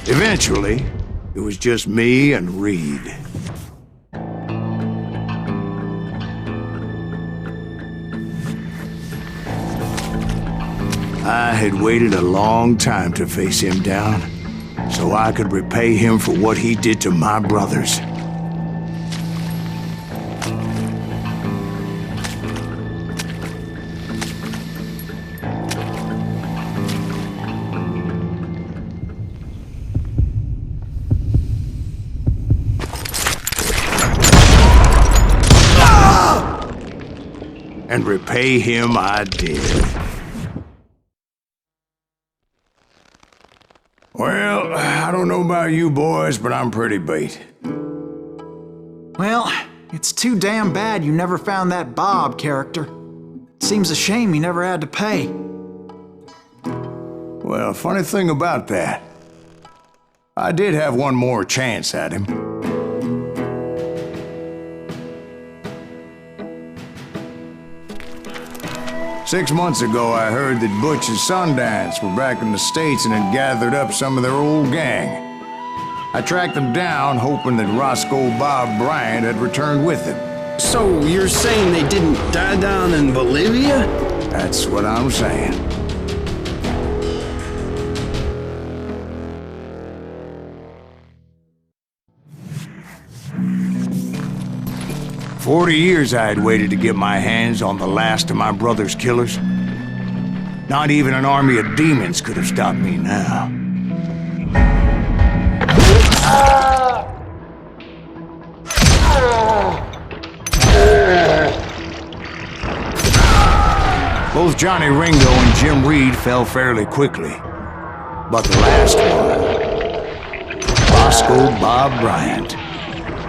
Eventually, it was just me and Reed. I had waited a long time to face him down, so I could repay him for what he did to my brothers. And repay him I did. Well, I don't know about you boys, but I'm pretty beat. Well, it's too damn bad you never found that Bob character. Seems a shame you never had to pay. Well, funny thing about that, I did have one more chance at him. 6 months ago, I heard that Butch and Sundance were back in the States and had gathered up some of their old gang. I tracked them down, hoping that Roscoe Bob Bryant had returned with them. So you're saying they didn't die down in Bolivia? That's what I'm saying. "40 years I had waited to get my hands on the last of my brother's killers. Not even an army of demons could have stopped me now. Both Johnny Ringo and Jim Reed fell fairly quickly. But the last one, Roscoe Bob Bryant,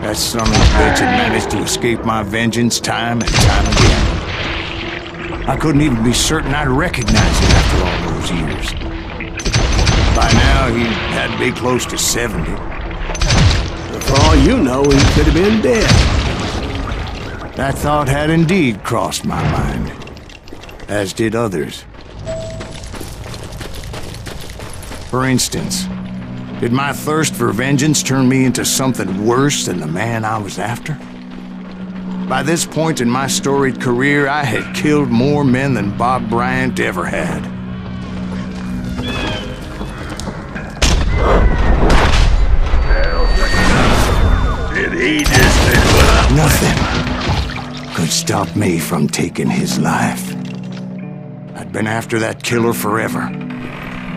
that son of a bitch had managed to escape my vengeance time and time again. I couldn't even be certain I'd recognize him after all those years. By now, he had to be close to 70. For all you know, he could have been dead. That thought had indeed crossed my mind, as did others. For instance, did my thirst for vengeance turn me into something worse than the man I was after? By this point in my storied career, I had killed more men than Bob Bryant ever had. Did he just do what I... Nothing could stop me from taking his life. I'd been after that killer forever,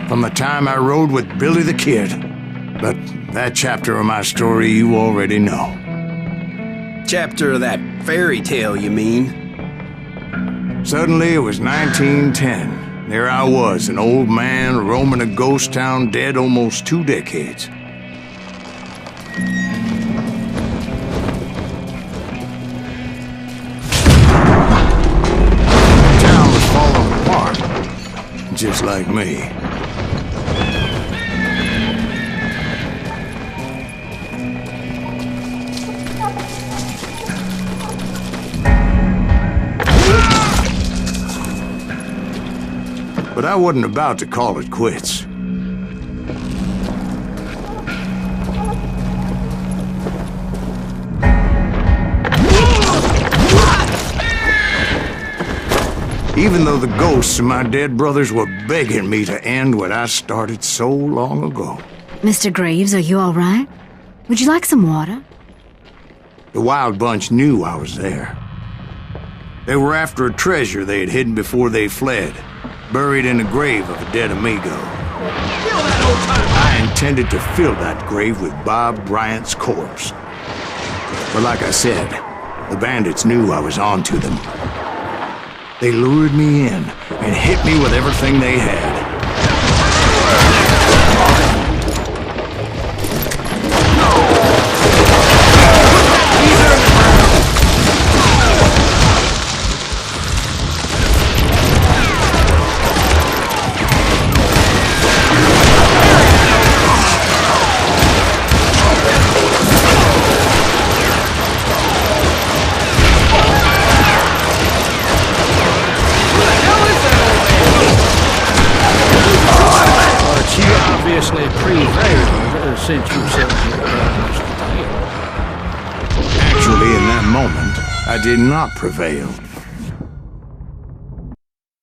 from the time I rode with Billy the Kid. But that chapter of my story you already know. Chapter of that fairy tale, you mean? Suddenly it was 1910. There I was, an old man roaming a ghost town dead almost 2 decades. The town was falling apart, just like me. But I wasn't about to call it quits. Even though the ghosts of my dead brothers were begging me to end what I started so long ago. Mr. Graves, are you all right? Would you like some water? The Wild Bunch knew I was there. They were after a treasure they had hidden before they fled, buried in the grave of a dead amigo. I intended to fill that grave with Bob Bryant's corpse. But like I said, the bandits knew I was on to them. They lured me in and hit me with everything they had. Obviously prevailed since you said you were Actually, in that moment, I did not prevail.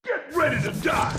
Get ready to die!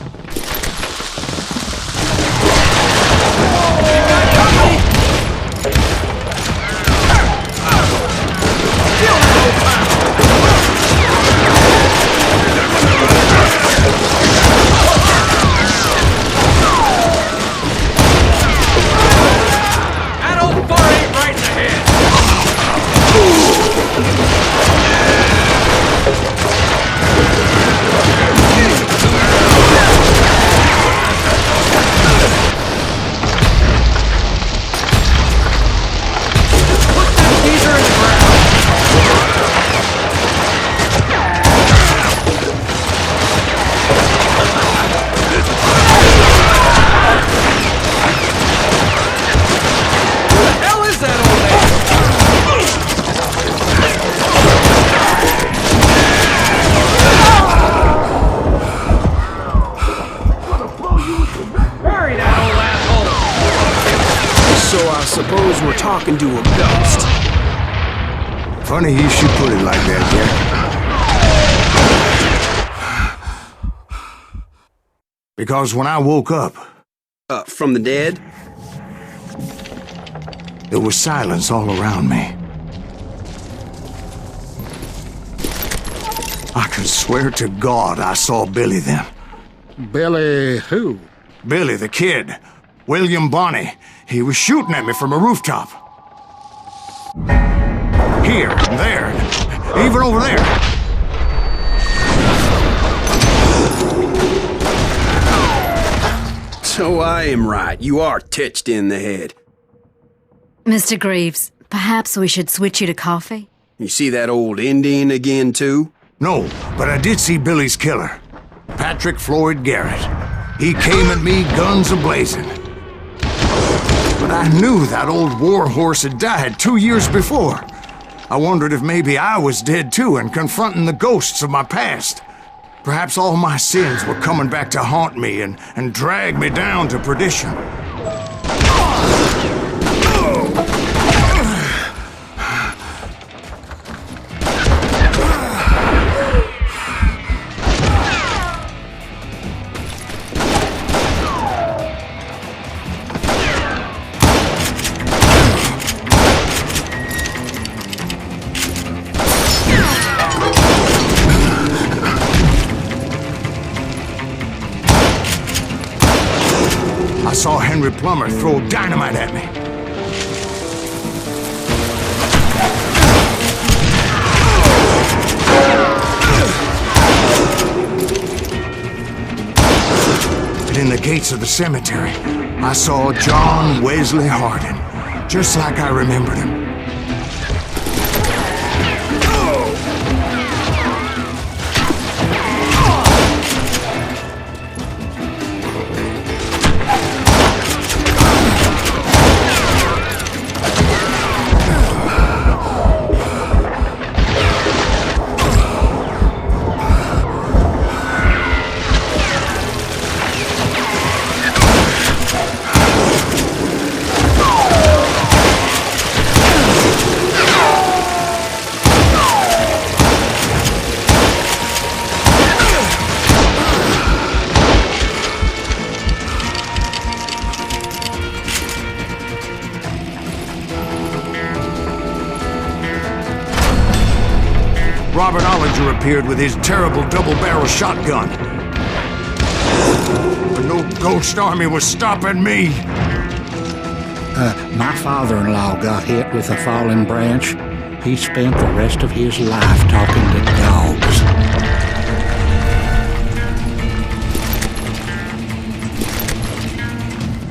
So I suppose we're talking to a ghost. Funny you should put it like that, Jack. Because when I woke up... From the dead? There was silence all around me. I can swear to God I saw Billy then. Billy who? Billy, the kid. William Bonney. He was shooting at me from a rooftop. Here, and there, even over there. So I am right. You are touched in the head. Mr. Greaves, perhaps we should switch you to coffee? You see that old Indian again, too? No, but I did see Billy's killer. Patrick Floyd Garrett. He came at me guns a-blazing. But I knew that old war horse had died 2 years before. I wondered if maybe I was dead too and confronting the ghosts of my past. Perhaps all my sins were coming back to haunt me and drag me down to perdition. I saw Henry Plummer throw dynamite at me. And in the gates of the cemetery, I saw John Wesley Hardin, just like I remembered him. Robert Ollinger appeared with his terrible double-barrel shotgun. But no ghost army was stopping me. My father-in-law got hit with a fallen branch. He spent the rest of his life talking to dogs.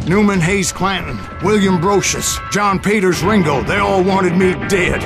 Newman Hayes Clanton, William Brocious, John Peters Ringo, they all wanted me dead.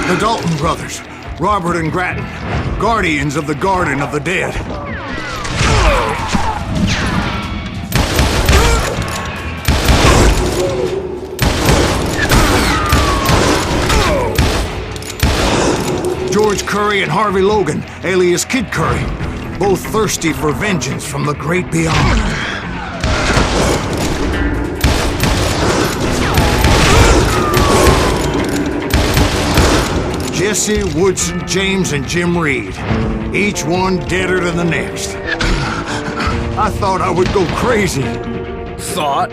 The Dalton brothers, Robert and Grattan, guardians of the Garden of the Dead. George Curry and Harvey Logan, alias Kid Curry, both thirsty for vengeance from the great beyond. Jesse, Woodson, James, and Jim Reed. Each one deader than the next. I thought I would go crazy. Thought?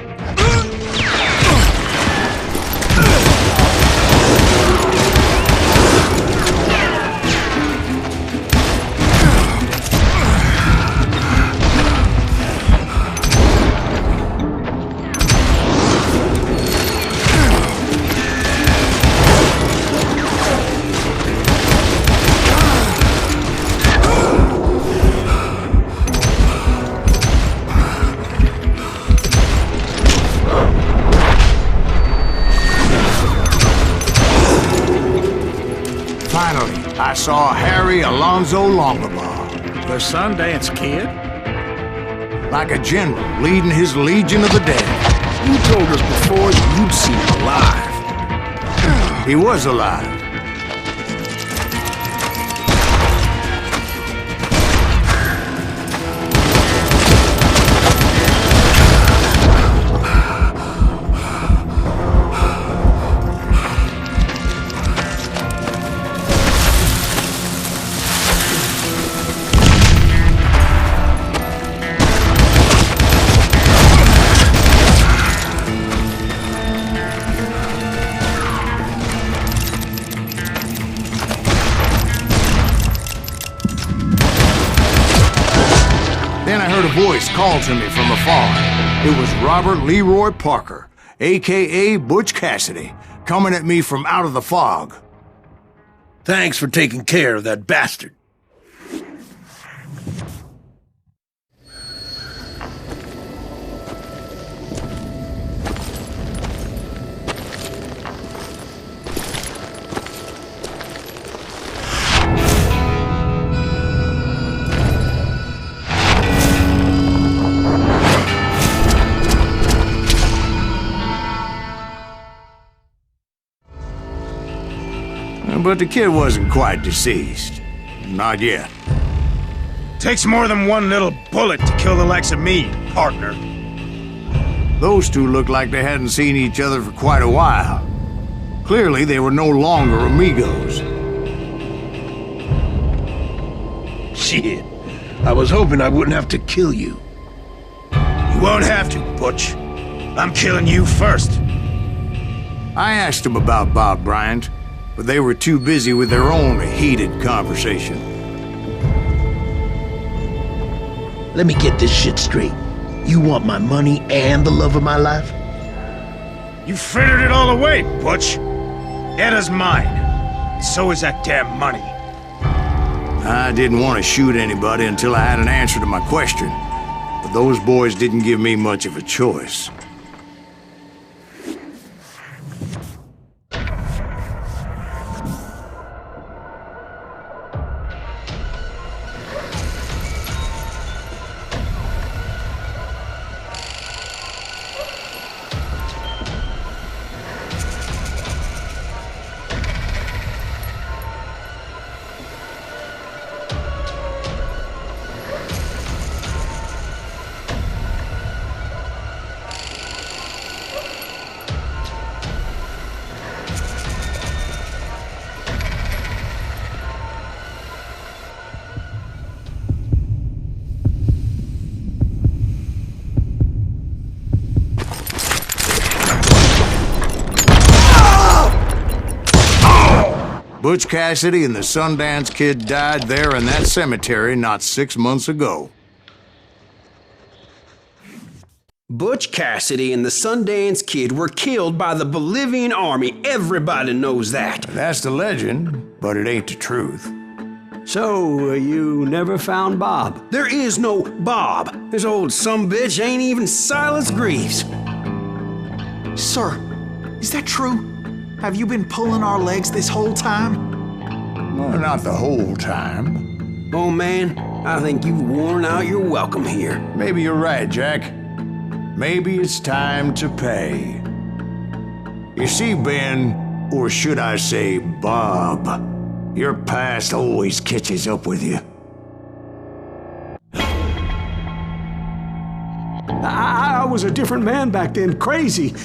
I saw Harry Alonzo Longabaugh. The Sundance Kid? Like a general leading his legion of the dead. You told us before that you'd seen him alive. He was alive. Voice called to me from afar. It was Robert Leroy Parker, a.k.a. Butch Cassidy, coming at me from out of the fog. Thanks for taking care of that bastard. But the kid wasn't quite deceased. Not yet. Takes more than one little bullet to kill the likes of me, partner. Those two looked like they hadn't seen each other for quite a while. Clearly, they were no longer amigos. Shit. I was hoping I wouldn't have to kill you. You won't have to, Butch. I'm killing you first. I asked them about Bob Bryant, but they were too busy with their own heated conversation. Let me get this shit straight. You want my money and the love of my life? You frittered it all away, Butch. Etta's mine. And so is that damn money. I didn't want to shoot anybody until I had an answer to my question. But those boys didn't give me much of a choice. Butch Cassidy and the Sundance Kid died there in that cemetery not 6 months ago. Butch Cassidy and the Sundance Kid were killed by the Bolivian army. Everybody knows that. That's the legend, but it ain't the truth. So, you never found Bob? There is no Bob. This old sumbitch ain't even Silas Greaves. Sir, is that true? Have you been pulling our legs this whole time? Well, not the whole time. Oh, man, I think you've worn out your welcome here. Maybe you're right, Jack. Maybe it's time to pay. You see, Ben, or should I say Bob, your past always catches up with you. I was a different man back then, crazy.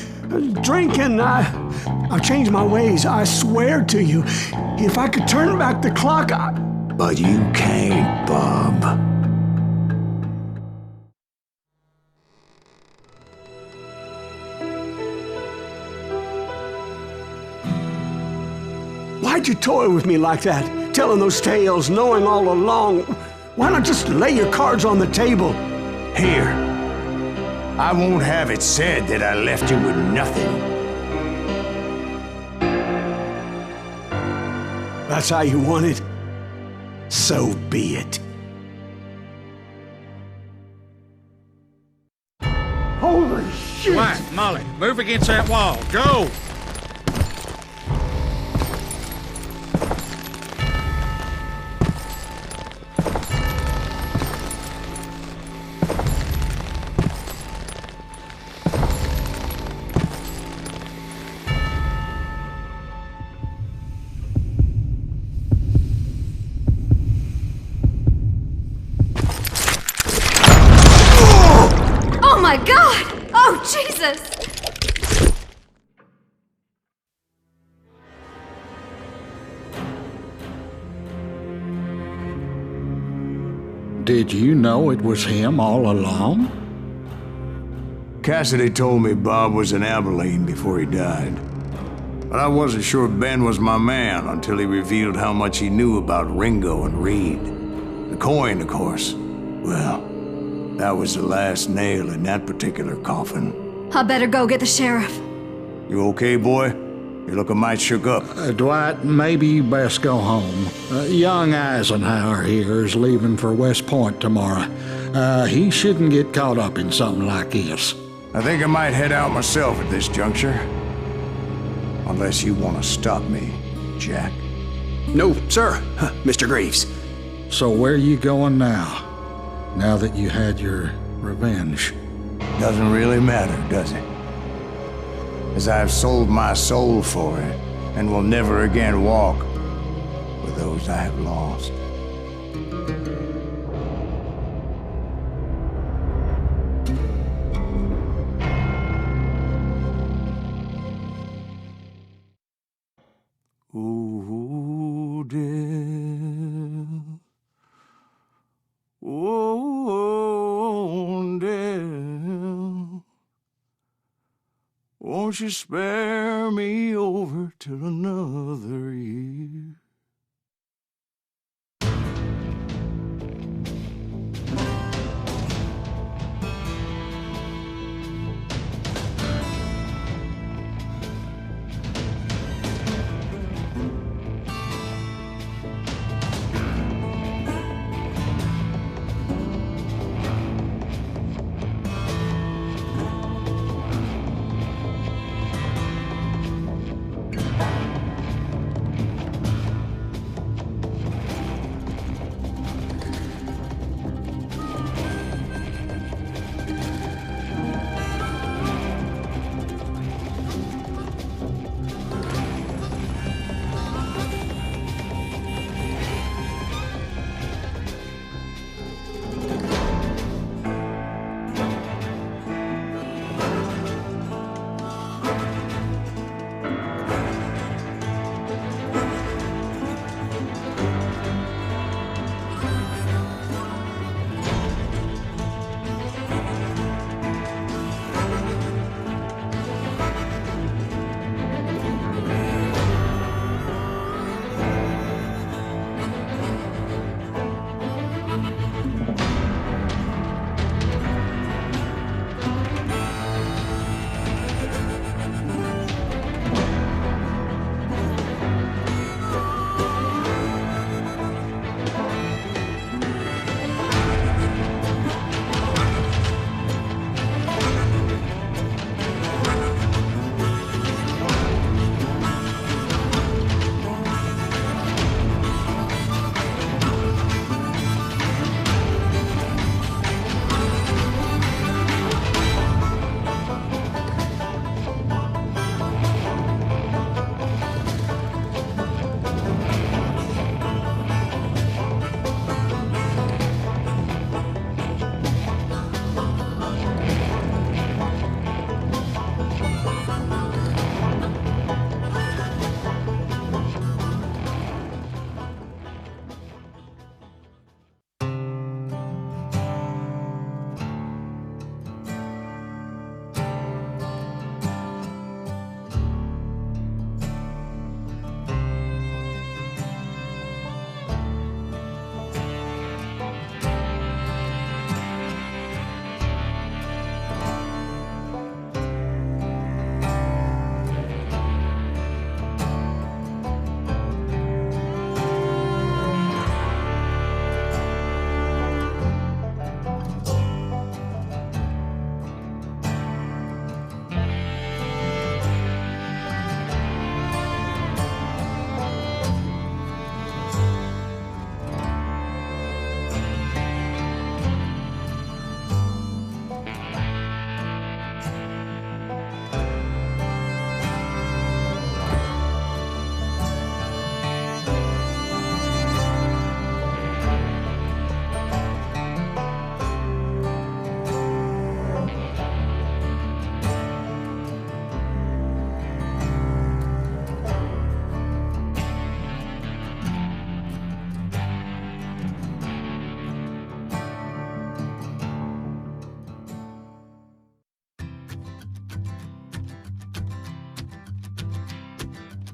Drinking, I changed my ways, I swear to you. If I could turn back the clock, But you can't, Bob. Why'd you toy with me like that? Telling those tales, knowing all along. Why not just lay your cards on the table? Here. I won't have it said that I left you with nothing. That's how you want it? So be it. Holy shit! Quiet, Molly. Move against that wall. Go! Did you know it was him all along? Cassidy told me Bob was in Abilene before he died. But I wasn't sure Ben was my man until he revealed how much he knew about Ringo and Reed. The coin, of course. Well, that was the last nail in that particular coffin. I better go get the sheriff. You okay, boy? You're looking mighty shook up. Dwight, maybe you best go home. Young Eisenhower here is leaving for West Point tomorrow. He shouldn't get caught up in something like this. I think I might head out myself at this juncture. Unless you want to stop me, Jack. No, sir, Mr. Greaves. So where are you going now? Now that you had your revenge? Doesn't really matter, does it? As I've sold my soul for it, and will never again walk with those I have lost. Ooh, dear. Oh, dear. Won't you spare me over till another year?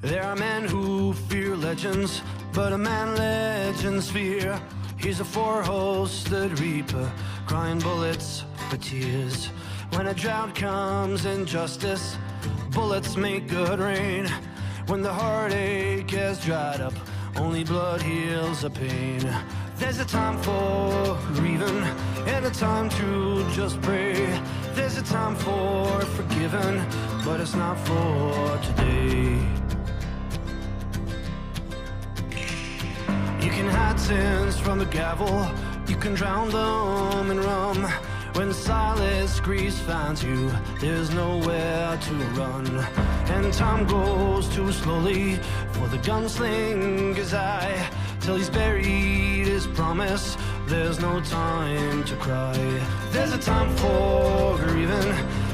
There are men who fear legends, but a man legends fear. He's a four-hosted reaper, crying bullets for tears. When a drought comes in justice, bullets make good rain. When the heartache has dried up, only blood heals the pain. There's a time for grieving, and a time to just pray. There's a time for forgiving, but it's not for today. You can hide sins from the gavel, you can drown them in rum. When silence grease finds you, there's nowhere to run. And time goes too slowly for the gunslinger's eye. Till he's buried his promise, there's no time to cry. There's a time for grieving,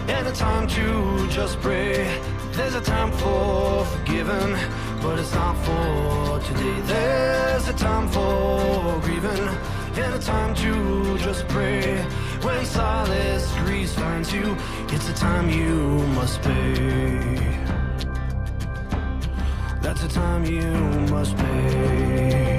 and a time to just pray. There's a time for forgiving, but it's not for today. There's a time for grieving, and a time to just pray. When silence grease finds you, it's a time you must pay. That's a time you must pay.